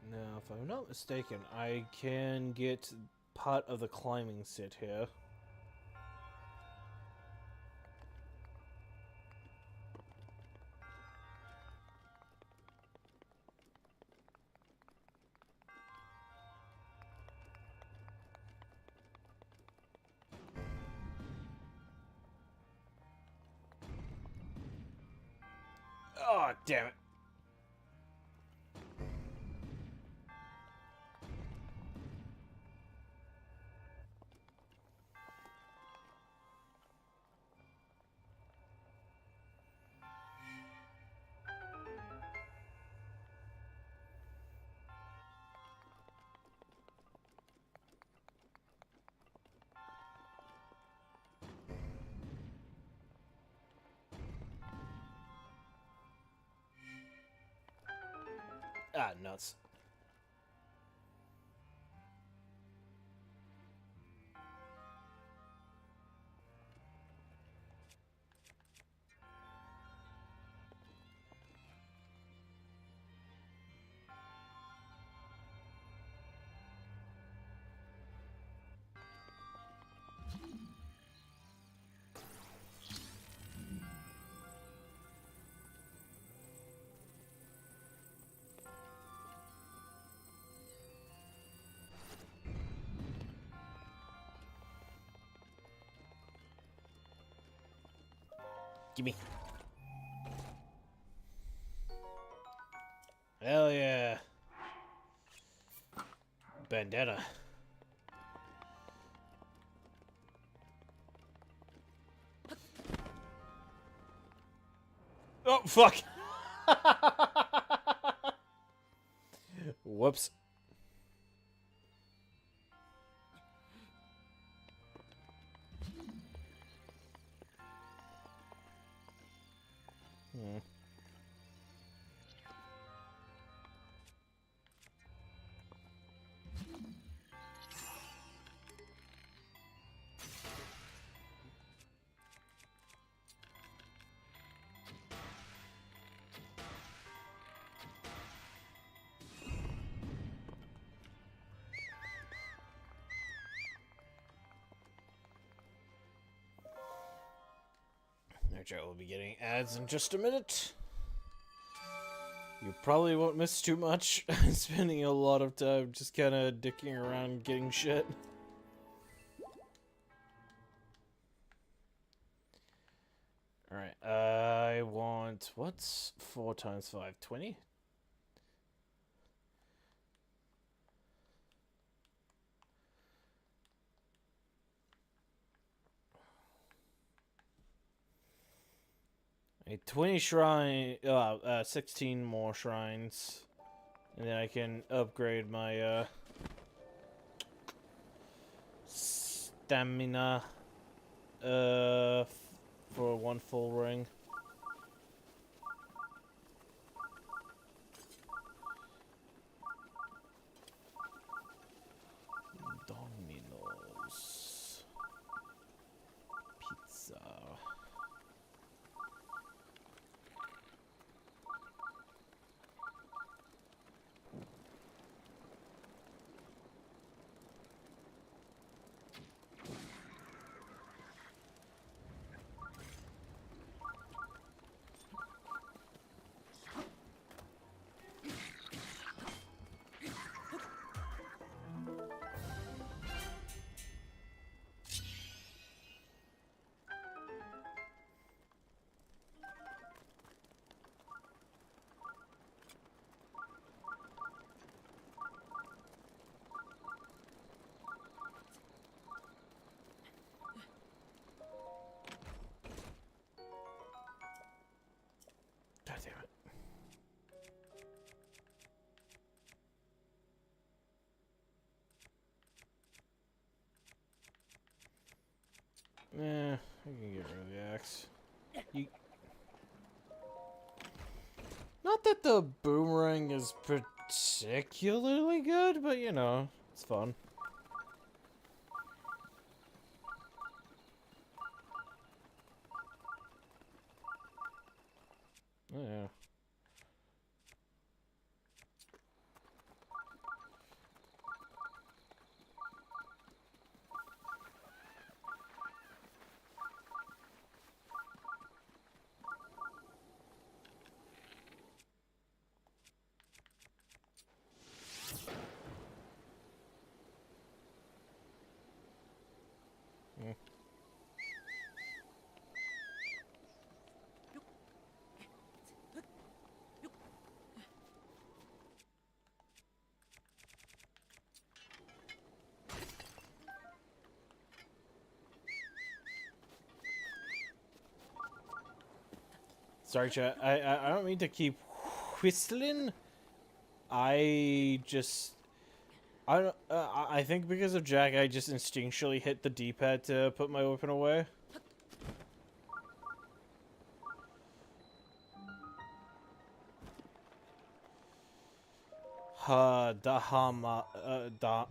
Now, if I'm not mistaken, I can get part of the climbing set here. Oh, damn it. Ah, nuts. Gimme. Hell yeah. Bandana. Oh, fuck. Whoops. Hmm. Which I will be getting ads in just a minute. You probably won't miss too much. Spending a lot of time just kind of dicking around getting shit. Alright, I want... What's 4 times 5? 20? A 20 shrine... 16 more shrines. And then I can upgrade my, stamina for one full ring. Domino's pizza. God damn it. I can get rid of the axe. Not that the boomerang is particularly good, but you know, it's fun. Oh, yeah. Sorry, chat. I don't mean to keep whistling. I don't. I think because of Jack, I just instinctually hit the D-pad to put my weapon away. Da hama da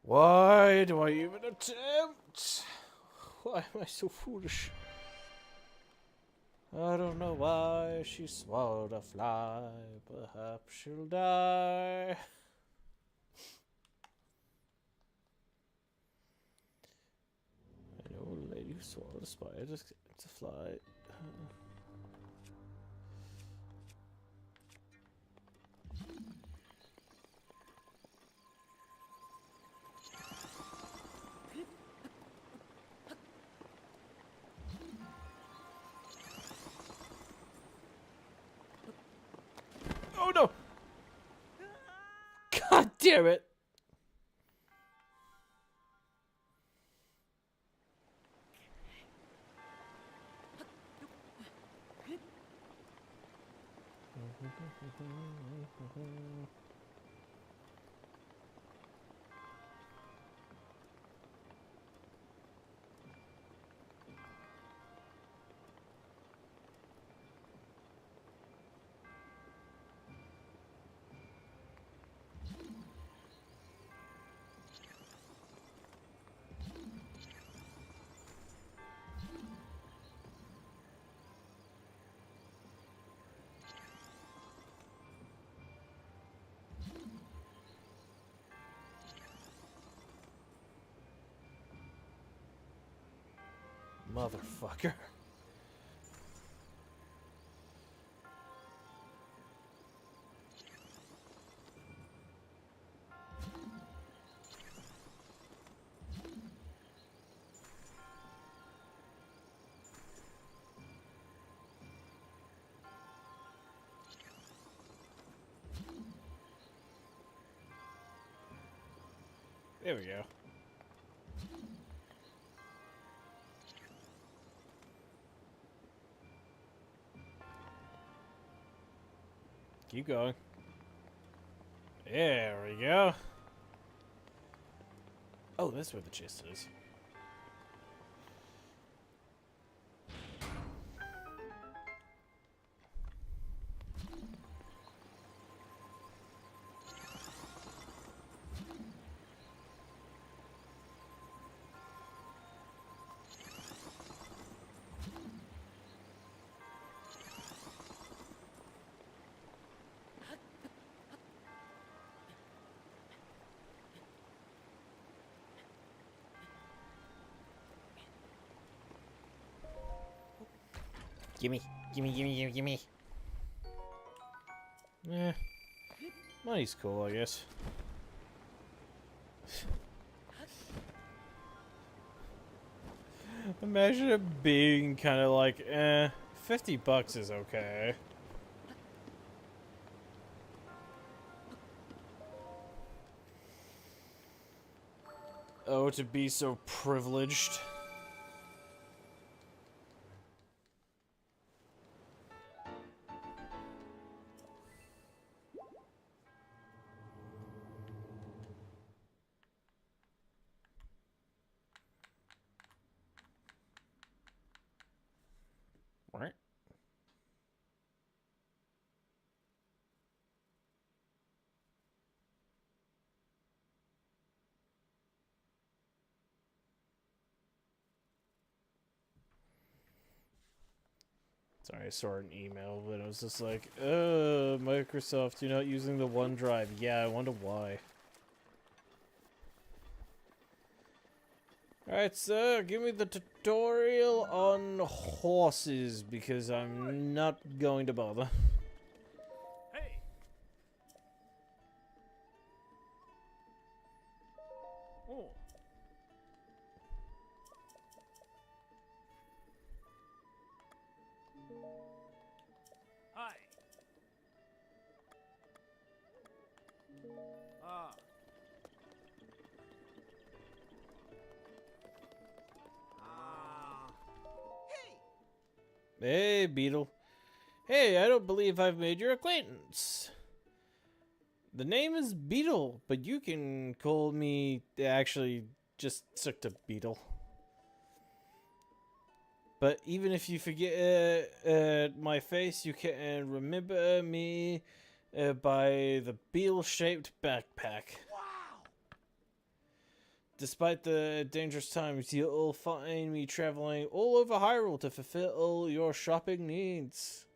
Why do I even attempt? Why am I so foolish? I don't know why she swallowed a fly. Perhaps she'll die. I know a lady who swallowed a spider to fly. Oh no! God damn it! Motherfucker. There we go. Keep going. There we go. Oh, that's where the chest is. Gimme, gimme, gimme, gimme, gimme. Eh, money's cool, I guess. Imagine it being kind of like, $50 is okay. Oh, to be so privileged. Right? Sorry, I saw an email, but I was just like, Microsoft, you're not using the OneDrive. Yeah, I wonder why. Alright, sir, give me the tutorial on horses, because I'm not going to bother. Hey! Oh. Hi. Ah. Hey, Beetle. Hey, I don't believe I've made your acquaintance. The name is Beetle, but you can call me... Actually, just stick to Beetle. But even if you forget my face, you can remember me by the beetle-shaped backpack. Wow! Despite the dangerous times, you'll find me traveling all over Hyrule to fulfill your shopping needs.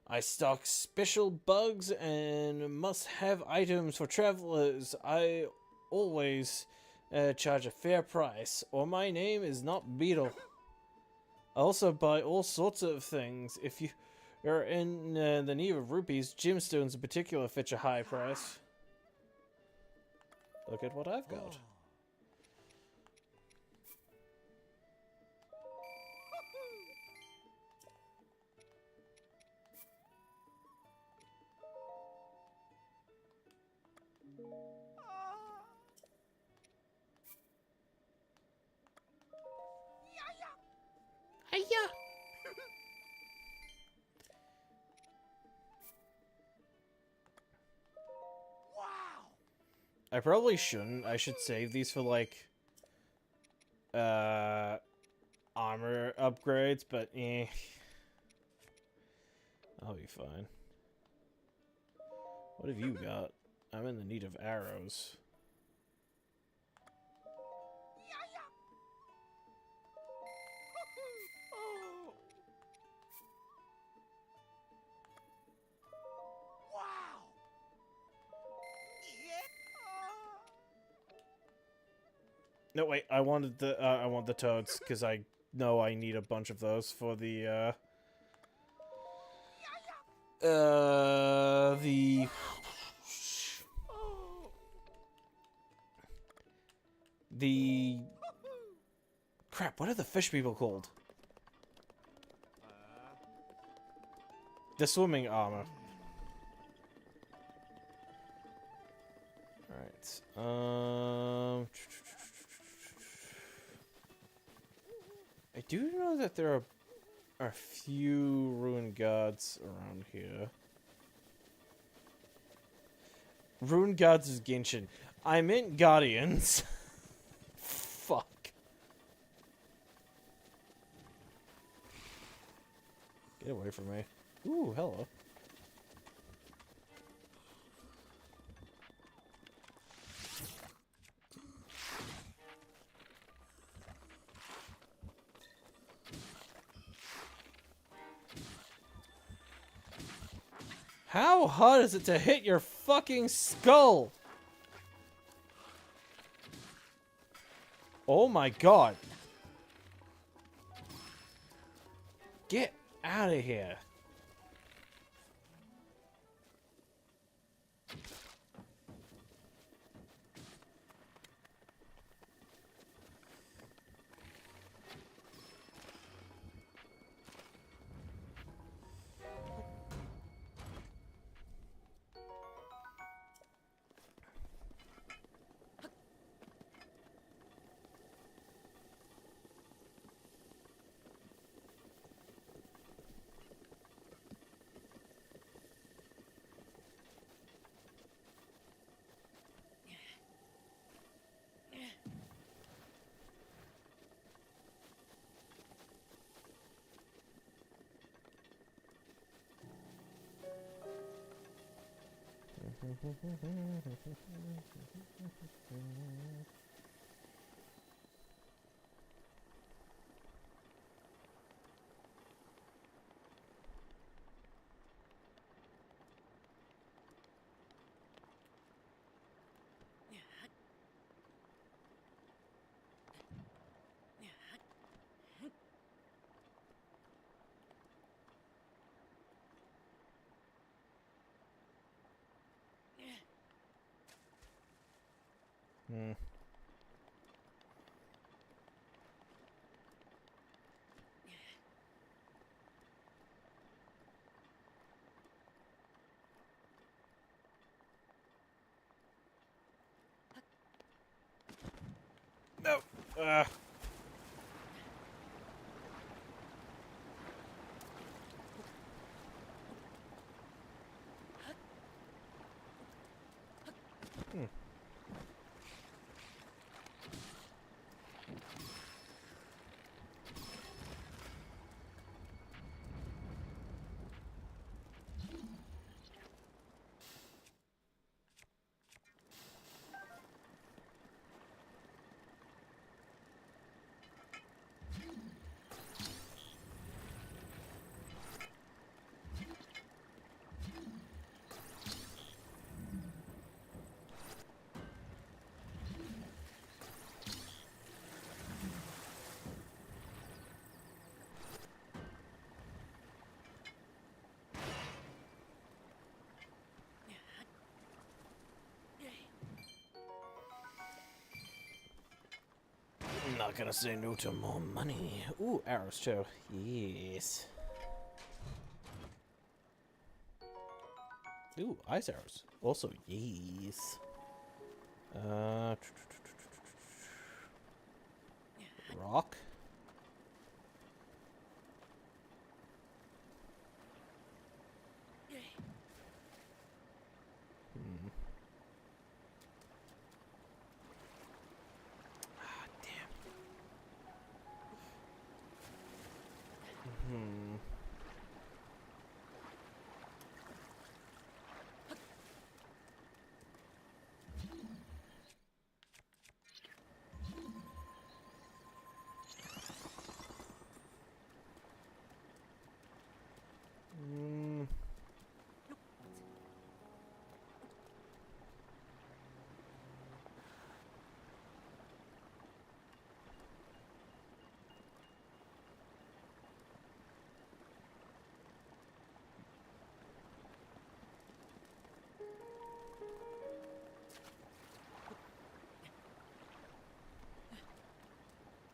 I stock special bugs and must-have items for travelers. I always charge a fair price, or my name is not Beetle. I also buy all sorts of things. If you're in the need of rupees, gemstones in particular fetch a high price. Look at what I've got. Hiya! Wow! I probably shouldn't. I should save these for like armor upgrades, but I'll be fine. What have you got? I'm in the need of arrows. Oh! Wow! No, wait. I wanted the I want the toads because I know I need a bunch of those for the the crap. What are the fish people called? The swimming armor. Alright. I do know that there are are a few ruined guards around here. Ruined guards is Genshin. I meant guardians. Fuck. Get away from me. Ooh, hello. How hard is it to hit your fucking skull? Oh my god. Get out of here. Hmm. No. Hmm. I'm not gonna say no to more money. Ooh, arrows too. Yes. Ooh, ice arrows. Also, yes. Rock. Hmm. Ah, damn. Hmm. Mm.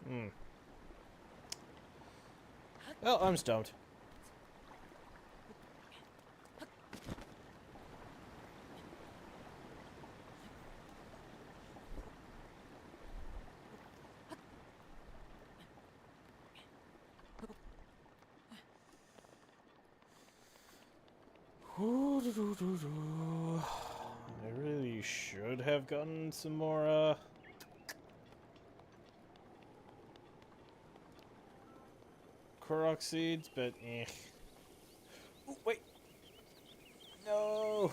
Mm. Well, I'm stoned. I really should have gotten some more, Korok seeds, but eh. Ooh, wait! No!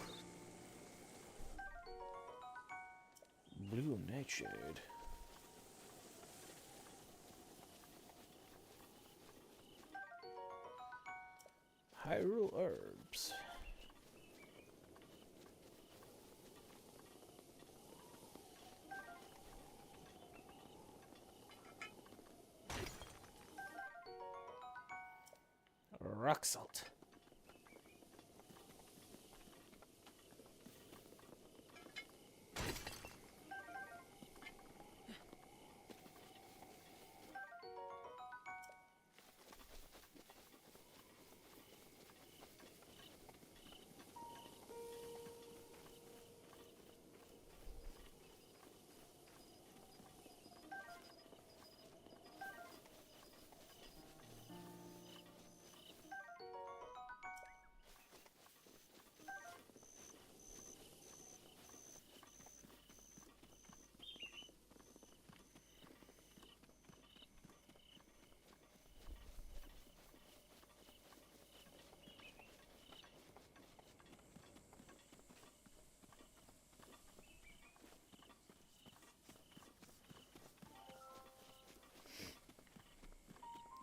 Blue Nightshade. Hyrule Herbs. Rock Salt.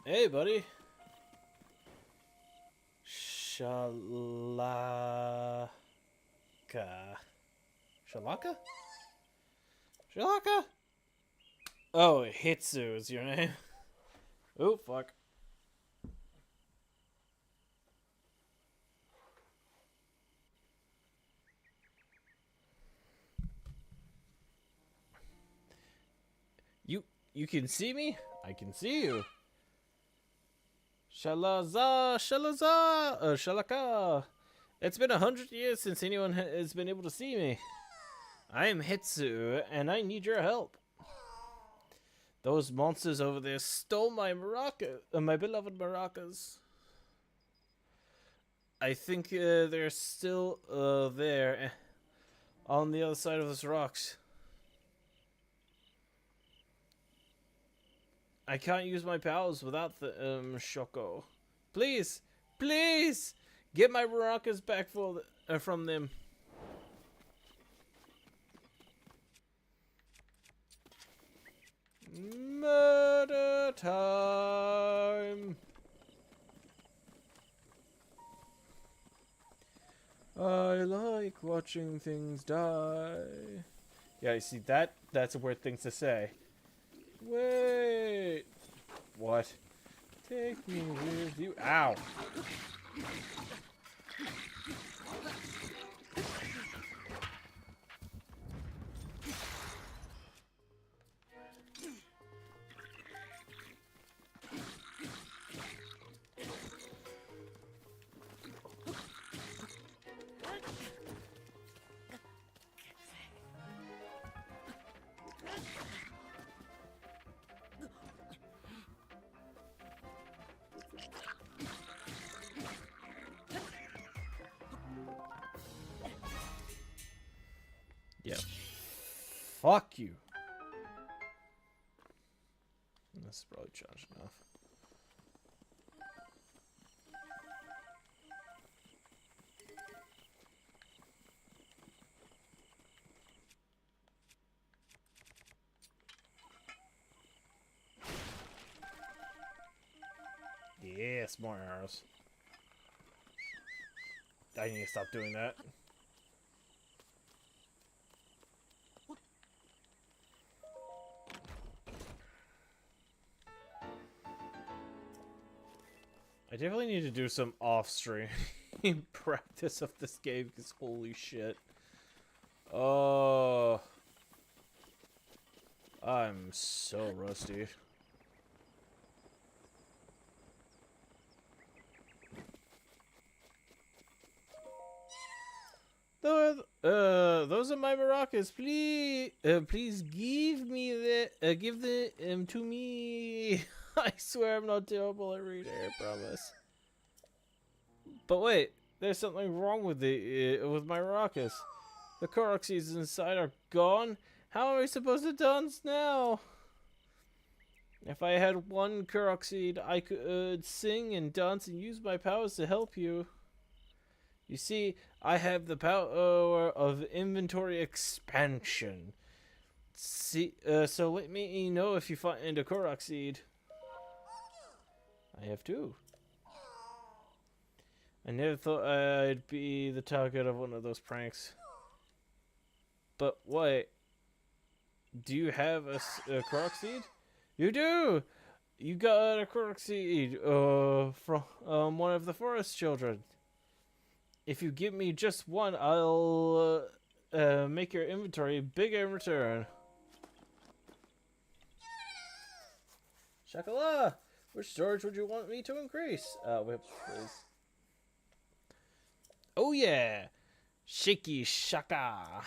Hey, buddy. Shalaka. Shalaka? Shalaka? Oh, Hitsu is your name. Oh, fuck. You can see me? I can see you. Shalaka. It's been 100 years since anyone has been able to see me. I am Hitsu, and I need your help. Those monsters over there stole my my beloved maracas. I think they're still there, on the other side of those rocks. I can't use my powers without the Shoko. Please, please, get my maracas back from them. Murder time. I like watching things die. Yeah, you see that's a weird thing to say. Wait. What? Take me with you. Ow. Yeah. Fuck you. This is probably charged enough. Yes, more arrows. I need to stop doing that. I definitely need to do some off-stream practice of this game, because holy shit. Oh. I'm so rusty. Those are my maracas. Please, please give them to me. I swear I'm not terrible at reading, I promise. But wait, There's something wrong with with my rockets. The Korok seeds inside are gone. How am I supposed to dance now? If I had one Korok seed, I could sing and dance and use my powers to help you. You see, I have the power of inventory expansion. See, so let me know if you find a Korok seed. I have two. I never thought I'd be the target of one of those pranks. But wait, do you have a Korok seed? You do! You got a Korok seed from one of the forest children. If you give me just one, I'll make your inventory bigger in return. Shakala! Which storage would you want me to increase? Whip, please. Oh yeah! Shaky Shaka!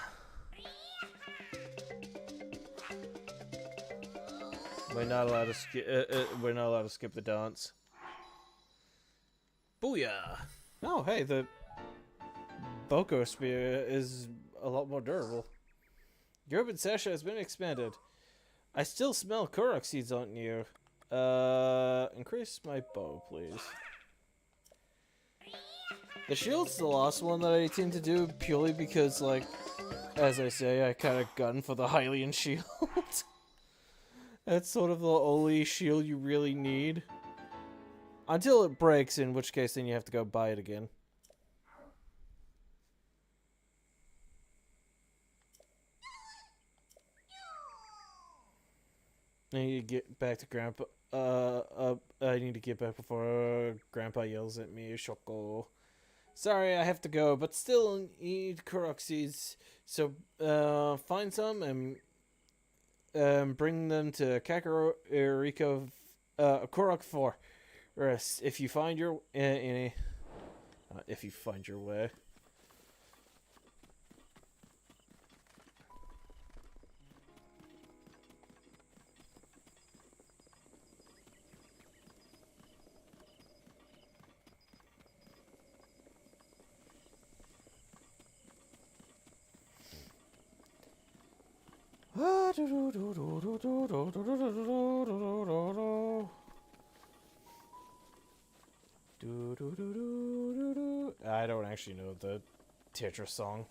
We're not allowed to we're not allowed to skip the dance. Booyah! Oh, hey, the Boko spear is a lot more durable. Your urban sasha has been expanded. I still smell Korok seeds on you. Increase my bow, please. The shield's the last one that I tend to do purely because, like, as I say, I kind of gun for the Hylian shield. That's sort of the only shield you really need. Until it breaks, in which case then you have to go buy it again. I need to get back to Grandpa. I need to get back before Grandpa yells at me. Shoko. Sorry, I have to go, but still need Korok seeds. So, find some and bring them to Kakariko, Korok 4. If you find your if you find your way. I don't actually know the Tetris song.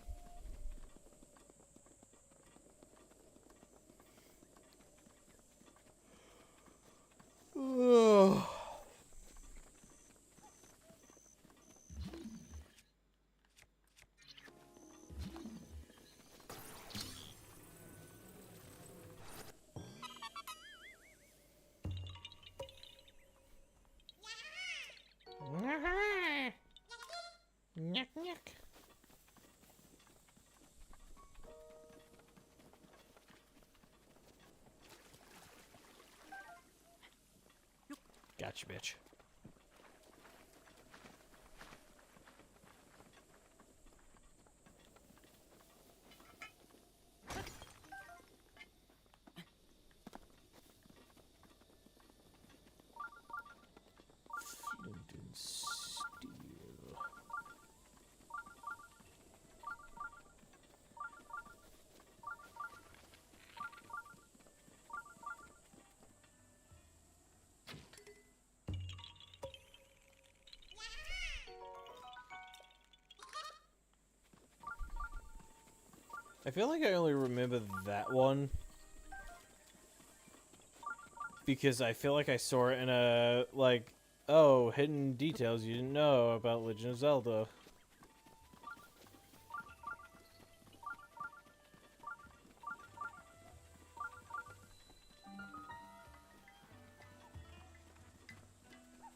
Nyek, nyek. Gotcha, bitch. Flint and steel. I feel like I only remember that one because I feel like I saw it in a, like, oh, hidden details you didn't know about Legend of Zelda.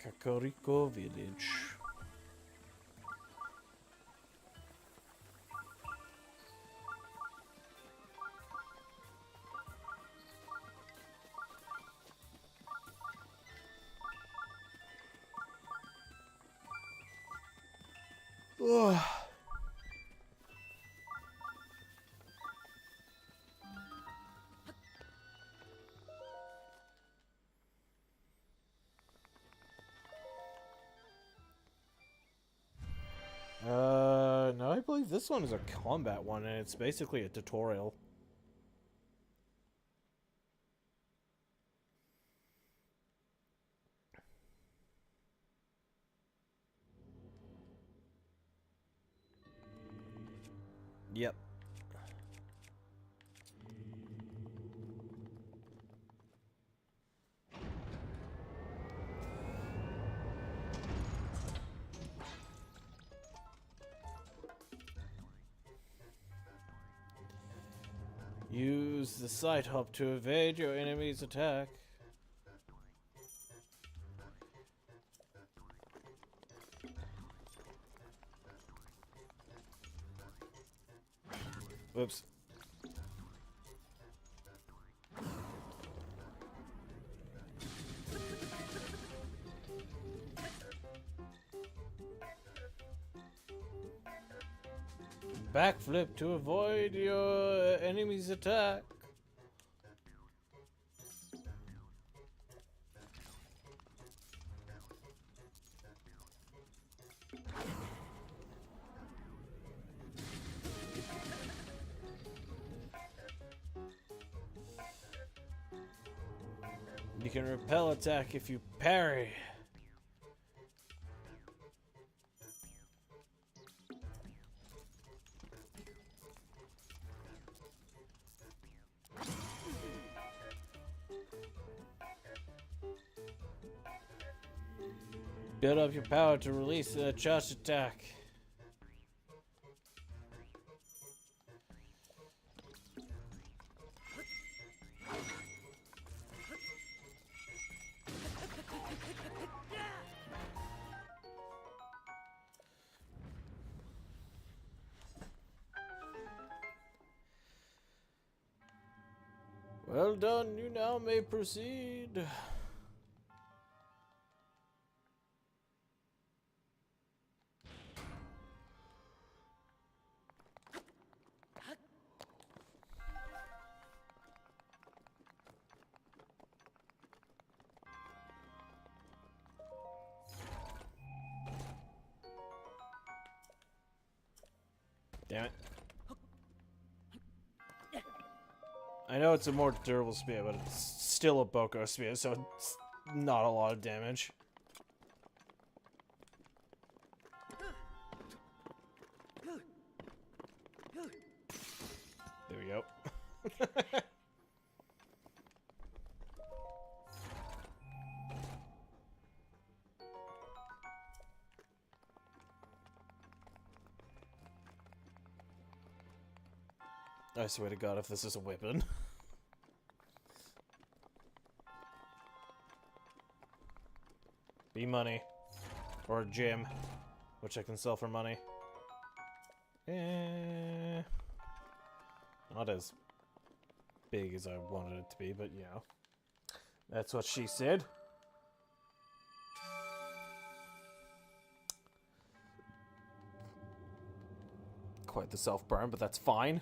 Kakariko Village. Ugh. this one is a combat one, and it's basically a tutorial. Yep. Use the side hop to evade your enemy's attack. Whoops. Backflip to avoid your enemy's attack. You can repel attack if you parry. Build up your power to release a charge attack. Well done, you now may proceed. Damn it. I know it's a more durable spear, but it's still a Boko spear, so it's not a lot of damage. There we go. I swear to God, if this is a weapon. Be money. Or a gem, which I can sell for money. Not as big as I wanted it to be, but you know. That's what she said. Quite the self-burn, but that's fine.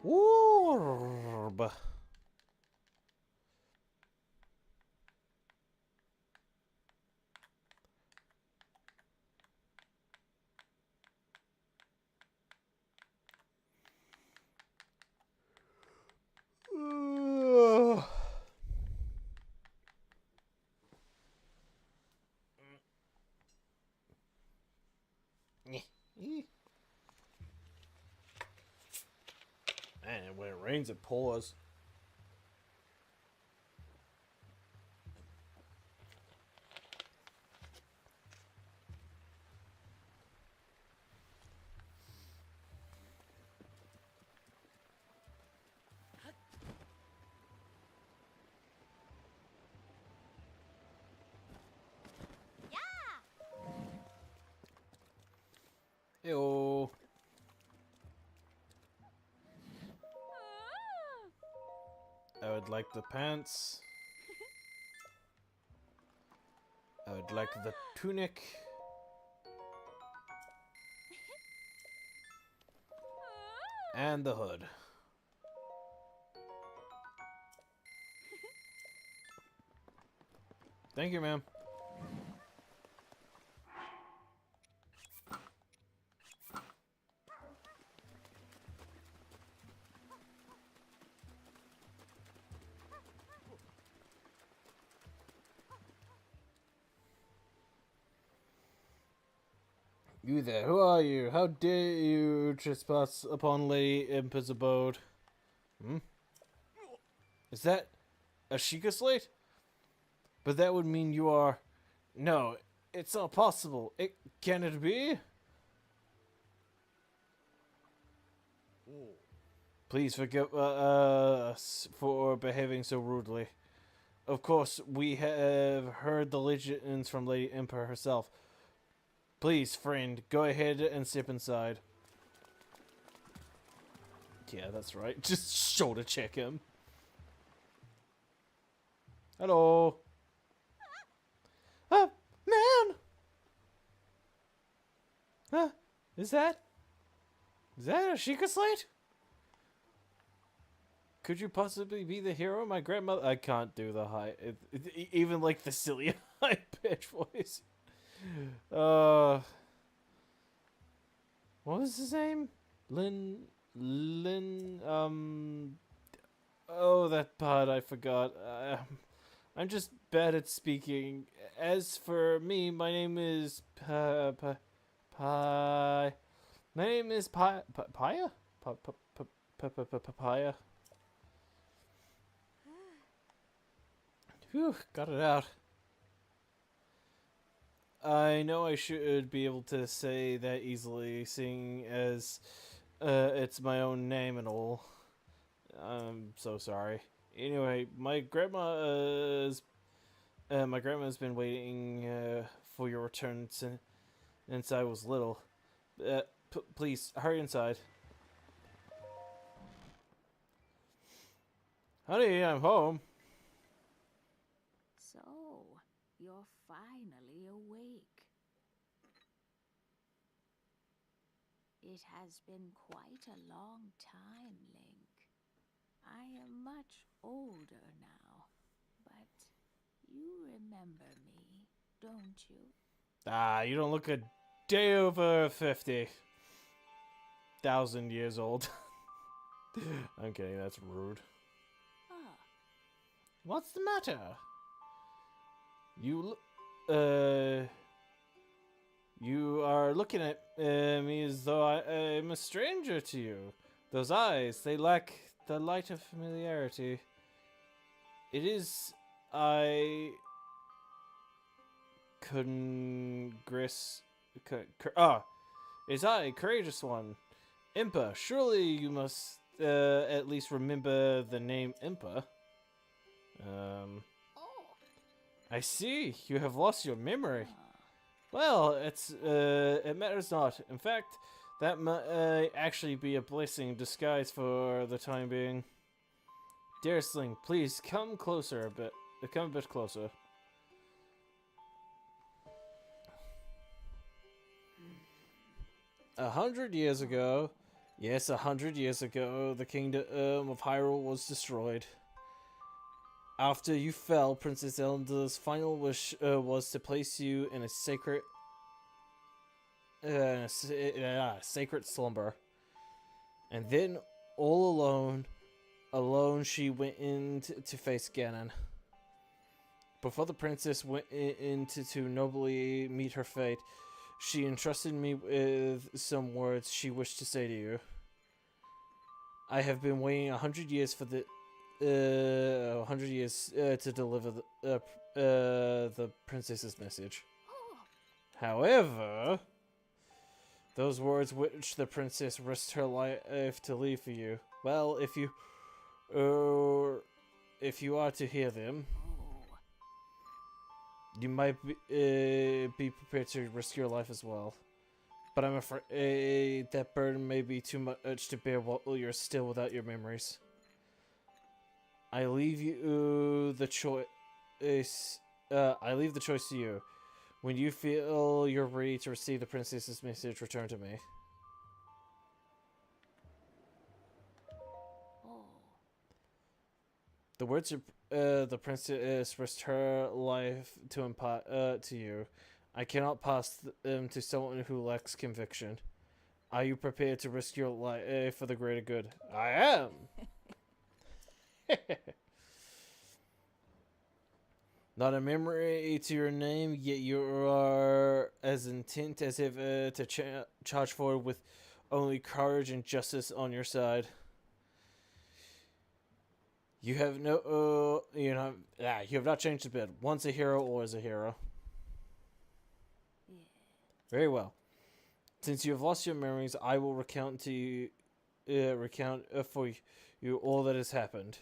Orb. Man, when it rains, it pours. Ew. I would like the pants. I would like the tunic. And the hood. Thank you, ma'am. You there, who are you? How dare you trespass upon Lady Impa's abode? Hmm? Is that a Sheikah slate? But that would mean you are... No, it's not possible. Can it be? Please forgive us for behaving so rudely. Of course, we have heard the legends from Lady Impa herself. Please, friend, go ahead and step inside. Yeah, that's right. Just shoulder check him. Hello. Ah, man! Huh? Is that a Sheikah slate? Could you possibly be the hero, my grandmother? I can't do the high, even like the silly high pitch voice. What was his name? Oh, that part I forgot. I'm just bad at speaking. As for me, my name is Pia. My name is Pia. Papaya. Phew, got it out. I know I should be able to say that easily, seeing as it's my own name and all. I'm so sorry. Anyway, my grandma's been waiting for your return since I was little. Please hurry inside. Honey, I'm home. So, you're finally awake. It has been quite a long time, Link. I am much older now, but you remember me, don't you? You don't look a day over 50,000 years old. I'm kidding, that's rude. Ah, What's the matter? You are looking at me as though I'm a stranger to you. Those eyes, they lack the light of familiarity. It is it's I, courageous one. Impa, surely you must at least remember the name Impa. oh, I see. You have lost your memory. Well, it matters not. In fact, that might actually be a blessing in disguise for the time being. Dear Sling, please come closer a bit. Come a bit closer. A 100 years ago, yes, 100 years ago, the kingdom of Hyrule was destroyed. After you fell, Princess Zelda's final wish was to place you in a sacred slumber. And then, all alone she went in to face Ganon. Before the princess went in to nobly meet her fate, she entrusted me with some words she wished to say to you. I have been waiting 100 years for the 100 years to deliver the princess's message. However, those words which the princess risked her life to leave for you, well, if you are to hear them, you might be prepared to risk your life as well. But I'm afraid that burden may be too much to bear while you're still without your memories. I leave you the choice. I leave the choice to you. When you feel you're ready to receive the princess's message, return to me. oh. The words of the princess risked her life to impart to you. I cannot pass them to someone who lacks conviction. Are you prepared to risk your life for the greater good? I am. Not a memory to your name, yet you are as intent as if to charge forward with only courage and justice on your side. You have you have not changed a bit. Once a hero, always a hero. Yeah. Very well. Since you have lost your memories, I will recount to you, for you all that has happened.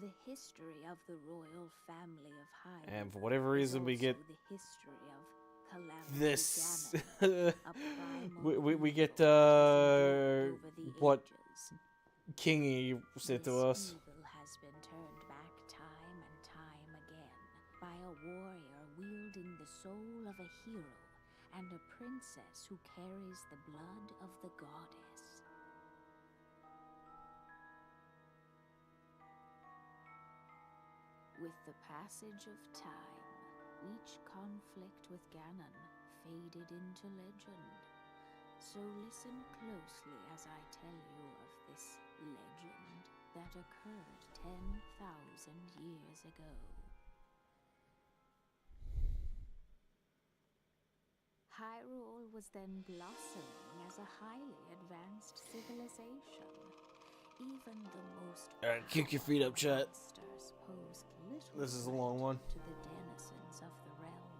The history of the royal family of Hyrule. And for whatever reason, we get the history of Calamity this. Ganon, a primal we get evil over the what ages. Kingy said to us. Evil has been turned back time and time again by a warrior wielding the soul of a hero and a princess who carries the blood of the goddess. With the passage of time, each conflict with Ganon faded into legend. So listen closely as I tell you of this legend that occurred 10,000 years ago. Hyrule was then blossoming as a highly advanced civilization. Even the most Kick your feet up, chat. monsters posed little This is a long one. threat to the denizens of the realm.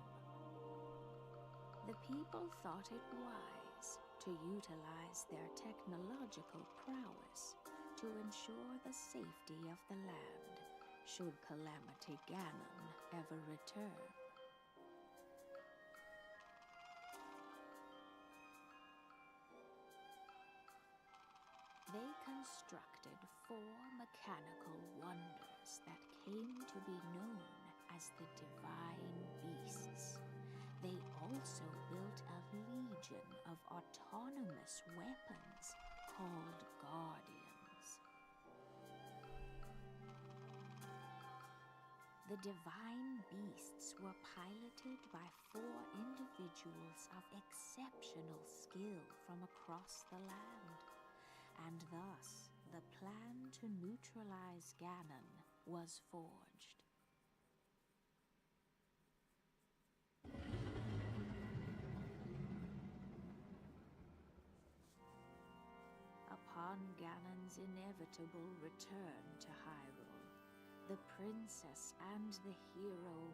The people thought it wise to utilize their technological prowess to ensure the safety of the land should Calamity Ganon ever return. They constructed 4 mechanical wonders that came to be known as the Divine Beasts. They also built a legion of autonomous weapons called Guardians. The Divine Beasts were piloted by 4 individuals of exceptional skill from across the land. And thus, the plan to neutralize Ganon was forged. Upon Ganon's inevitable return to Hyrule, the princess and the hero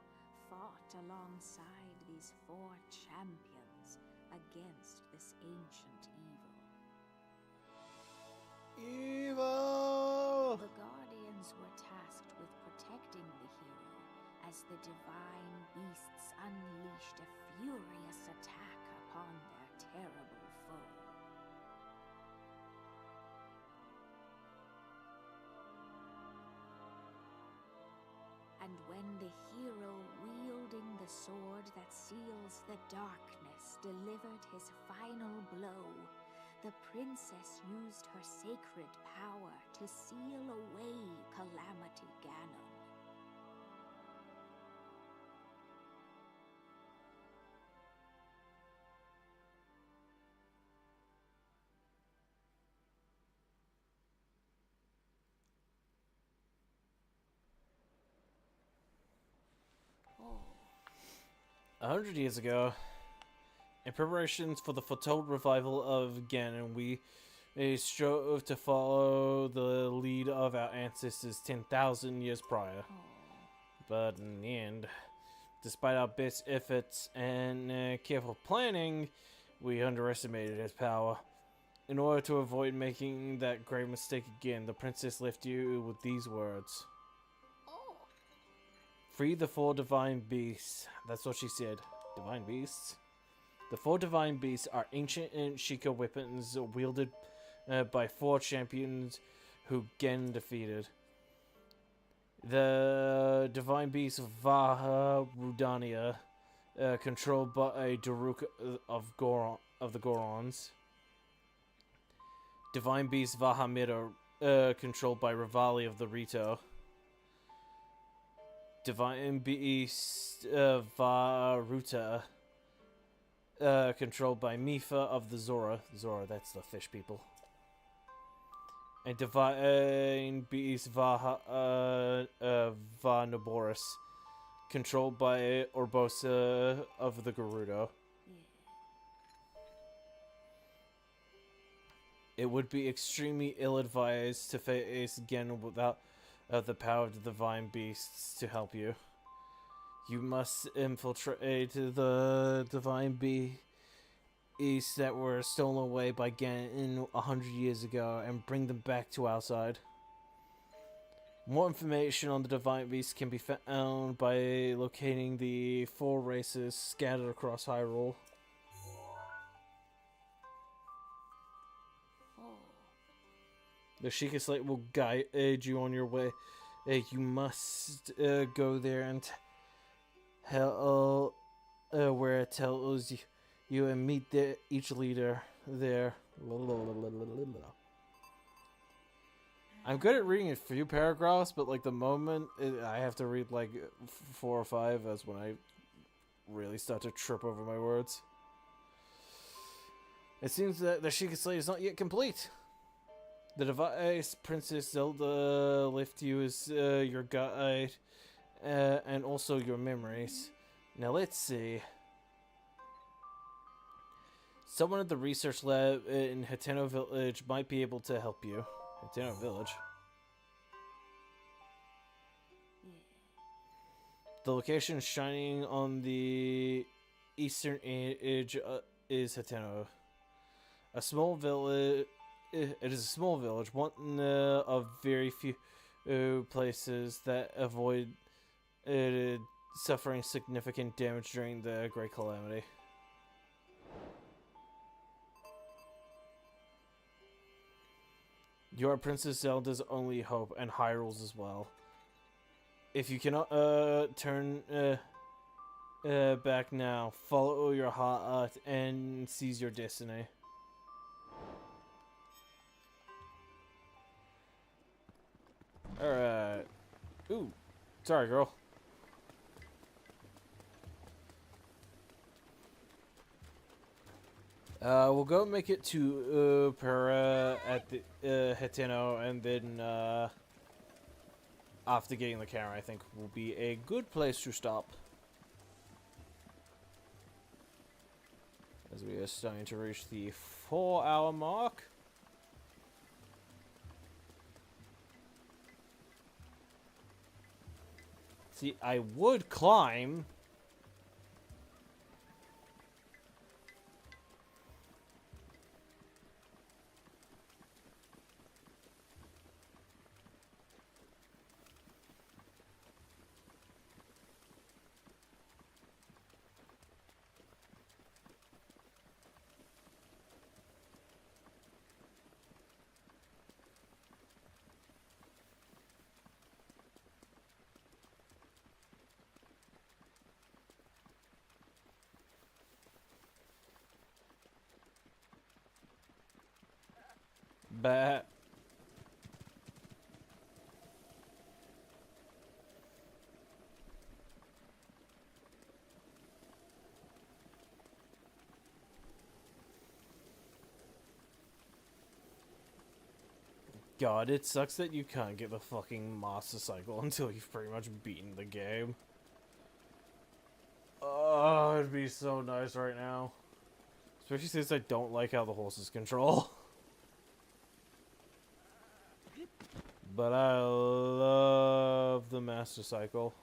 fought alongside these 4 champions against this ancient evil. Evil! The Guardians were tasked with protecting the hero as the Divine Beasts unleashed a furious attack upon their terrible foe. And when the hero wielding the sword that seals the darkness delivered his final blow, the princess used her sacred power to seal away Calamity Ganon. Oh. 100 years ago, in preparations for the foretold revival of Ganon, we strove to follow the lead of our ancestors 10,000 years prior. But in the end, despite our best efforts and careful planning, we underestimated his power. In order to avoid making that grave mistake again, the princess left you with these words. Free the 4 divine beasts. That's what she said. Divine beasts? The 4 divine beasts are ancient and Sheikah weapons wielded by 4 champions who Ganon defeated. The divine beast Vaha Rudania, controlled by Daruk of the Gorons. Divine beast Vahamida, controlled by Rivali of the Rito. Divine beast Varuta, controlled by Mifa of the Zora. Zora, that's the fish people. and divine beast Vanaboris, controlled by Orbosa of the Gerudo. It would be extremely ill-advised to face again without the power of the divine beasts to help you. You must infiltrate the divine beasts that were stolen away by Ganon 100 years ago and bring them back to our side. More information on the divine beasts can be found by locating the 4 races scattered across Hyrule. The Sheikah Slate will guide you on your way. You must go there and tell where it tells you and meet each leader there. I'm good at reading a few paragraphs, but like the moment I have to read like 4 or 5, that's when I really start to trip over my words. It seems that the Sheikah Slate is not yet complete. The device Princess Zelda left you as your guide and also your memories. Now let's see. Someone at the research lab in Hateno Village might be able to help you. Hateno Village? The location shining on the eastern edge is Hateno. A small village. It is a small village, one of very few places that avoid suffering significant damage during the Great Calamity. You are Princess Zelda's only hope, and Hyrule's as well. If you cannot turn back now, follow your heart and seize your destiny. Alright. Ooh. Sorry, girl. We'll go make it to Para at the Hateno, and then after getting the camera, I think will be a good place to stop. As we are starting to reach the 4-hour mark. See, I would climb. But God, it sucks that you can't get the fucking Master Cycle until you've pretty much beaten the game. Oh, it'd be so nice right now. Especially since I don't like how the horses control. But I love the Master Cycle.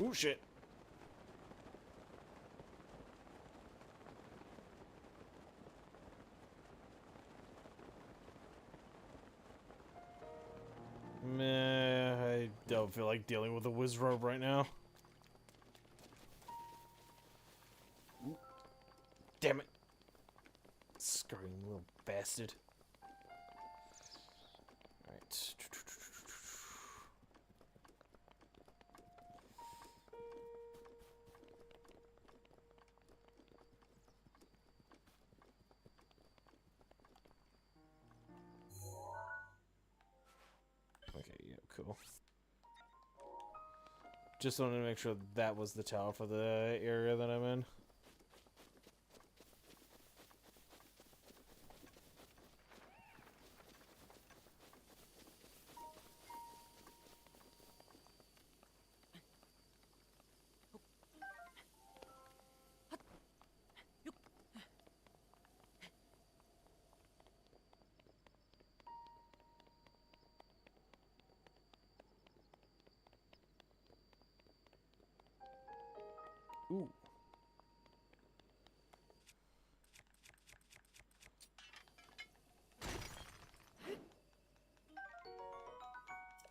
Ooh, shit. Meh, I don't feel like dealing with a Wizrobe right now. Ooh. Damn it. Scream, little bastard. Alright. Cool. Just wanted to make sure that was the tower for the area that I'm in. Ooh.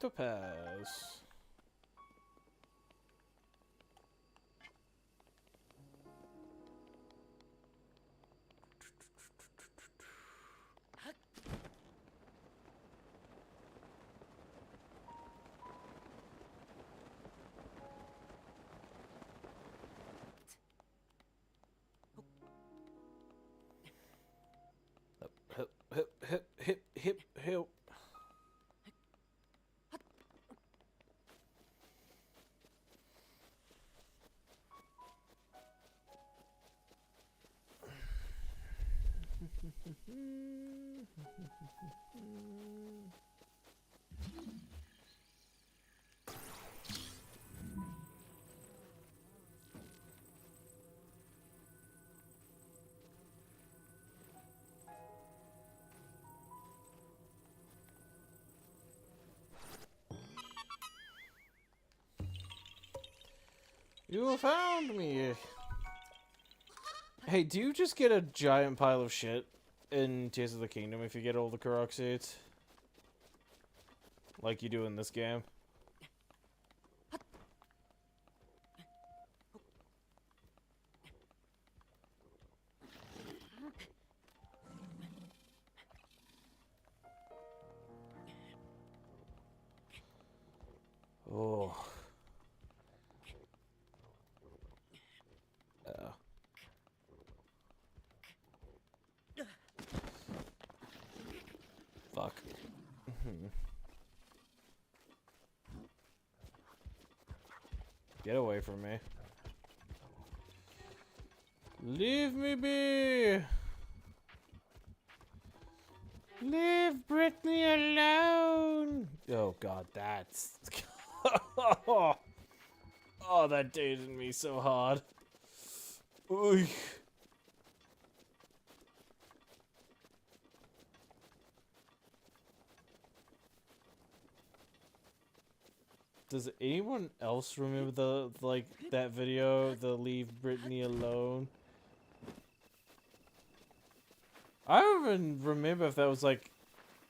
Topaz. Hip, hip, hip, hip, hip, hip. You found me. Hey, do you just get a giant pile of shit in Tears of the Kingdom if you get all the Korok seeds? Like you do in this game? Oh. Fuck. Get away from me. Leave me be! Leave Brittany alone! Oh god, that's... oh, that dated me so hard. Oy. Does anyone else remember that video, the Leave Brittany Alone? I don't even remember if that was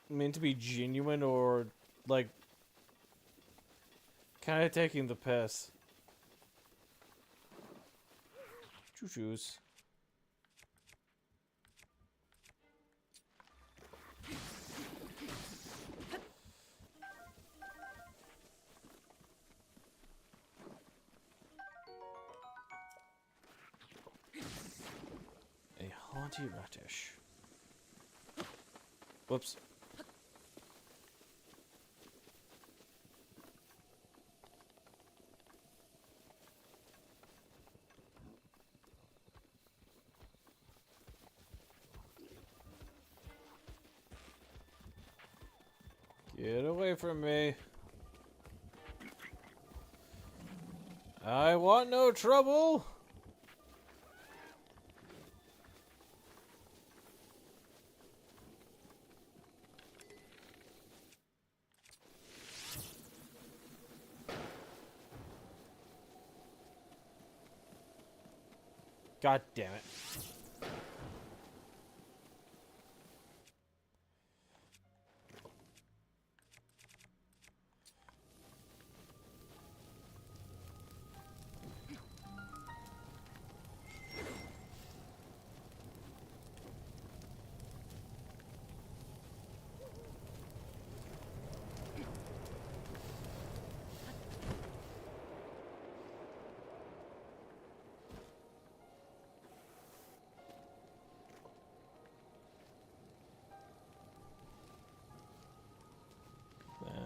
meant to be genuine or kind of taking the piss. Choo-choos. A haunty radish. Whoops. Get away from me. I want no trouble. God damn it.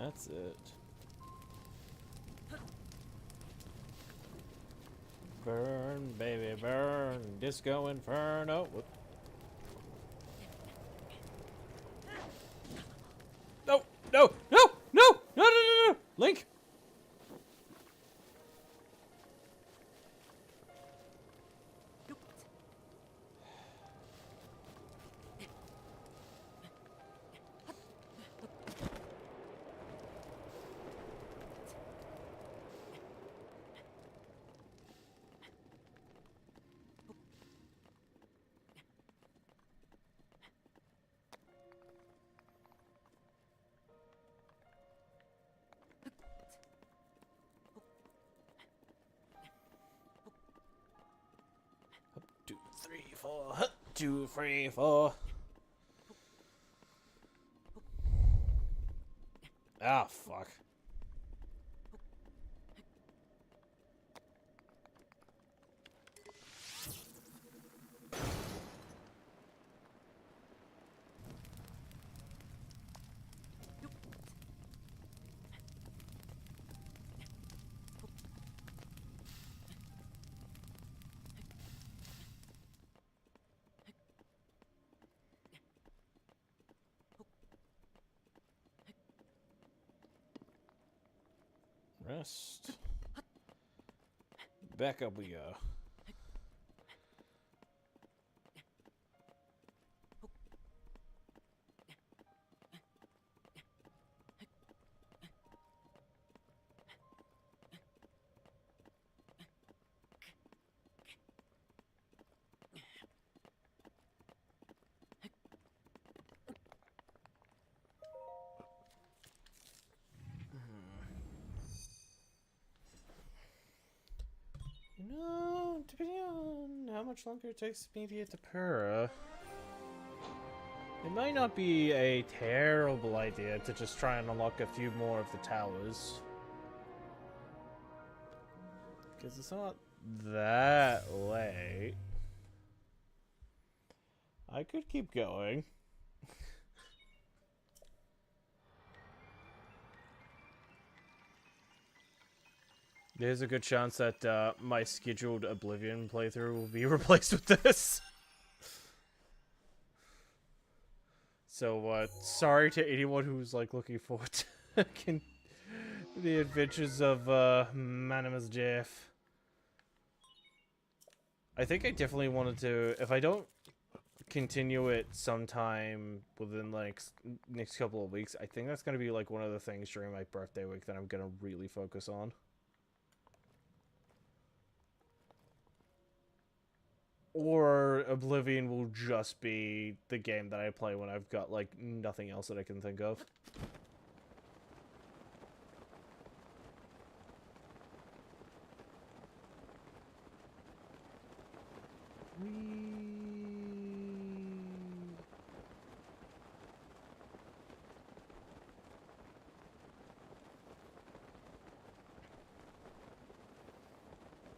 That's it. Burn, baby, burn. Disco Inferno. Whoop. No, no, no, no, no, no, no, no. Link. Two, three, four. 2, 3, 4. Ah, fuck. Rest. Back up we go. You know, depending on how much longer it takes me to get to Pura, it might not be a terrible idea to just try and unlock a few more of the towers. Because it's not that late. I could keep going. There's a good chance that my scheduled Oblivion playthrough will be replaced with this. So, sorry to anyone who's, like, looking forward to the adventures of, Manimus Jeff. I think I definitely wanted to, if I don't continue it sometime within, like, next couple of weeks, I think that's gonna be, like, one of the things during my birthday week that I'm gonna really focus on. Or Oblivion will just be the game that I play when I've got, like, nothing else that I can think of.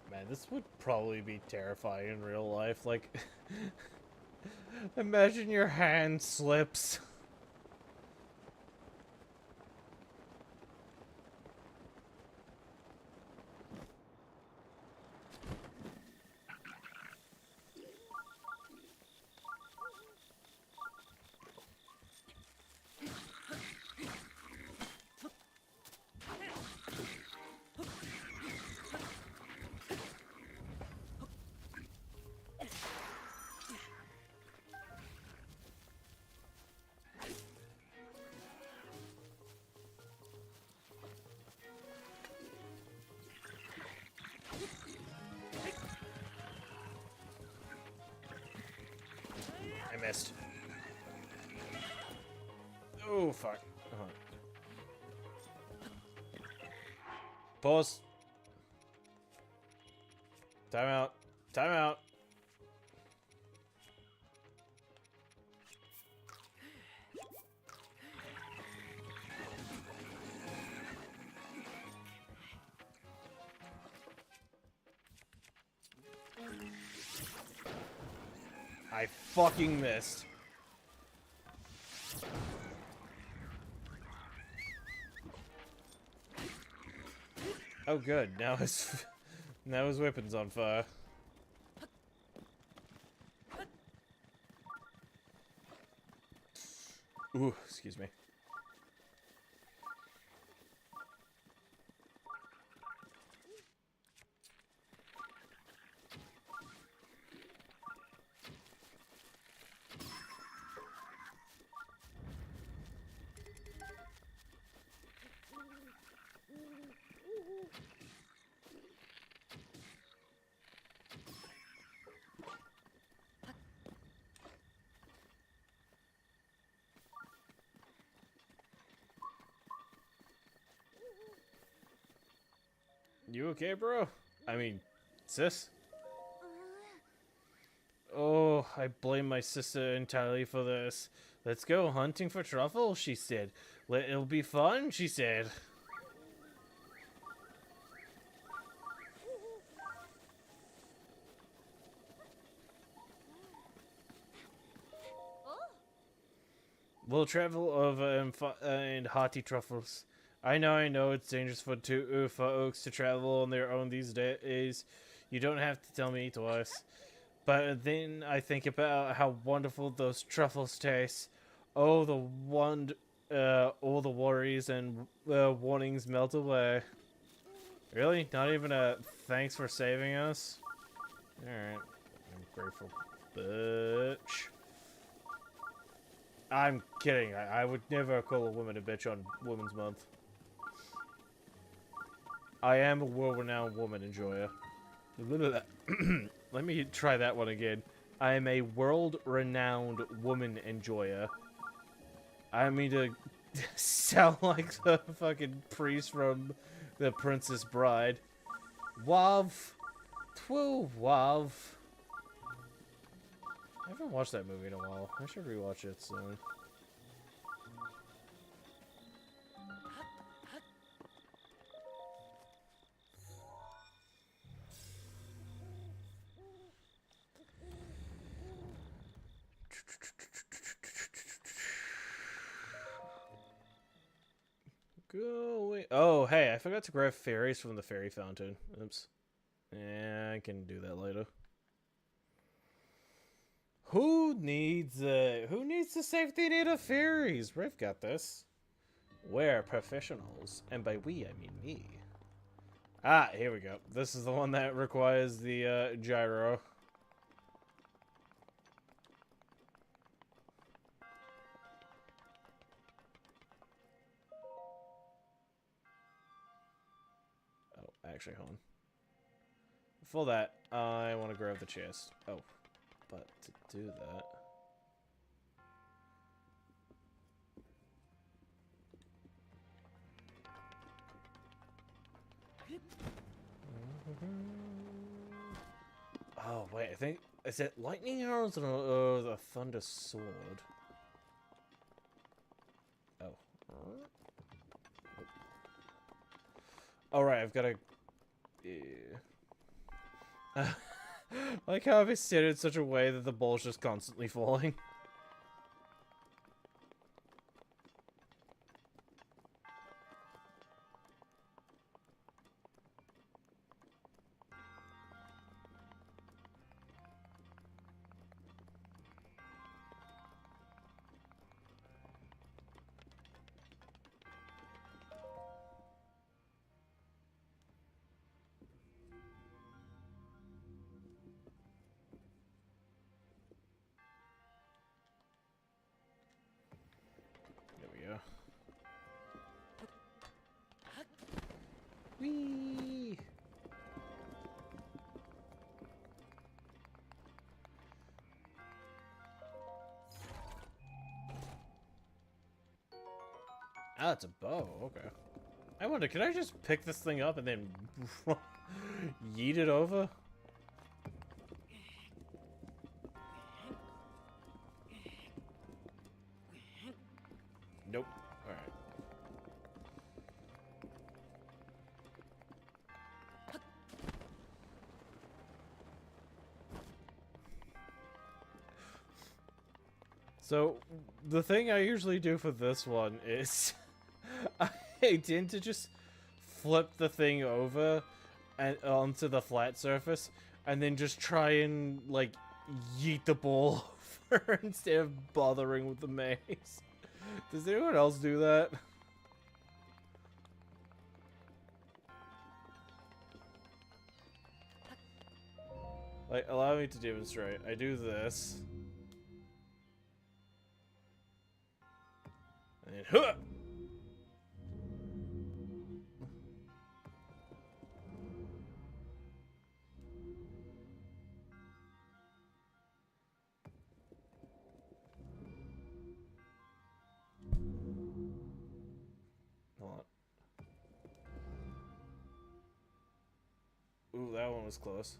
Man, this would probably be terrifying in real life. Like, imagine your hand slips. I missed. Oh, fuck. Pause. Time out. Time out. I fucking missed. Oh, good. Now his now his weapon's on fire. Ooh, excuse me. You okay, bro? I mean, sis? Oh, I blame my sister entirely for this. Let's go hunting for truffles, she said. It'll be fun, she said. We'll travel over and hearty truffles. I know, it's dangerous for oaks to travel on their own these days. You don't have to tell me twice. But then I think about how wonderful those truffles taste. Oh, all the worries and warnings melt away. Really? Not even a thanks for saving us? Alright. I'm grateful, bitch. I'm kidding. I would never call a woman a bitch on Women's Month. I am a world-renowned woman enjoyer. Let me try that one again. I am a world-renowned woman enjoyer. I mean to sound like the fucking priest from The Princess Bride. Wav. Twoo wav. I haven't watched that movie in a while. I should rewatch it soon. Go away. Oh, hey, I forgot to grab fairies from the fairy fountain. Oops. Yeah, I can do that later. Who needs the safety net of fairies? We've got this. We're professionals. And by we, I mean me. Ah, here we go. This is the one that requires the gyro. Oh, actually, hold on. For that, I want to grab the chest. Oh, but to do that... Oh, wait, I think... Is it lightning arrows or the thunder sword? Oh. Alright, I've got to... Yeah. Like how I've set it in such a way that the ball's just constantly falling. There we go. Whee! Ah, it's a bow. Okay. I wonder, could I just pick this thing up and then yeet it over? Nope. Alright. So, the thing I usually do for this one is I tend to just flip the thing over and onto the flat surface, and then just try and like yeet the ball over instead of bothering with the maze. Does anyone else do that? Like, allow me to demonstrate. I do this. And then, huh! Hold on. Ooh, that one was close.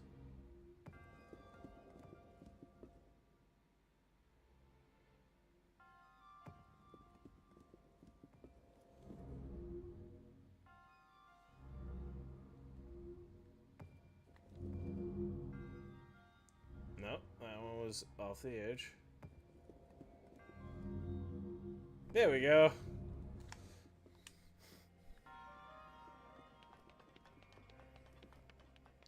Nope, that one was off the edge. There we go.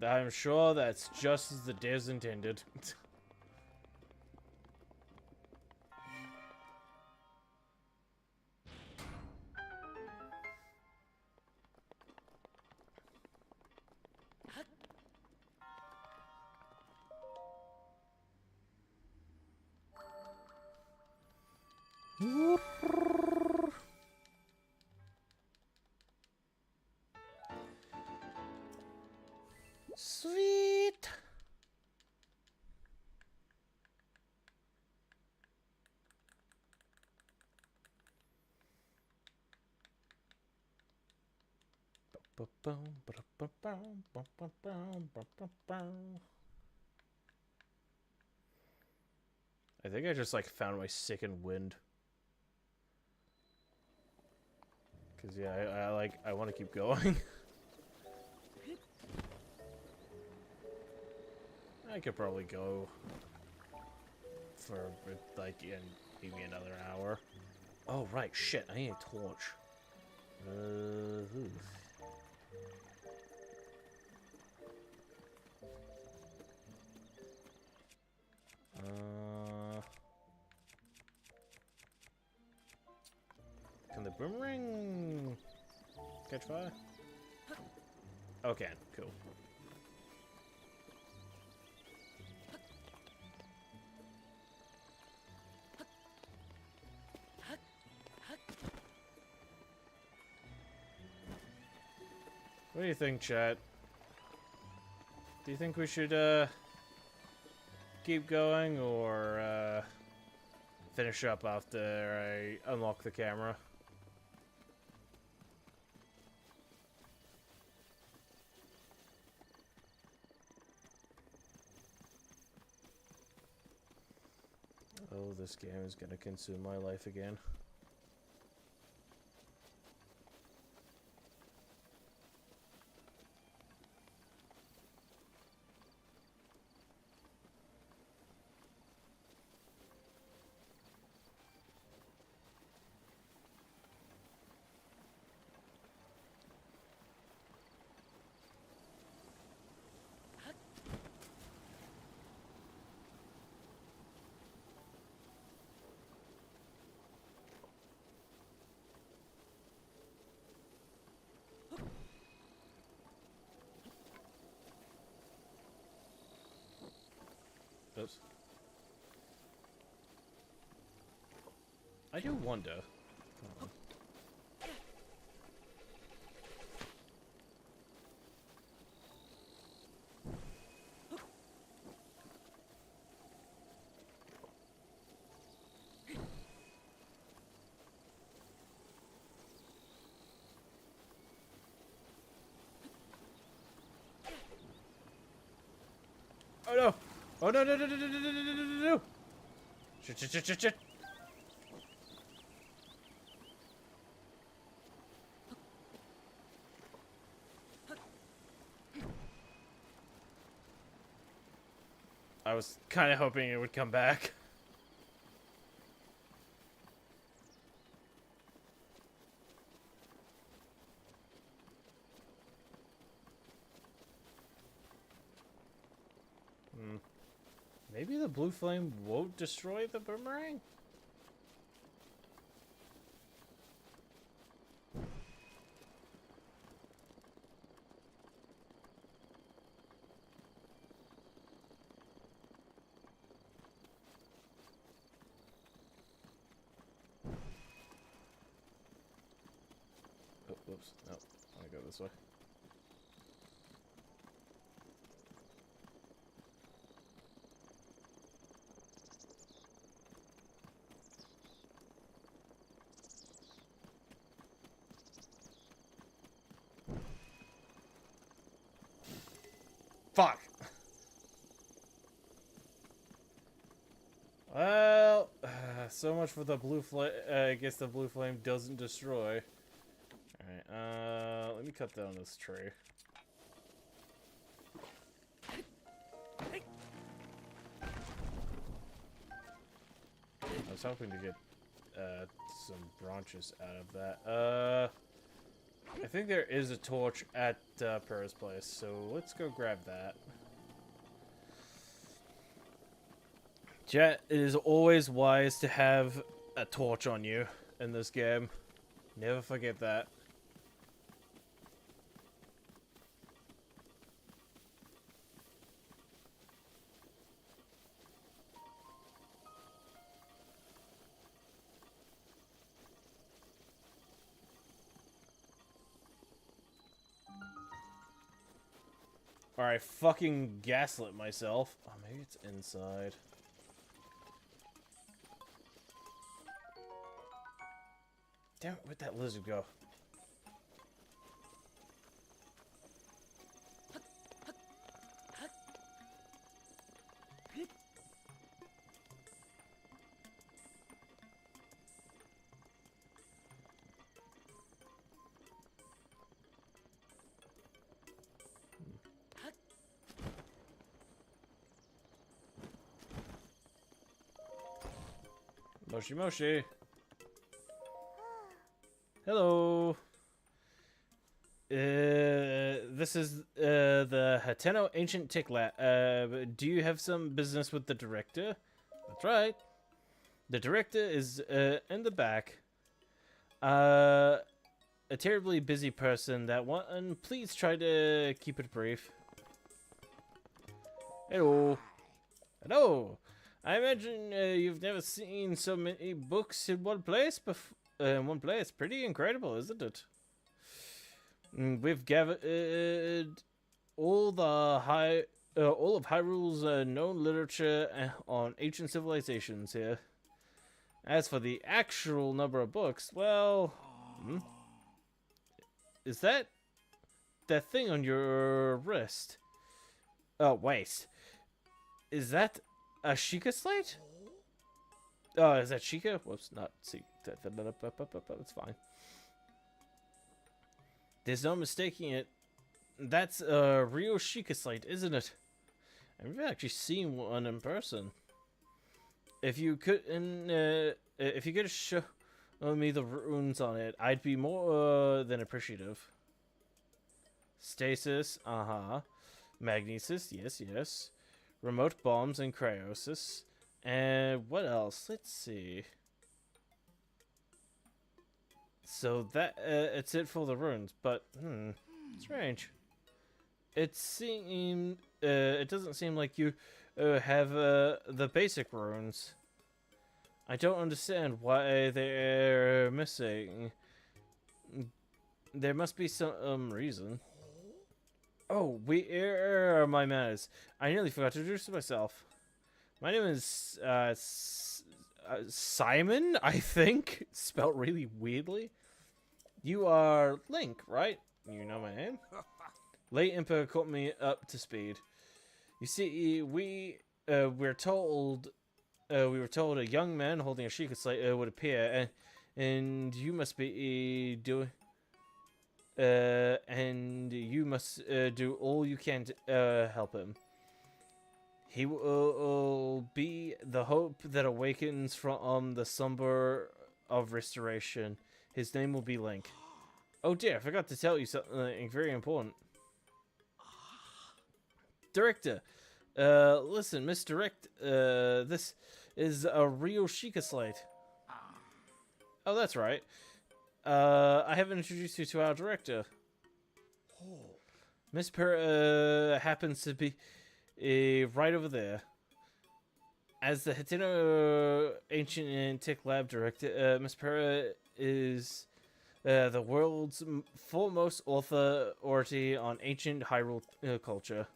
I'm sure that's just as the devs intended. Sweet. I think I just like found my second wind. Cause yeah, I want to keep going. I could probably go for like maybe another hour. Oh right, shit! I need a torch. Oof. Can the boomerang catch fire? Okay, cool. What do you think, chat? Do you think we should keep going or finish up after I unlock the camera? Oh, this game is gonna consume my life again. Oops. I do wonder. Oh no! Oh no no no no no no no no no no no! Shit shit shit shit shit! I was kind of hoping it would come back. Maybe the blue flame won't destroy the boomerang? Oh, whoops. No, I want to go this way. Fuck! Well, so much for the blue flame. I guess the blue flame doesn't destroy. Alright, let me cut down this tree. I was hoping to get some branches out of that. I think there is a torch at Purr's place, so let's go grab that. Chat, it is always wise to have a torch on you in this game. Never forget that. Or I fucking gaslit myself. Oh, maybe it's inside. Damn it, where'd that lizard go? Moshi Moshi. Hello. This is the Hateno Ancient Tiklat. Do you have some business with the director? That's right. The director is in the back. A terribly busy person. That one. Please try to keep it brief. Hello. Hello. I imagine you've never seen so many books in one place before. One place, pretty incredible, isn't it? We've gathered all of Hyrule's known literature on ancient civilizations here. As for the actual number of books, well, is that thing on your wrist? Oh, waist. Is that a Sheikah slate? Oh, is that Sheikah? Whoops, not see. That's fine. There's no mistaking it. That's a real Sheikah slate, isn't it? I've never actually seen one in person. If you could show me the runes on it, I'd be more than appreciative. Stasis, Magnesis, yes. Remote bombs and cryosis. And what else? Let's see. So that it's it for the runes, but strange. It doesn't seem like you have the basic runes. I don't understand why they're missing. There must be some reason. Oh, where are my manners? I nearly forgot to introduce myself. My name is Simon, I think, spelt really weirdly. You are Link, right? You know my name. Late Impa caught me up to speed. You see, we were told a young man holding a Sheikah slate would appear, and you must be doing. And you must do all you can to help him. He will be the hope that awakens from the slumber of restoration. His name will be Link. Oh dear, I forgot to tell you something very important. Director, Listen, Miss Direct, this is a real Sheikah slate. Oh, that's right. I haven't introduced you to our director. Miss Per, happens to be right over there. As the Hateno Ancient Antique Lab Director, Miss Pera is the world's foremost authority on ancient Hyrule culture.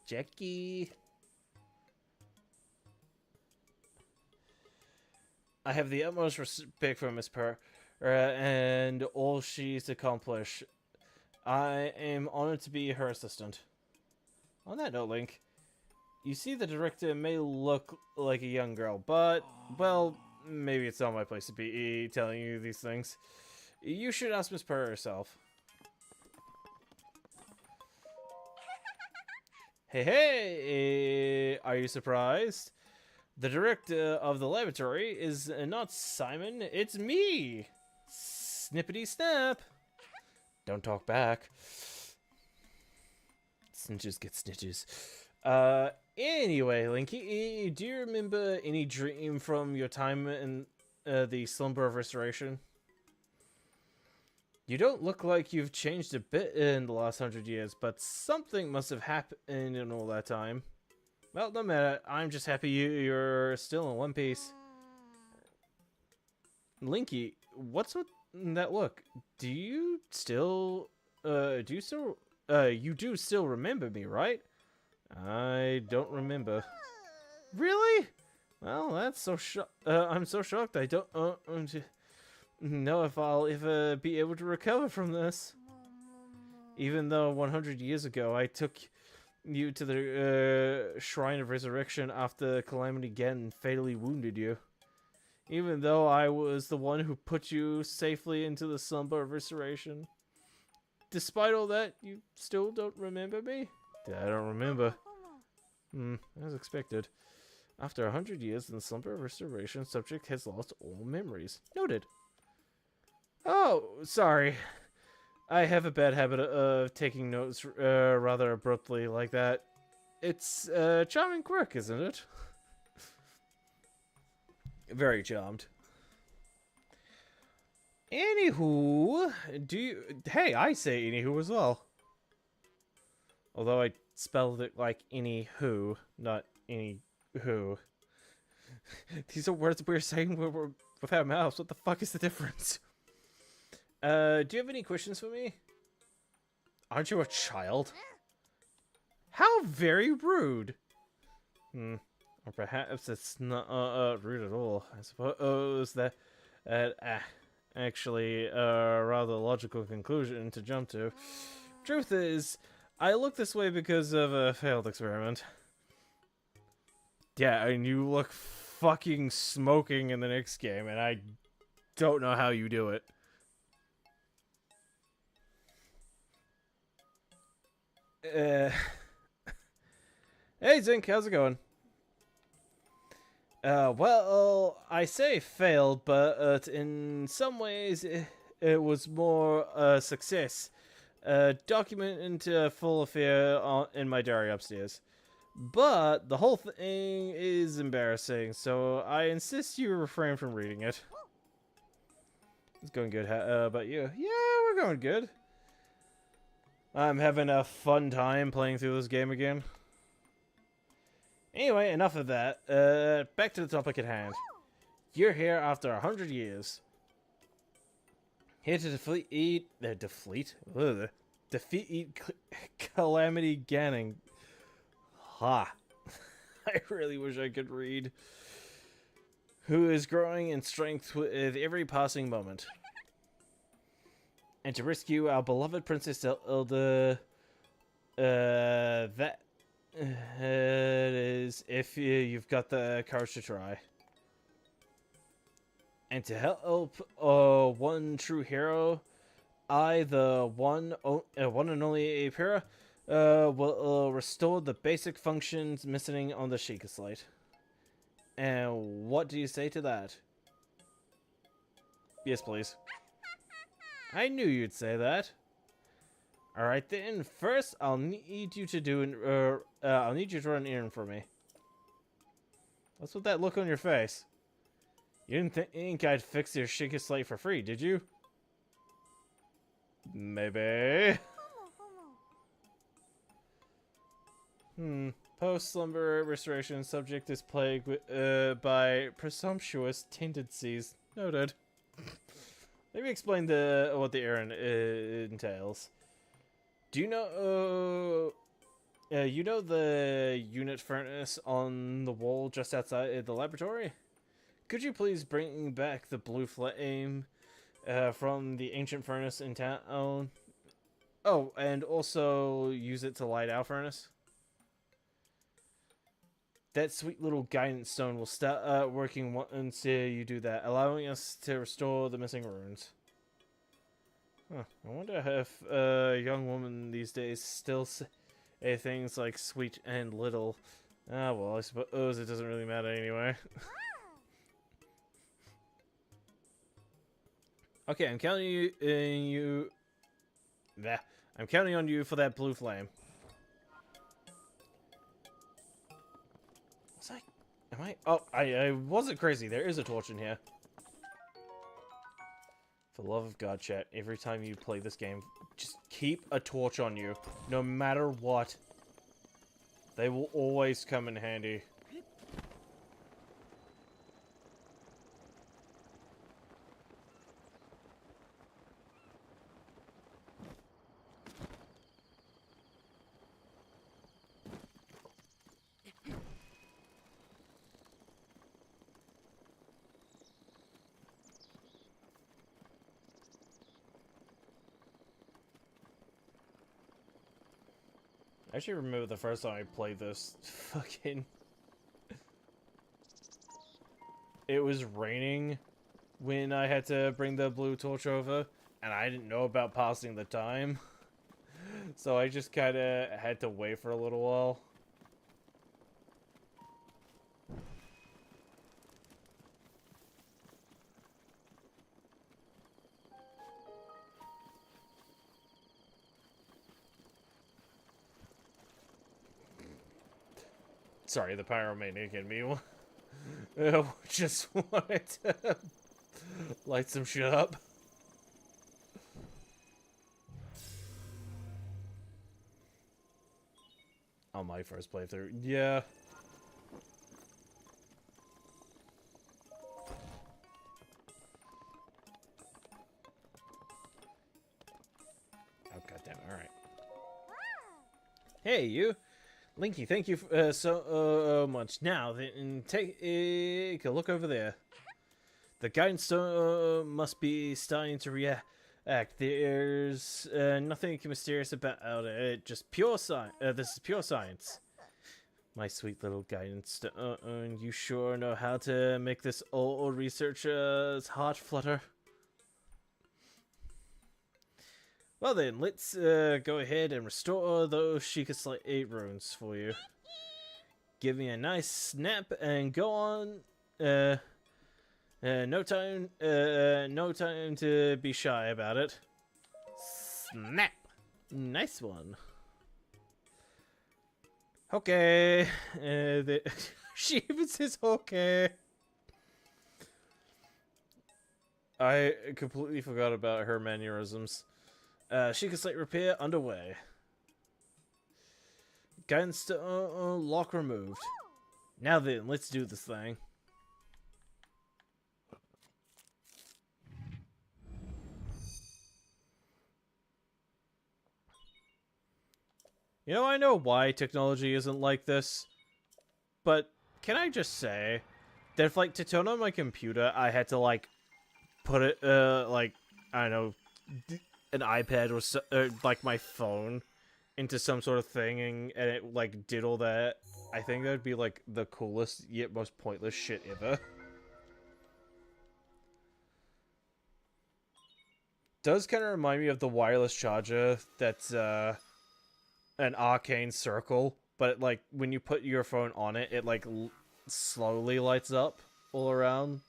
Jackie! I have the utmost respect for Miss Pera and all she's accomplished. I am honored to be her assistant. On that note, Link, you see the director may look like a young girl, but, well, maybe it's not my place to be telling you these things. You should ask Miss Purr herself. Hey, are you surprised? The director of the laboratory is not Simon, it's me! Snippity snap! Don't talk back. Snitches get stitches. Anyway, Linky, do you remember any dream from your time in the Slumber of Restoration? You don't look like you've changed a bit in the last 100 years, but something must have happened in all that time. Well, no matter. I'm just happy you're still in one piece. Linky, what's with that look? Do you still you do still remember me, right? I don't remember. Really? Well, that's so I'm so shocked I don't know if I'll ever be able to recover from this. Even though 100 years ago I took you to the Shrine of Resurrection after Calamity Ganon fatally wounded you. Even though I was the one who put you safely into the Slumber of Restoration. Despite all that, you still don't remember me? I don't remember. As expected. After 100 years in the Slumber of Restoration, subject has lost all memories. Noted. Oh, sorry. I have a bad habit of taking notes rather abruptly like that. It's a charming quirk, isn't it? Very charmed. Anywho, hey, I say anywho as well. Although I spelled it like anywho, not anywho. These are words we're saying with our mouths. What the fuck is the difference? Do you have any questions for me? Aren't you a child? How very rude. Or perhaps it's not rude at all. I suppose that actually a rather logical conclusion to jump to. Truth is, I look this way because of a failed experiment. Yeah, and you look fucking smoking in the next game, and I don't know how you do it. Hey Zink, how's it going? Well, I say failed, but in some ways it was more a success. Document into full affair in my diary upstairs. But the whole thing is embarrassing, so I insist you refrain from reading it. It's going good. How about you? Yeah, we're going good. I'm having a fun time playing through this game again. Anyway, enough of that. Back to the topic at hand. You're here after 100 years. Here to defeat Calamity Ganon. Ha. I really wish I could read. Who is growing in strength with every passing moment. And to rescue our beloved Princess Zelda, that is if you've got the courage to try. And to help one true hero, I, the one and only Apira, will restore the basic functions missing on the Sheikah slate. And what do you say to that? Yes, please. I knew you'd say that. All right then. First, I'll need you to do an I'll need you to run an errand for me. What's with that look on your face? You didn't think I'd fix your Sheikah slate for free, did you? Maybe. Post-slumber restoration subject is plagued with, by presumptuous tendencies. Noted. Maybe explain what the errand entails. Do you know... you know the unit furnace on the wall just outside the laboratory? Could you please bring back the blue flame from the ancient furnace in town? Oh, and also use it to light our furnace? That sweet little guidance stone will start working once you do that, allowing us to restore the missing runes. Huh. I wonder if a young woman these days still say things like sweet and little. Ah, well, I suppose it doesn't really matter anyway. Okay, I'm counting I'm counting on you for that blue flame. Was I? Am I? Oh, I wasn't crazy. There is a torch in here. For the love of God, chat, every time you play this game, just keep a torch on you. No matter what. They will always come in handy. I actually remember the first time I played this, fucking... It was raining when I had to bring the blue torch over, and I didn't know about passing the time. So I just kinda had to wait for a little while. Sorry, the pyromaniac in me just wanted to light some shit up. On my first playthrough, yeah. Oh, goddamn! All right. Hey, you. Linky, thank you so much. Now, then, take a look over there. The guidance stone must be starting to react. There's nothing mysterious about it. Just pure science. This is pure science. My sweet little guidance stone. You sure know how to make this old researcher's heart flutter. Well then, let's go ahead and restore those Sheikah Slate runes for you. Give me a nice snap and go on. No time to be shy about it. Snap! Nice one. Okay. She even says okay. I completely forgot about her mannerisms. Sheikah Slate repair underway. Guidance to lock removed. Now then, let's do this thing. You know, I know why technology isn't like this, but can I just say that if, like, to turn on my computer, I had to, like, put it, like, I don't know, an iPad or like my phone into some sort of thing and it like did all that, I think that would be like the coolest yet most pointless shit ever. Does kind of remind me of the wireless charger that's an arcane circle, but like when you put your phone on it, it like slowly lights up all around.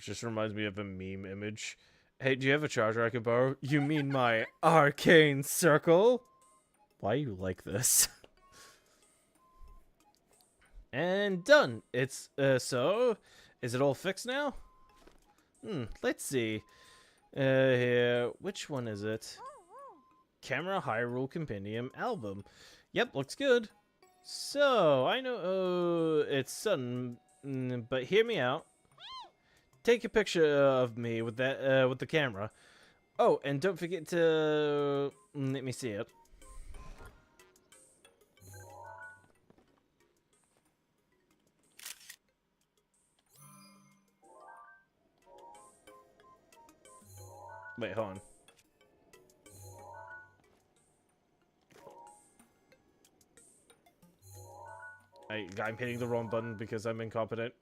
Which just reminds me of a meme image. Hey, do you have a charger I could borrow? You mean my arcane circle? Why are you like this? And done. It's, so, is it all fixed now? Let's see. Here, which one is it? Camera Hyrule Compendium album. Yep, looks good. So, I know, it's sudden, but hear me out. Take a picture of me with that, with the camera. Oh, and don't forget to, let me see it. Wait, hold on. I'm hitting the wrong button because I'm incompetent.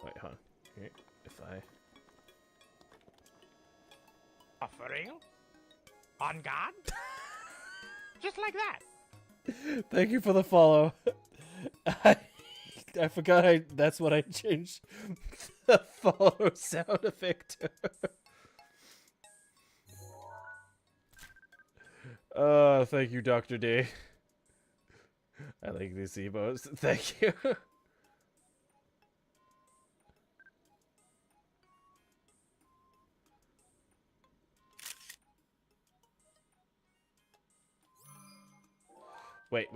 Wait, hold on. Here, if I... Offering? On guard? Just like that. Thank you for the follow. I forgot that's what I changed the follow sound effect to. Thank you, Dr. D. I like these emotes. Thank you. Wait.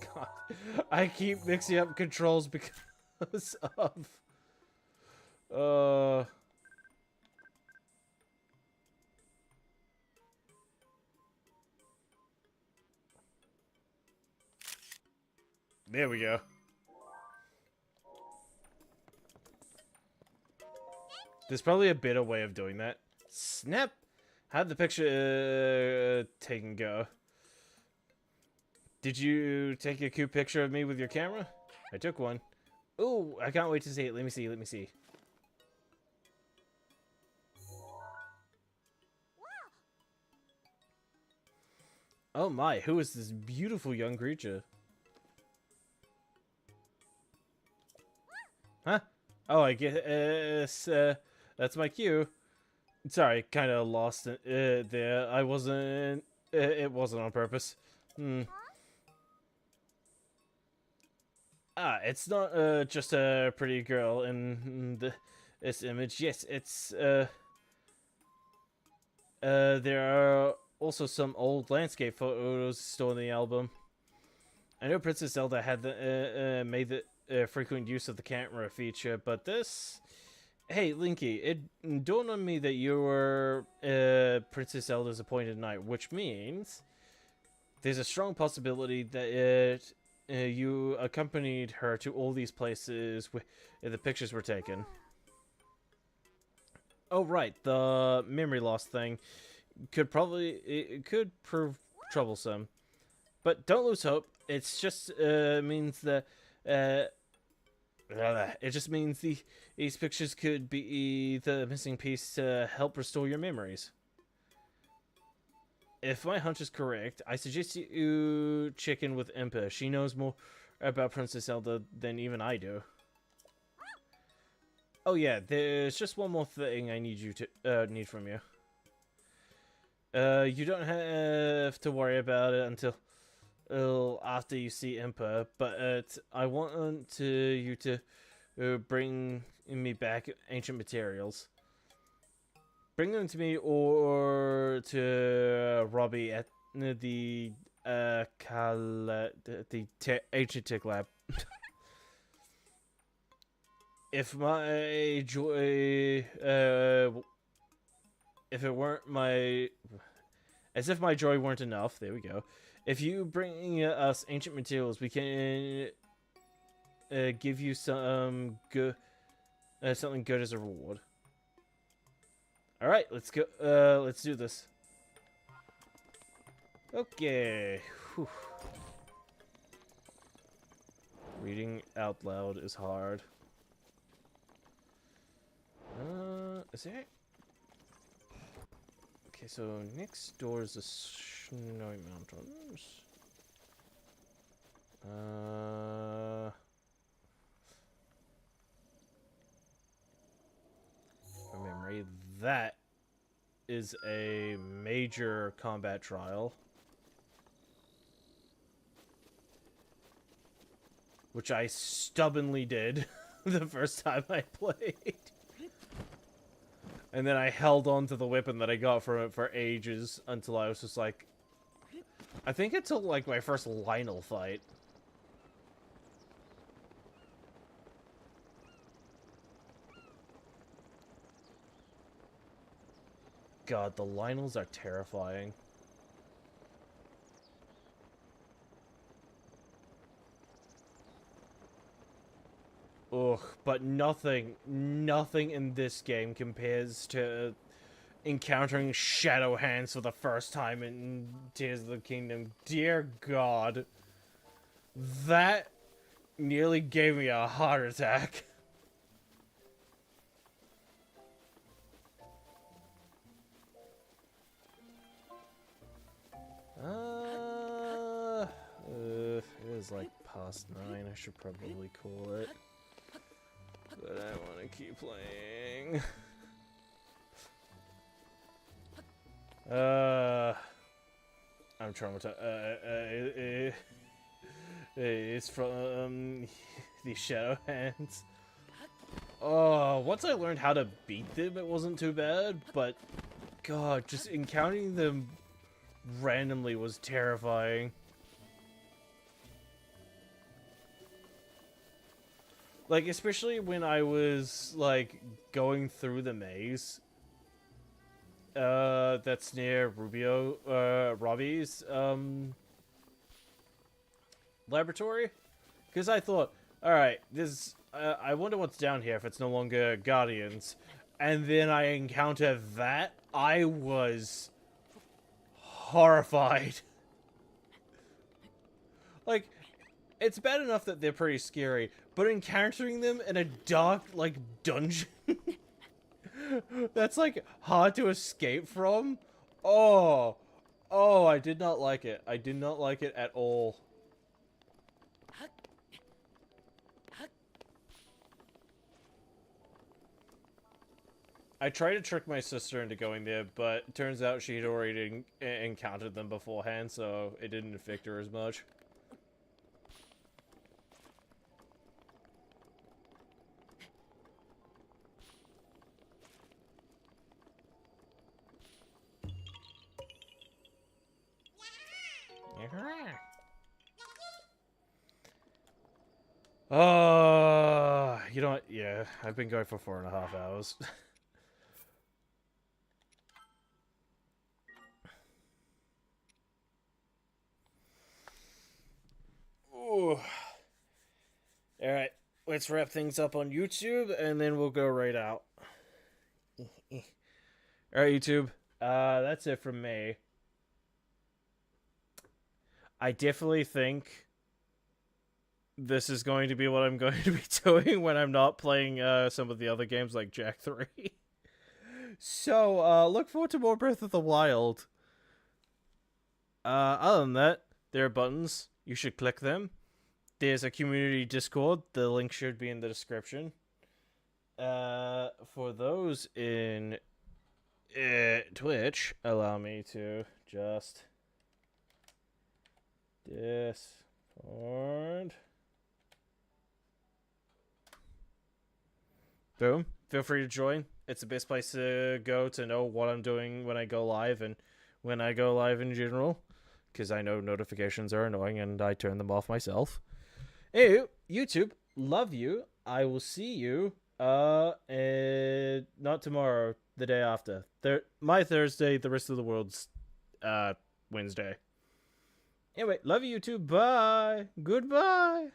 God, I keep mixing up controls because of. There we go. There's probably a better way of doing that. Snap! How'd the picture taken go? Did you take a cute picture of me with your camera? I took one. Ooh, I can't wait to see it. Let me see. Oh my, who is this beautiful young creature? Huh? Oh, I guess, that's my cue. Sorry, kind of lost it there. I wasn't... it wasn't on purpose. It's not just a pretty girl in this image. Yes, it's... there are also some old landscape photos stored in the album. I know Princess Zelda had made the frequent use of the camera feature, but this... Hey, Linky, it dawned on me that you were Princess Zelda's appointed knight, which means there's a strong possibility that you accompanied her to all these places where the pictures were taken. Oh, right, the memory loss thing could prove troublesome. But don't lose hope. It's just means that it just means these pictures could be the missing piece to help restore your memories. If my hunch is correct, I suggest you check in with Impa. She knows more about Princess Zelda than even I do. Oh yeah, there's just one more thing I need need from you. You don't have to worry about it until after you see Impa, but I want you to bring me back ancient materials. Bring them to me or to Robbie at the ancient tech lab. If my joy, if it weren't my, as if my joy weren't enough. There we go. If you bring us ancient materials, we can give you some good, something good as a reward. All right, let's go. Let's do this. Okay. Whew. Reading out loud is hard. Is there? Okay, so next door is the Snowy Mountains. From memory, that is a major combat trial. Which I stubbornly did the first time I played. And then I held on to the weapon that I got from it for ages until I was just like... I think until, like, my first Lionel fight. God, the Lionels are terrifying. Ugh, but nothing in this game compares to encountering Shadow Hands for the first time in Tears of the Kingdom. Dear God. That nearly gave me a heart attack. It is like past 9. I should probably call it. But I want to keep playing. I'm traumatized. It's from the Shadow Hands. Oh, once I learned how to beat them, it wasn't too bad. But God, just encountering them randomly was terrifying. Like, especially when I was, like, going through the maze. That's near Robbie's, laboratory. Because I thought, alright, this, I wonder what's down here if it's no longer Guardians. And then I encountered that. I was horrified. Like, it's bad enough that they're pretty scary, but encountering them in a dark, like, dungeon that's, like, hard to escape from. Oh, I did not like it. I did not like it at all. I tried to trick my sister into going there, but it turns out she'd already encountered them beforehand, so it didn't affect her as much. You know what? Yeah, I've been going for 4.5 hours. Ooh. Alright, let's wrap things up on YouTube, and then we'll go right out. Alright, YouTube. That's it from me. I definitely think this is going to be what I'm going to be doing when I'm not playing some of the other games like Jack 3. So, look forward to more Breath of the Wild. Other than that, there are buttons. You should click them. There's a community Discord. The link should be in the description. For those in Twitch, allow me to just Discord. Boom. Feel free to join. It's the best place to go to know what I'm doing when I go live and when I go live in general. Because I know notifications are annoying and I turn them off myself. Hey, YouTube, love you. I will see you, not tomorrow, the day after. My Thursday, the rest of the world's, Wednesday. Anyway, love you, YouTube. Bye. Goodbye.